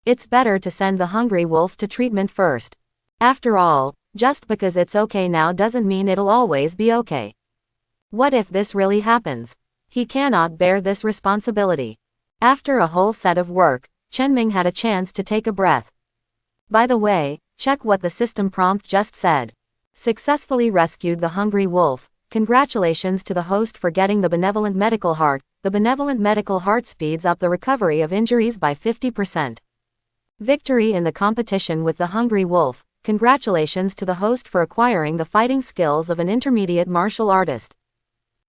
It's better to send the hungry wolf to treatment first. After all, just because it's okay now doesn't mean it'll always be okay. What if this really happens? He cannot bear this responsibility. After a whole set of work, Chen Ming had a chance to take a breath. By the way, check what the system prompt just said. Successfully rescued the hungry wolf. Congratulations to the host for getting the benevolent medical heart. The benevolent medical heart speeds up the recovery of injuries by 50%. Victory in the competition with the hungry wolf. Congratulations to the host for acquiring the fighting skills of an intermediate martial artist.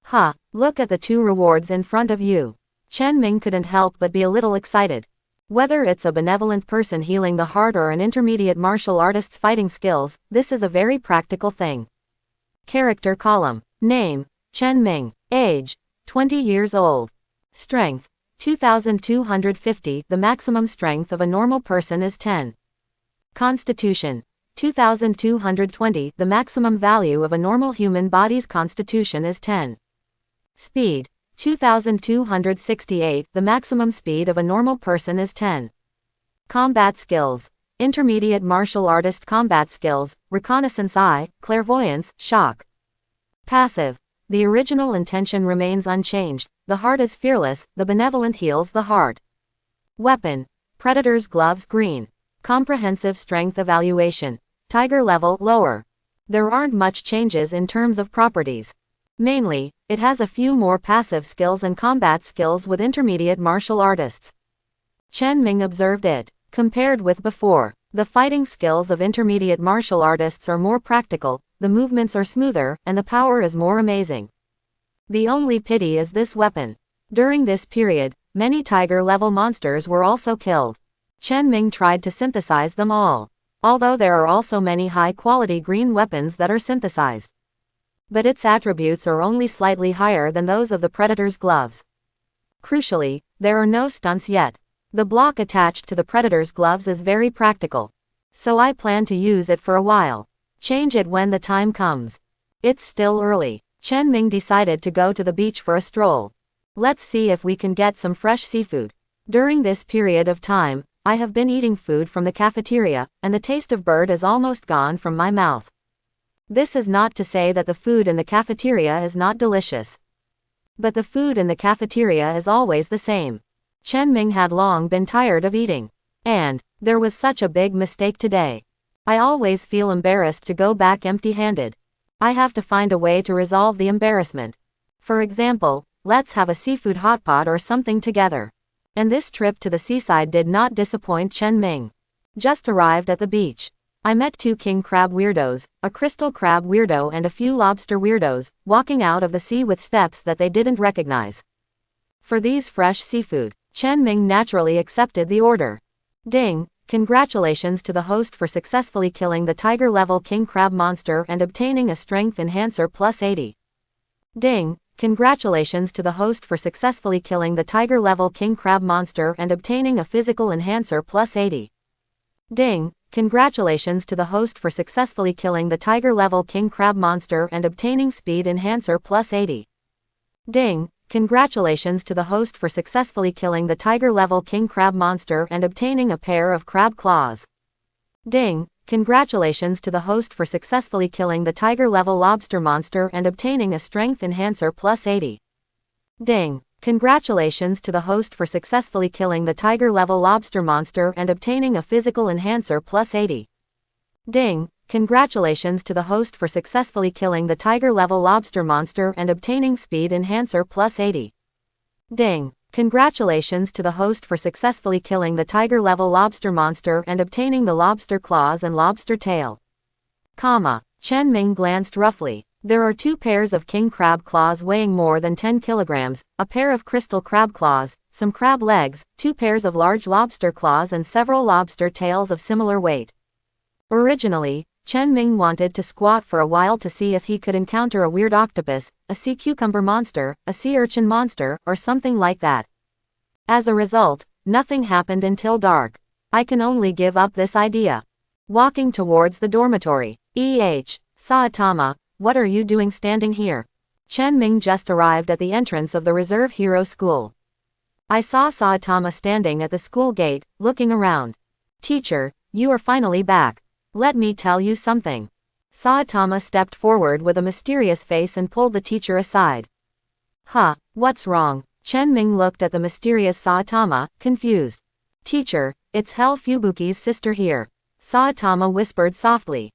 Huh, look at the 2 rewards in front of you. Chen Ming couldn't help but be a little excited. Whether it's a benevolent person healing the heart or an intermediate martial artist's fighting skills, this is a very practical thing. Character column. Name, Chen Ming. Age, 20 years old. Strength, 2250. The maximum strength of a normal person is 10. Constitution, 2220. The maximum value of a normal human body's constitution is 10. Speed, 2268. The maximum speed of a normal person is 10. Combat skills. Intermediate martial artist combat skills, reconnaissance eye, clairvoyance, shock. Passive. The original intention remains unchanged, the heart is fearless, the benevolent heals the heart. Weapon. Predator's gloves green. Comprehensive strength evaluation. Tiger level lower. There aren't much changes in terms of properties. Mainly, it has a few more passive skills and combat skills with intermediate martial artists. Chen Ming observed it. Compared with before, the fighting skills of intermediate martial artists are more practical, the movements are smoother, and the power is more amazing. The only pity is this weapon. During this period, many tiger-level monsters were also killed. Chen Ming tried to synthesize them all. Although there are also many high-quality green weapons that are synthesized. But its attributes are only slightly higher than those of the Predator's gloves. Crucially, there are no stunts yet. The block attached to the Predator's gloves is very practical. So I plan to use it for a while. Change it when the time comes. It's still early. Chen Ming decided to go to the beach for a stroll. Let's see if we can get some fresh seafood. During this period of time, I have been eating food from the cafeteria, and the taste of bird is almost gone from my mouth. This is not to say that the food in the cafeteria is not delicious. But the food in the cafeteria is always the same. Chen Ming had long been tired of eating. And there was such a big mistake today. I always feel embarrassed to go back empty-handed. I have to find a way to resolve the embarrassment. For example, let's have a seafood hotpot or something together. And this trip to the seaside did not disappoint Chen Ming. Just arrived at the beach. I met 2 king crab weirdos, a crystal crab weirdo and a few lobster weirdos, walking out of the sea with steps that they didn't recognize. For these fresh seafood, Chen Ming naturally accepted the order. Ding! Congratulations to the host for successfully killing the tiger-level king crab monster and obtaining a strength enhancer plus 80. Ding! Congratulations to the host for successfully killing the tiger-level king crab monster and obtaining a physical enhancer plus 80. Ding! Congratulations to the host for successfully killing the tiger-level king crab monster and obtaining speed enhancer plus 80. Ding! Congratulations to the host for successfully killing the tiger-level king crab monster and obtaining a pair of crab claws. Ding! Congratulations to the host for successfully killing the tiger-level lobster monster and obtaining a strength enhancer plus 80. Ding! Congratulations to the host for successfully killing the tiger-level lobster monster and obtaining a physical enhancer plus 80. Ding! Congratulations to the host for successfully killing the tiger-level lobster monster and obtaining speed enhancer plus 80. Ding! Congratulations to the host for successfully killing the tiger-level lobster monster and obtaining the lobster claws and lobster tail. Chen Ming glanced roughly. There are 2 pairs of king crab claws weighing more than 10 kilograms, a pair of crystal crab claws, some crab legs, 2 pairs of large lobster claws and several lobster tails of similar weight. Originally, Chen Ming wanted to squat for a while to see if he could encounter a weird octopus, a sea cucumber monster, a sea urchin monster, or something like that. As a result, nothing happened until dark. I can only give up this idea. Walking towards the dormitory. Saitama, what are you doing standing here? Chen Ming just arrived at the entrance of the Reserve Hero School. I saw Saitama standing at the school gate, looking around. Teacher, you are finally back. Let me tell you something. Saitama stepped forward with a mysterious face and pulled the teacher aside. What's wrong? Chen Ming looked at the mysterious Saitama, confused. Teacher, it's Hell Fubuki's sister here. Saitama whispered softly.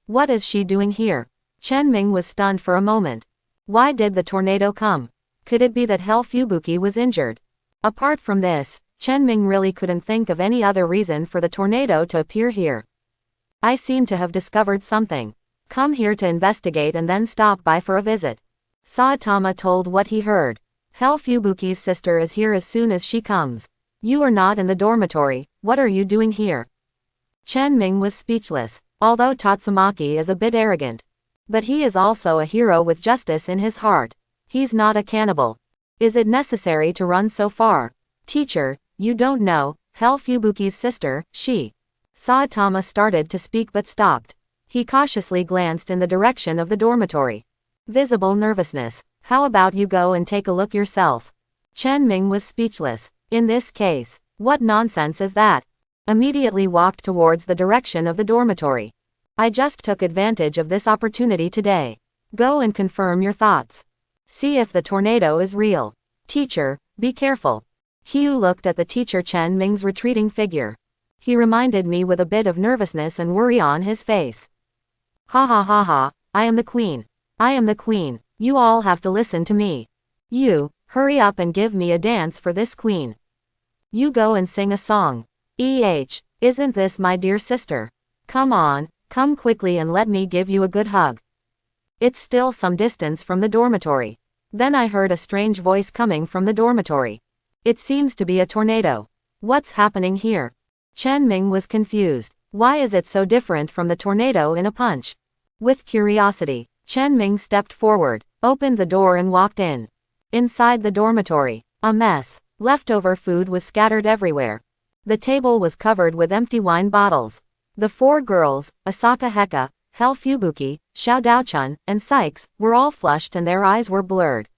What is she doing here? Chen Ming was stunned for a moment. Why did the tornado come? Could it be that Hell Fubuki was injured? Apart from this, Chen Ming really couldn't think of any other reason for the tornado to appear here. I seem to have discovered something. Come here to investigate and then stop by for a visit. Saitama told what he heard. Hell Fubuki's sister is here as soon as she comes. You are not in the dormitory, what are you doing here? Chen Ming was speechless. Although Tatsumaki is a bit arrogant. But he is also a hero with justice in his heart. He's not a cannibal. Is it necessary to run so far? Teacher, you don't know, Hell Fubuki's sister, she. Saitama started to speak but stopped. He cautiously glanced in the direction of the dormitory. Visible nervousness. How about you go and take a look yourself? Chen Ming was speechless. In this case, what nonsense is that? Immediately walked towards the direction of the dormitory. I just took advantage of this opportunity today. Go and confirm your thoughts. See if the tornado is real. Teacher, be careful. Hugh looked at the teacher Chen Ming's retreating figure. He reminded me with a bit of nervousness and worry on his face. Ha, I am the queen. I am the queen. You all have to listen to me. You, hurry up and give me a dance for this queen. You go and sing a song. Isn't this my dear sister? Come on, come quickly and let me give you a good hug. It's still some distance from the dormitory. Then I heard a strange voice coming from the dormitory. It seems to be a tornado. What's happening here? Chen Ming was confused. Why is it so different from the tornado in a punch? With curiosity, Chen Ming stepped forward, opened the door and walked in. Inside the dormitory, a mess. Leftover food was scattered everywhere. The table was covered with empty wine bottles. The 4 girls, Asaka Heka, Hell Fubuki, Xiao Daochun, and Sykes, were all flushed and their eyes were blurred.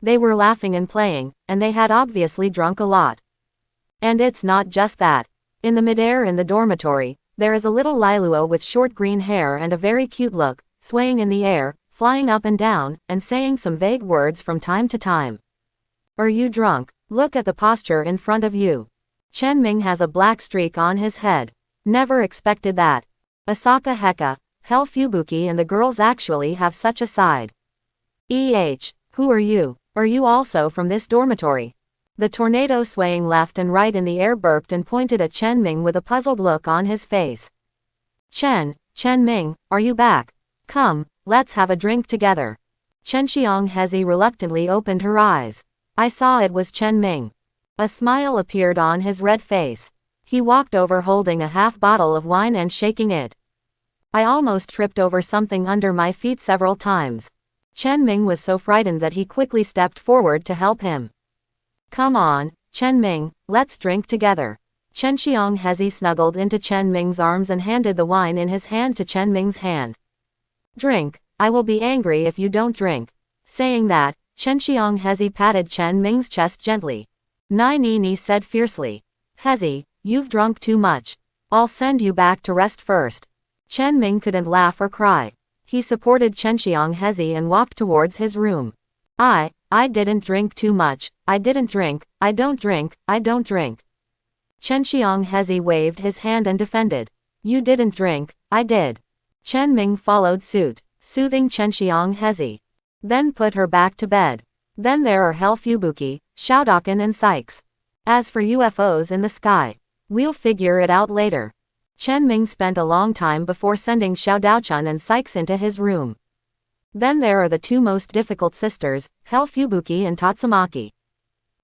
They were laughing and playing, and they had obviously drunk a lot. And it's not just that. In the midair in the dormitory, there is a little Lailuo with short green hair and a very cute look, swaying in the air, flying up and down, and saying some vague words from time to time. Are you drunk? Look at the posture in front of you. Chen Ming has a black streak on his head. Never expected that. Asaka Heka, Hell Fubuki and the girls actually have such a side. Who are you? Are you also from this dormitory? The tornado swaying left and right in the air burped and pointed at Chen Ming with a puzzled look on his face. Chen Ming, are you back? Come, let's have a drink together. Chen Xianghezi reluctantly opened her eyes. I saw it was Chen Ming. A smile appeared on his red face. He walked over holding a half bottle of wine and shaking it. I almost tripped over something under my feet several times. Chen Ming was so frightened that he quickly stepped forward to help him. Come on, Chen Ming, let's drink together. Chen Xianghezi snuggled into Chen Ming's arms and handed the wine in his hand to Chen Ming's hand. Drink, I will be angry if you don't drink. Saying that, Chen Xianghezi patted Chen Ming's chest gently. Nai Ni said fiercely. Hezi, you've drunk too much. I'll send you back to rest first. Chen Ming couldn't laugh or cry. He supported Chen Xianghezi and walked towards his room. I didn't drink too much. I didn't drink. I don't drink. I don't drink. Chen Xianghezi waved his hand and defended. You didn't drink, I did. Chen Ming followed suit, soothing Chen Xianghezi. Then put her back to bed. Then there are Hell Fubuki, Xiaodakan and Sykes. As for UFOs in the sky, we'll figure it out later. Chen Ming spent a long time before sending Xiao Daochun and Sykes into his room. Then there are the two most difficult sisters, Hell Fubuki and Tatsumaki.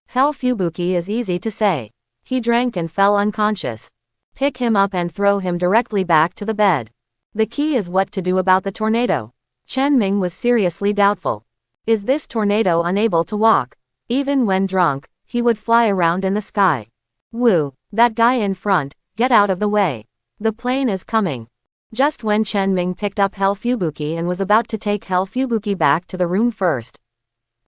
Hell Fubuki is easy to say. He drank and fell unconscious. Pick him up and throw him directly back to the bed. The key is what to do about the tornado. Chen Ming was seriously doubtful. Is this tornado unable to walk? Even when drunk, he would fly around in the sky. Woo, that guy in front, get out of the way. The plane is coming. Just when Chen Ming picked up Hell Fubuki and was about to take Hell Fubuki back to the room first,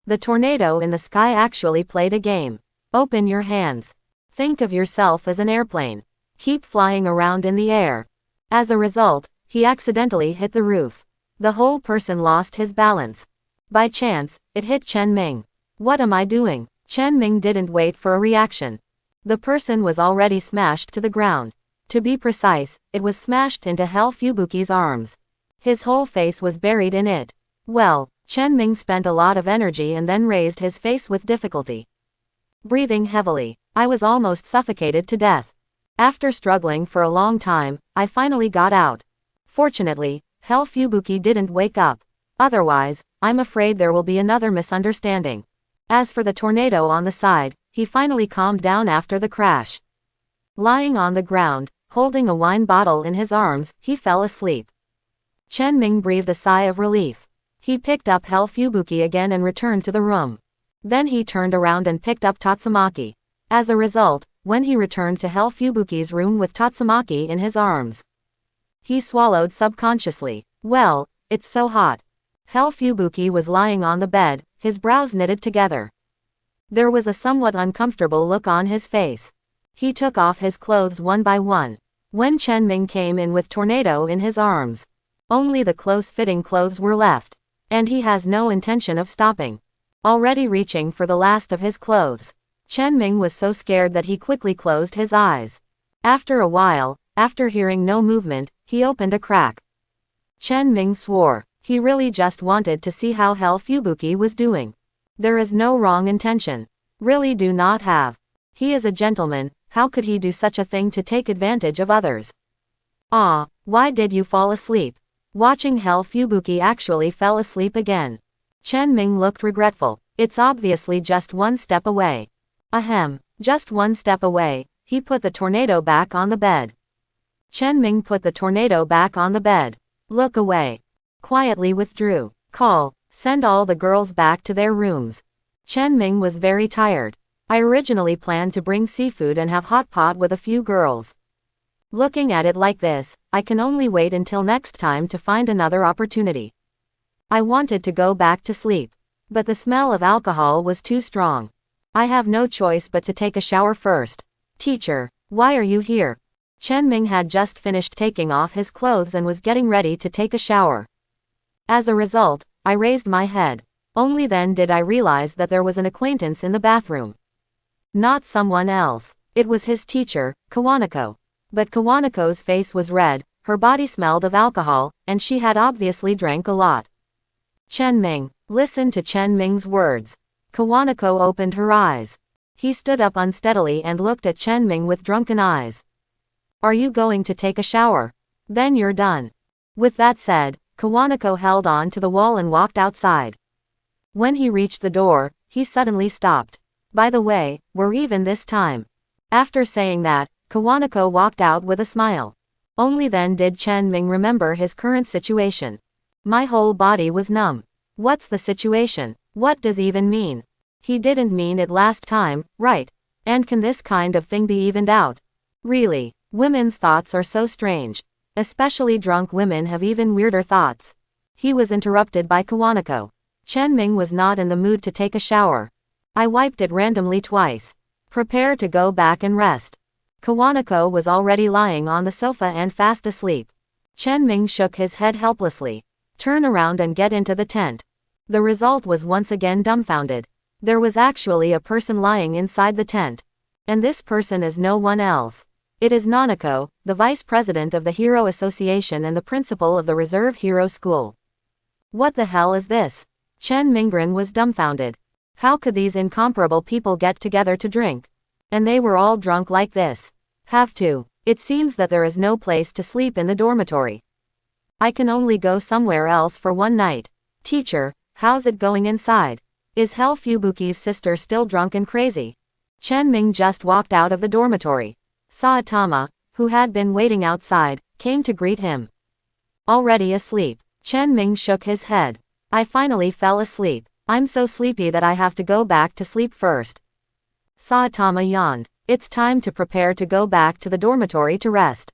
the tornado in the sky actually played a game. Open your hands. Think of yourself as an airplane. Keep flying around in the air. As a result, he accidentally hit the roof. The whole person lost his balance. By chance, it hit Chen Ming. What am I doing? Chen Ming didn't wait for a reaction. The person was already smashed to the ground. To be precise, it was smashed into Hell Fubuki's arms. His whole face was buried in it. Well, Chen Ming spent a lot of energy and then raised his face with difficulty. Breathing heavily, I was almost suffocated to death. After struggling for a long time, I finally got out. Fortunately, Hell Fubuki didn't wake up. Otherwise, I'm afraid there will be another misunderstanding. As for the tornado on the side, he finally calmed down after the crash. Lying on the ground, holding a wine bottle in his arms, he fell asleep. Chen Ming breathed a sigh of relief. He picked up Hell Fubuki again and returned to the room. Then he turned around and picked up Tatsumaki. As a result, when he returned to Hell Fubuki's room with Tatsumaki in his arms, he swallowed subconsciously. Well, it's so hot. Hell Fubuki was lying on the bed, his brows knitted together. There was a somewhat uncomfortable look on his face. He took off his clothes one by one. When Chen Ming came in with Tornado in his arms, only the close-fitting clothes were left. And he has no intention of stopping. Already reaching for the last of his clothes, Chen Ming was so scared that he quickly closed his eyes. After a while, after hearing no movement, he opened a crack. Chen Ming swore. He really just wanted to see how Hell Fubuki was doing. There is no wrong intention. Really do not have. He is a gentleman, how could he do such a thing to take advantage of others? Ah, why did you fall asleep? Watching Hell Fubuki actually fell asleep again. Chen Ming looked regretful. It's obviously just one step away. Ahem, just one step away. He put the tornado back on the bed. Chen Ming put the tornado back on the bed. Look away. Quietly withdrew. Send all the girls back to their rooms. Chen Ming was very tired. I originally planned to bring seafood and have hot pot with a few girls. Looking at it like this, I can only wait until next time to find another opportunity. I wanted to go back to sleep, but the smell of alcohol was too strong. I have no choice but to take a shower first. Teacher, why are you here? Chen Ming had just finished taking off his clothes and was getting ready to take a shower. As a result, I raised my head. Only then did I realize that there was an acquaintance in the bathroom. Not someone else. It was his teacher, Kawanako. But Kawanako's face was red, her body smelled of alcohol, and she had obviously drank a lot. Chen-Ming. Listen to Chen-Ming's words. Kawanako opened her eyes. He stood up unsteadily and looked at Chen-Ming with drunken eyes. Are you going to take a shower? Then you're done. With that said, Kawanako held on to the wall and walked outside. When he reached the door, he suddenly stopped. By the way, we're even this time. After saying that, Kawanako walked out with a smile. Only then did Chen-Ming remember his current situation. My whole body was numb. What's the situation? What does even mean? He didn't mean it last time, right? And can this kind of thing be evened out? Really, women's thoughts are so strange. Especially drunk women have even weirder thoughts. He was interrupted by Kawanako. Chen-Ming was not in the mood to take a shower. I wiped it randomly twice. Prepare to go back and rest. Kawanako was already lying on the sofa and fast asleep. Chen-Ming shook his head helplessly. Turn around and get into the tent. The result was once again dumbfounded. There was actually a person lying inside the tent. And this person is no one else. It is Nanako, the vice president of the Hero Association and the principal of the Reserve Hero School. What the hell is this? Chen-Ming was dumbfounded. How could these incomparable people get together to drink? And they were all drunk like this. Have to. It seems that there is no place to sleep in the dormitory. I can only go somewhere else for one night. Teacher, how's it going inside? Is Hell Fubuki's sister still drunk and crazy? Chen-Ming just walked out of the dormitory. Saitama, who had been waiting outside, came to greet him. Already asleep. Chen-Ming shook his head. I finally fell asleep. I'm so sleepy that I have to go back to sleep first. Saitama yawned. It's time to prepare to go back to the dormitory to rest.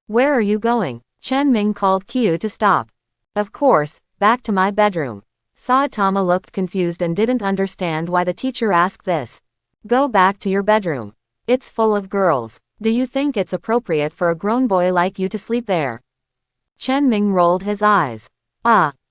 Where are you going? Chen-Ming called Kyu to stop. Of course, back to my bedroom. Saitama looked confused and didn't understand why the teacher asked this. Go back to your bedroom. It's full of girls. Do you think it's appropriate for a grown boy like you to sleep there? Chen-Ming rolled his eyes.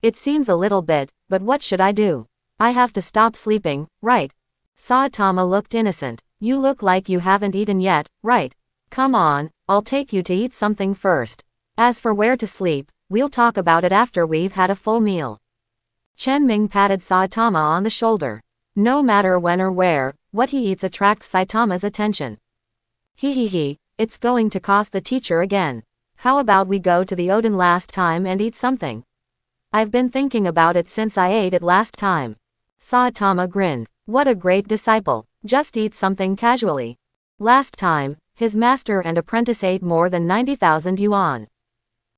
It seems a little bit, but what should I do? I have to stop sleeping, right? Saitama looked innocent. You look like you haven't eaten yet, right? Come on, I'll take you to eat something first. As for where to sleep, we'll talk about it after we've had a full meal. Chen-Ming patted Saitama on the shoulder. No matter when or where, what he eats attracts Saitama's attention. He, it's going to cost the teacher again. How about we go to the Odin last time and eat something? I've been thinking about it since I ate it last time. Saitama grinned. What a great disciple. Just eat something casually. Last time, his master and apprentice ate more than 90,000 yuan.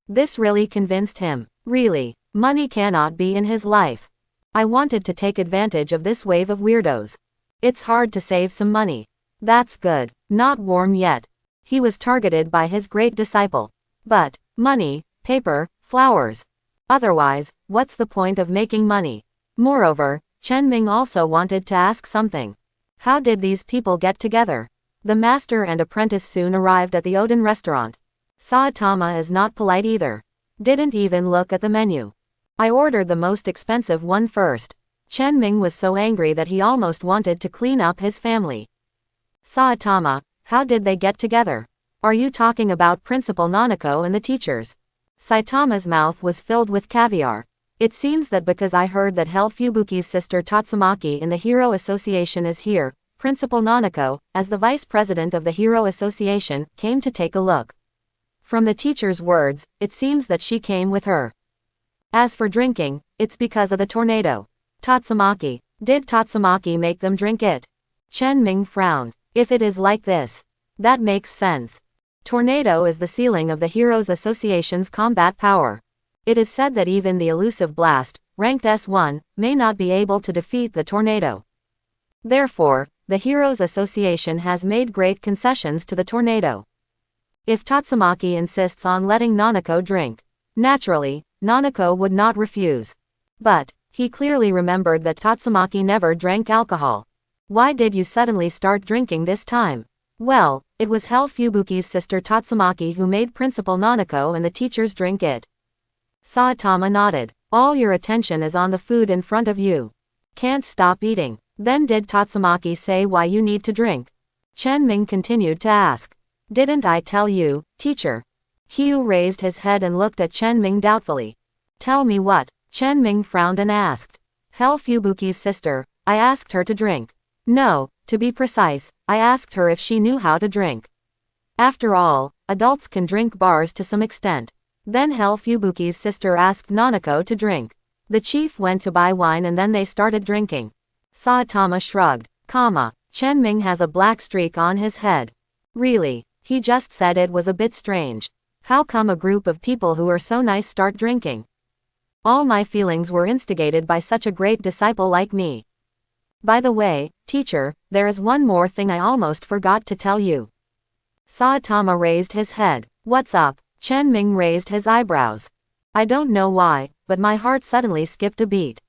This really convinced him. Really, money cannot be in his life. I wanted to take advantage of this wave of weirdos. It's hard to save some money. That's good. Not warm yet. He was targeted by his great disciple. But, money, paper, flowers. Otherwise, what's the point of making money? Moreover, Chen-Ming also wanted to ask something. How did these people get together? The master and apprentice soon arrived at the Odin restaurant. Saitama is not polite either. Didn't even look at the menu. I ordered the most expensive one first. Chen-Ming was so angry that he almost wanted to clean up his family. Saitama, how did they get together? Are you talking about Principal Nanako and the teachers? Saitama's mouth was filled with caviar. It seems that because I heard that Hell Fubuki's sister Tatsumaki in the Hero Association is here, Principal Nanako, as the vice president of the Hero Association, came to take a look. From the teacher's words, it seems that she came with her. As for drinking, it's because of the tornado. Tatsumaki. Did Tatsumaki make them drink it? Chen-Ming frowned. If it is like this, that makes sense. Tornado is the ceiling of the Heroes Association's combat power. It is said that even the elusive blast, ranked S1, may not be able to defeat the tornado. Therefore, the Heroes Association has made great concessions to the tornado. If Tatsumaki insists on letting Nanako drink, naturally, Nanako would not refuse. But, he clearly remembered that Tatsumaki never drank alcohol. Why did you suddenly start drinking this time? Well, it was Hell Fubuki's sister Tatsumaki who made Principal Nanako and the teachers drink it. Saitama nodded. All your attention is on the food in front of you. Can't stop eating. Then did Tatsumaki say why you need to drink? Chen Ming continued to ask. Didn't I tell you, teacher? Hugh raised his head and looked at Chen Ming doubtfully. Tell me what? Chen Ming frowned and asked. Hell Fubuki's sister, I asked her to drink. No, to be precise, I asked her if she knew how to drink. After all, adults can drink bars to some extent. Then Hell Fubuki's sister asked Nanako to drink. The chief went to buy wine and then they started drinking. Saitama shrugged. Chen Ming has a black streak on his head. Really, he just said it was a bit strange. How come a group of people who are so nice start drinking? All my feelings were instigated by such a great disciple like me. By the way, teacher, there is one more thing I almost forgot to tell you. Saitama raised his head. What's up? Chen Ming raised his eyebrows. I don't know why, but my heart suddenly skipped a beat.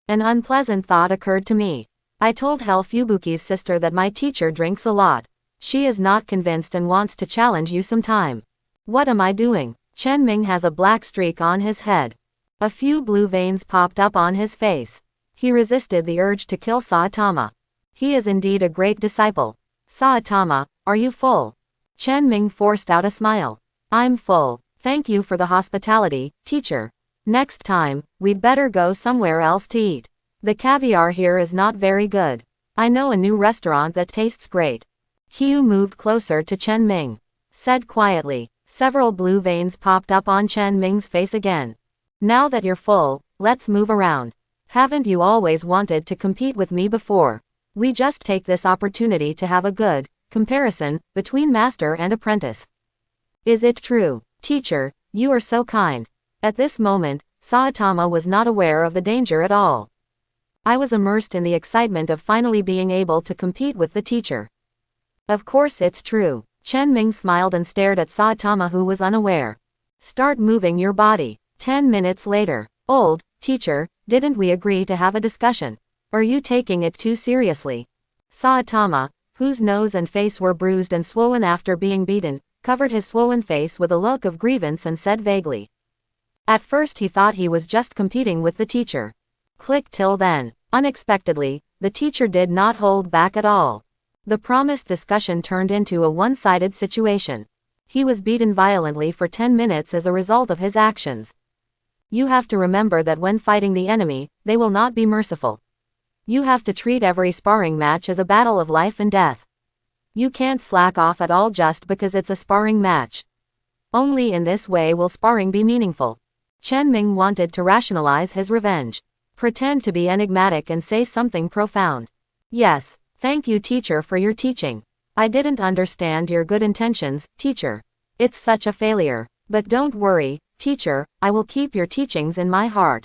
An unpleasant thought occurred to me. I told Hell Fubuki's sister that my teacher drinks a lot. She is not convinced and wants to challenge you sometime. What am I doing? Chen Ming has a black streak on his head. A few blue veins popped up on his face. He resisted the urge to kill Saitama. He is indeed a great disciple. Saitama, are you full? Chen Ming forced out a smile. I'm full. Thank you for the hospitality, teacher. Next time, we'd better go somewhere else to eat. The caviar here is not very good. I know a new restaurant that tastes great. Hugh moved closer to Chen Ming. Said quietly. Several blue veins popped up on Chen Ming's face again. Now that you're full, let's move around. Haven't you always wanted to compete with me before? We just take this opportunity to have a good comparison between master and apprentice. Is it true? Teacher, you are so kind. At this moment, Saitama was not aware of the danger at all. I was immersed in the excitement of finally being able to compete with the teacher. Of course it's true. Chen Ming smiled and stared at Saitama, who was unaware. Start moving your body. 10 minutes later. Old teacher, didn't we agree to have a discussion? Are you taking it too seriously? Saitama, whose nose and face were bruised and swollen after being beaten, covered his swollen face with a look of grievance and said vaguely. At first he thought he was just competing with the teacher. Click till then. Unexpectedly, the teacher did not hold back at all. The promised discussion turned into a one-sided situation. He was beaten violently for 10 minutes as a result of his actions. You have to remember that when fighting the enemy, they will not be merciful. You have to treat every sparring match as a battle of life and death. You can't slack off at all just because it's a sparring match. Only in this way will sparring be meaningful. Chen Ming wanted to rationalize his revenge. Pretend to be enigmatic and say something profound. Yes, thank you teacher for your teaching. I didn't understand your good intentions, teacher. It's such a failure. But don't worry, teacher, I will keep your teachings in my heart.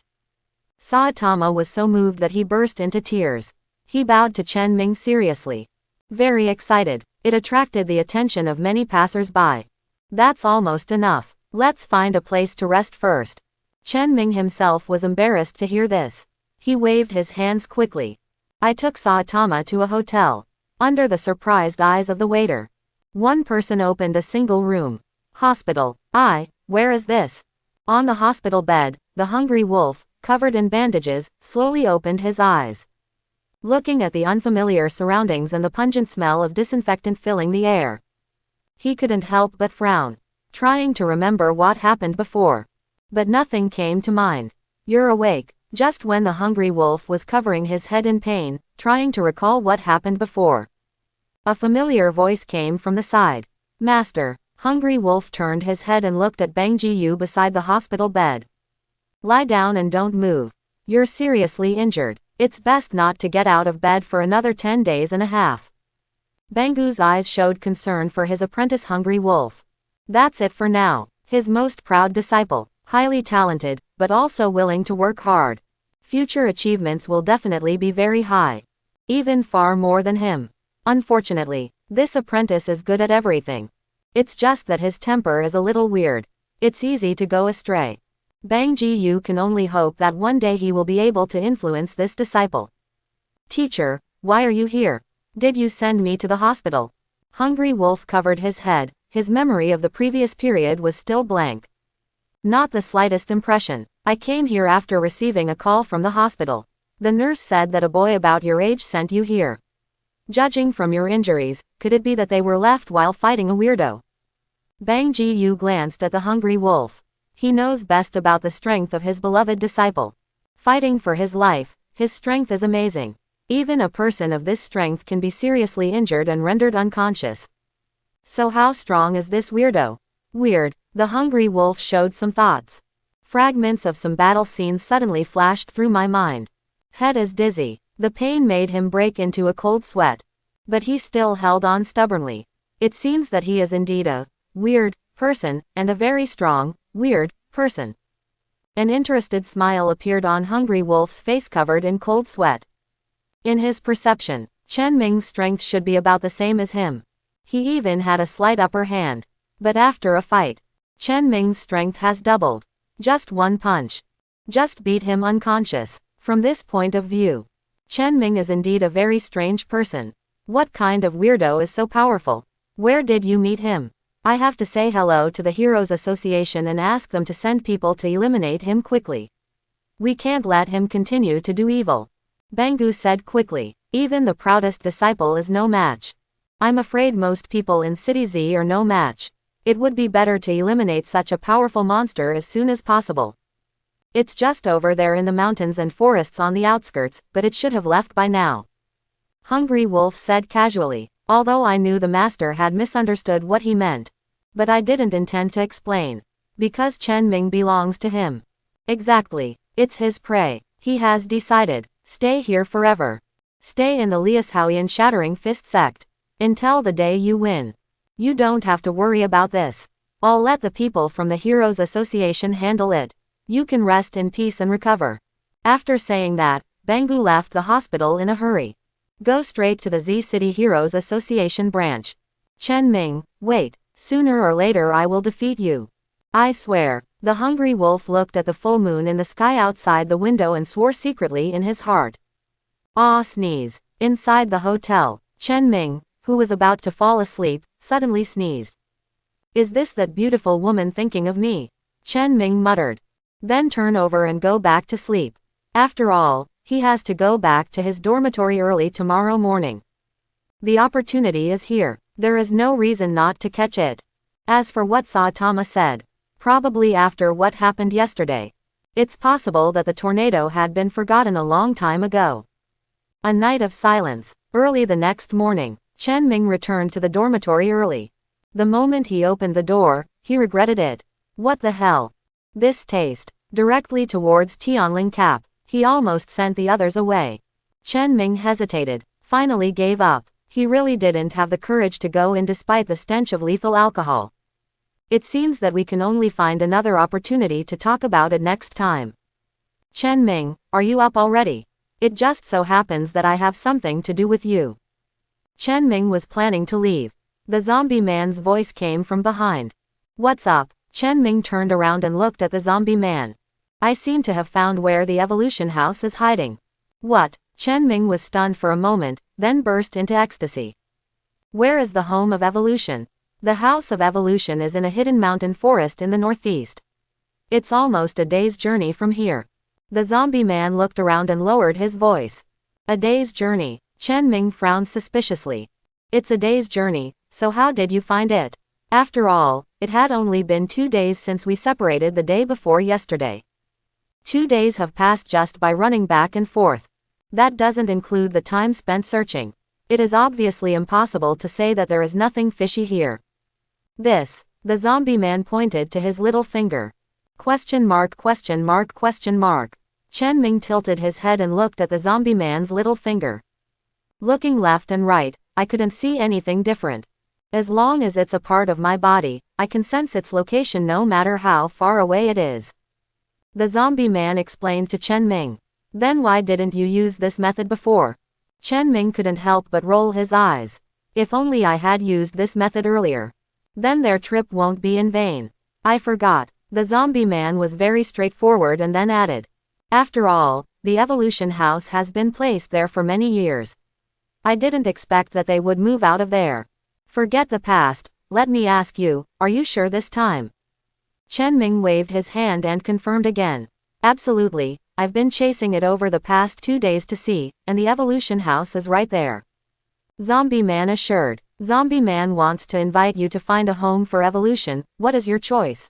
Saitama was so moved that he burst into tears. He bowed to Chen Ming seriously. Very excited. It attracted the attention of many passers-by. That's almost enough. Let's find a place to rest first. Chen Ming himself was embarrassed to hear this. He waved his hands quickly. I took Saitama to a hotel. Under the surprised eyes of the waiter. One person opened a single room. Hospital. Where is this? On the hospital bed, the hungry wolf, covered in bandages, slowly opened his eyes. Looking at the unfamiliar surroundings and the pungent smell of disinfectant filling the air. He couldn't help but frown, trying to remember what happened before. But nothing came to mind. You're awake. Just when the hungry wolf was covering his head in pain, trying to recall what happened before. A familiar voice came from the side. Master. Hungry wolf turned his head and looked at Bang Ji-yu beside the hospital bed. Lie down and don't move. You're seriously injured. It's best not to get out of bed for another 10 days and a half. Bangu's eyes showed concern for his apprentice Hungry Wolf. That's it for now. His most proud disciple. Highly talented, but also willing to work hard. Future achievements will definitely be very high. Even far more than him. Unfortunately, this apprentice is good at everything. It's just that his temper is a little weird. It's easy to go astray. Bang Ji-yu can only hope that one day he will be able to influence this disciple. Teacher, why are you here? Did you send me to the hospital? Hungry Wolf covered his head. His memory of the previous period was still blank. Not the slightest impression. I came here after receiving a call from the hospital. The nurse said that a boy about your age sent you here. Judging from your injuries, could it be that they were left while fighting a weirdo? Bang Ji-yu glanced at the hungry wolf. He knows best about the strength of his beloved disciple. Fighting for his life, his strength is amazing. Even a person of this strength can be seriously injured and rendered unconscious. So how strong is this weirdo? Weird. The hungry wolf showed some thoughts. Fragments of some battle scenes suddenly flashed through my mind. Head is dizzy. The pain made him break into a cold sweat. But he still held on stubbornly. It seems that he is indeed a weird person, and a very strong, weird person. An interested smile appeared on Hungry Wolf's face covered in cold sweat. In his perception, Chen Ming's strength should be about the same as him. He even had a slight upper hand. But after a fight, Chen Ming's strength has doubled. Just one punch. Just beat him unconscious. From this point of view, Chen Ming is indeed a very strange person. What kind of weirdo is so powerful? Where did you meet him? I have to say hello to the Heroes Association and ask them to send people to eliminate him quickly. We can't let him continue to do evil. Bangu said quickly. Even the proudest disciple is no match. I'm afraid most people in City Z are no match. It would be better to eliminate such a powerful monster as soon as possible. It's just over there in the mountains and forests on the outskirts, but it should have left by now. Hungry Wolf said casually, although I knew the master had misunderstood what he meant. But I didn't intend to explain. Because Chen Ming belongs to him. Exactly. It's his prey. He has decided. Stay here forever. Stay in the Liushaoyan Shattering Fist sect. Until the day you win. You don't have to worry about this. I'll let the people from the Heroes Association handle it. You can rest in peace and recover. After saying that, Bangu left the hospital in a hurry. Go straight to the Z City Heroes Association branch. Chen Ming, wait. Sooner or later I will defeat you. I swear. The hungry wolf looked at the full moon in the sky outside the window and swore secretly in his heart. Ah, sneeze. Inside the hotel, Chen Ming, who was about to fall asleep, suddenly sneezed. Is this that beautiful woman thinking of me? Chen Ming muttered. Then turn over and go back to sleep. After all, he has to go back to his dormitory early tomorrow morning. The opportunity is here. There is no reason not to catch it. As for what Saitama said, probably after what happened yesterday, it's possible that the tornado had been forgotten a long time ago. A night of silence. Early the next morning, Chen Ming returned to the dormitory early. The moment he opened the door, he regretted it. What the hell? This taste. Directly towards Tianling Cap, he almost sent the others away. Chen Ming hesitated, finally gave up. He really didn't have the courage to go in despite the stench of lethal alcohol. It seems that we can only find another opportunity to talk about it next time. Chen Ming, are you up already? It just so happens that I have something to do with you. Chen Ming was planning to leave. The zombie man's voice came from behind. What's up? Chen Ming turned around and looked at the zombie man. I seem to have found where the evolution house is hiding. What? Chen Ming was stunned for a moment, then burst into ecstasy. Where is the home of evolution? The house of evolution is in a hidden mountain forest in the northeast. It's almost a day's journey from here. The zombie man looked around and lowered his voice. A day's journey. Chen Ming frowned suspiciously. It's a day's journey, so how did you find it? After all, it had only been 2 days since we separated the day before yesterday. 2 days have passed just by running back and forth. That doesn't include the time spent searching. It is obviously impossible to say that there is nothing fishy here. This. The zombie man pointed to his little finger. Question mark, question mark, question mark. Chen Ming tilted his head and looked at the zombie man's little finger. Looking left and right, I couldn't see anything different. As long as it's a part of my body, I can sense its location no matter how far away it is. The zombie man explained to Chen Ming. Then why didn't you use this method before? Chen Ming couldn't help but roll his eyes. If only I had used this method earlier. Then their trip won't be in vain. I forgot. The zombie man was very straightforward and then added. After all, the evolution house has been placed there for many years. I didn't expect that they would move out of there. Forget the past, let me ask you, are you sure this time? Chen Ming waved his hand and confirmed again. Absolutely, I've been chasing it over the past 2 days to see, and the evolution house is right there. Zombie Man assured. Zombie Man wants to invite you to find a home for evolution. What is your choice?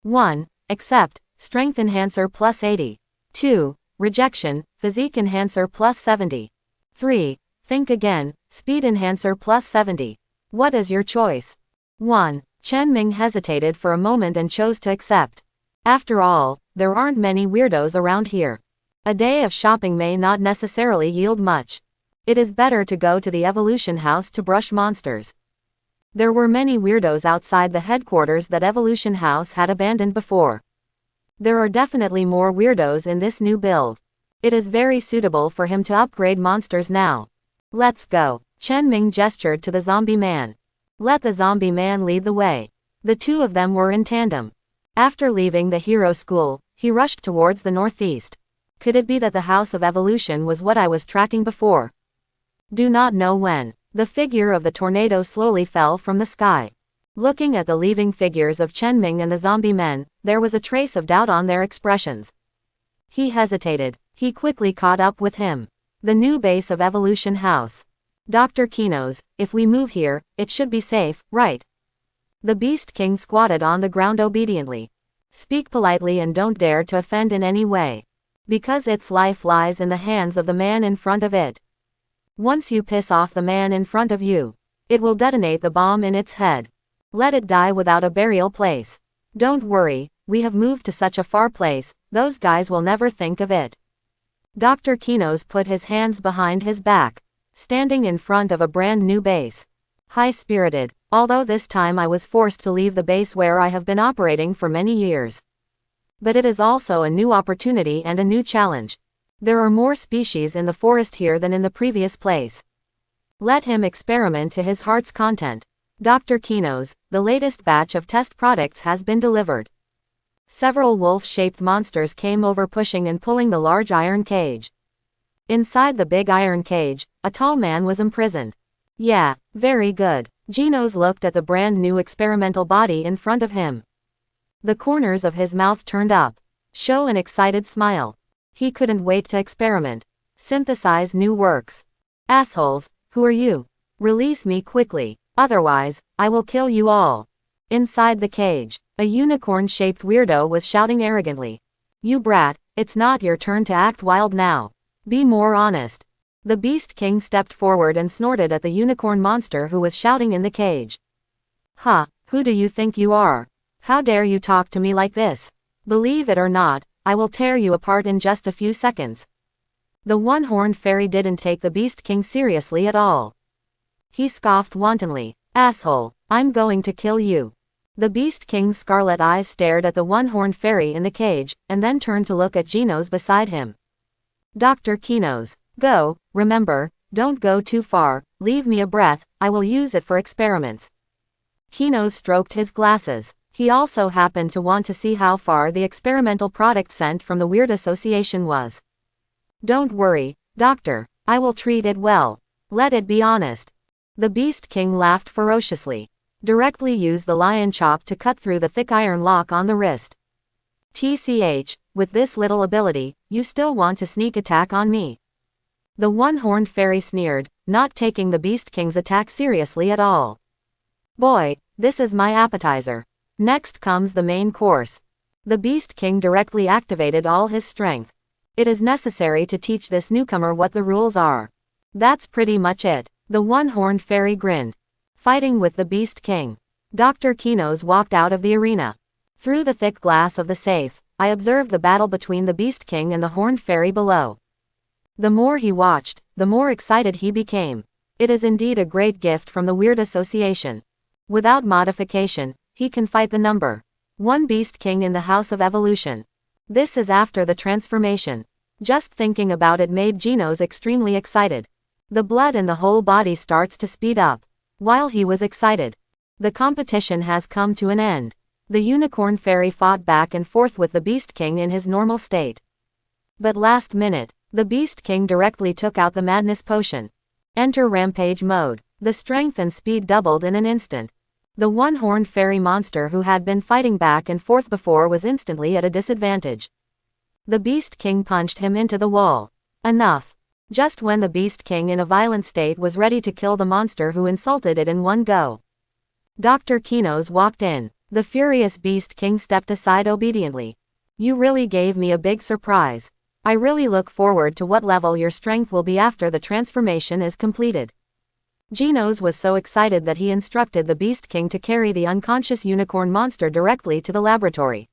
1. Accept, Strength Enhancer plus 80. 2. Rejection, Physique Enhancer plus 70. 3. Think again, Speed Enhancer plus 70. What is your choice? 1. Chen Ming hesitated for a moment and chose to accept. After all, there aren't many weirdos around here. A day of shopping may not necessarily yield much. It is better to go to the evolution house to brush monsters. There were many weirdos outside the headquarters that Evolution House had abandoned before. There are definitely more weirdos in this new build. It is very suitable for him to upgrade monsters now. Let's go. Chen Ming gestured to the zombie man. Let the zombie man lead the way. The two of them were in tandem. After leaving the hero school, he rushed towards the northeast. Could it be that the House of Evolution was what I was tracking before? Do not know when. The figure of the tornado slowly fell from the sky. Looking at the leaving figures of Chen Ming and the zombie men, there was a trace of doubt on their expressions. He hesitated. He quickly caught up with him. The new base of Evolution House. Dr. Kinos, if we move here, it should be safe, right? The Beast King squatted on the ground obediently. Speak politely and don't dare to offend in any way. Because its life lies in the hands of the man in front of it. Once you piss off the man in front of you, it will detonate the bomb in its head. Let it die without a burial place. Don't worry, we have moved to such a far place, those guys will never think of it. Dr. Kinos put his hands behind his back, standing in front of a brand new base. High-spirited, although this time I was forced to leave the base where I have been operating for many years. But it is also a new opportunity and a new challenge. There are more species in the forest here than in the previous place. Let him experiment to his heart's content. Dr. Kinos, the latest batch of test products has been delivered. Several wolf-shaped monsters came over pushing and pulling the large iron cage. Inside the big iron cage, a tall man was imprisoned. Yeah, very good. Genos looked at the brand new experimental body in front of him. The corners of his mouth turned up. Show an excited smile. He couldn't wait to experiment. Synthesize new works. Assholes, who are you? Release me quickly, otherwise, I will kill you all. Inside the cage, a unicorn-shaped weirdo was shouting arrogantly. You brat, it's not your turn to act wild now. Be more honest. The Beast King stepped forward and snorted at the unicorn monster who was shouting in the cage. Huh, who do you think you are? How dare you talk to me like this? Believe it or not, I will tear you apart in just a few seconds. The one-horned fairy didn't take the Beast King seriously at all. He scoffed wantonly. Asshole, I'm going to kill you. The Beast King's scarlet eyes stared at the one-horned fairy in the cage, and then turned to look at Genos beside him. Dr. Kinos, go, remember, don't go too far, leave me a breath, I will use it for experiments. Kinos stroked his glasses. He also happened to want to see how far the experimental product sent from the Weird Association was. Don't worry, Doctor, I will treat it well. Let it be honest. The Beast King laughed ferociously. Directly use the lion chop to cut through the thick iron lock on the wrist. TCH, with this little ability, you still want to sneak attack on me? The one-horned fairy sneered, not taking the Beast King's attack seriously at all. Boy, this is my appetizer. Next comes the main course. The Beast King directly activated all his strength. It is necessary to teach this newcomer what the rules are. That's pretty much it. The one-horned fairy grinned. Fighting with the Beast King. Dr. Kinos walked out of the arena. Through the thick glass of the safe, I observed the battle between the Beast King and the horned fairy below. The more he watched, the more excited he became. It is indeed a great gift from the Weird Association. Without modification, he can fight the number 1 Beast King in the House of Evolution. This is after the transformation. Just thinking about it made Genos extremely excited. The blood in the whole body starts to speed up. While he was excited, the competition has come to an end. The unicorn fairy fought back and forth with the Beast King in his normal state. But last minute, the Beast King directly took out the madness potion. Enter rampage mode. The strength and speed doubled in an instant. The one-horned fairy monster who had been fighting back and forth before was instantly at a disadvantage. The Beast King punched him into the wall. Enough. Just when the Beast King in a violent state was ready to kill the monster who insulted it in one go, Dr. Kinos walked in. The furious Beast King stepped aside obediently. You really gave me a big surprise. I really look forward to what level your strength will be after the transformation is completed. Genos was so excited that he instructed the Beast King to carry the unconscious unicorn monster directly to the laboratory.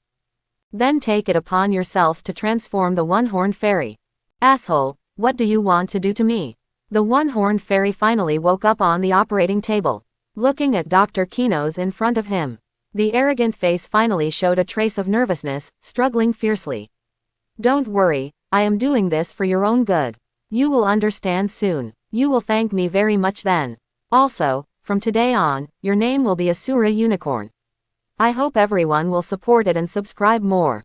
Then take it upon yourself to transform the one-horned fairy. Asshole, what do you want to do to me? The one-horned fairy finally woke up on the operating table, looking at Dr. Kinos in front of him. The arrogant face finally showed a trace of nervousness, struggling fiercely. Don't worry, I am doing this for your own good. You will understand soon. You will thank me very much then. Also, from today on, your name will be Asura Unicorn. I hope everyone will support it and subscribe more.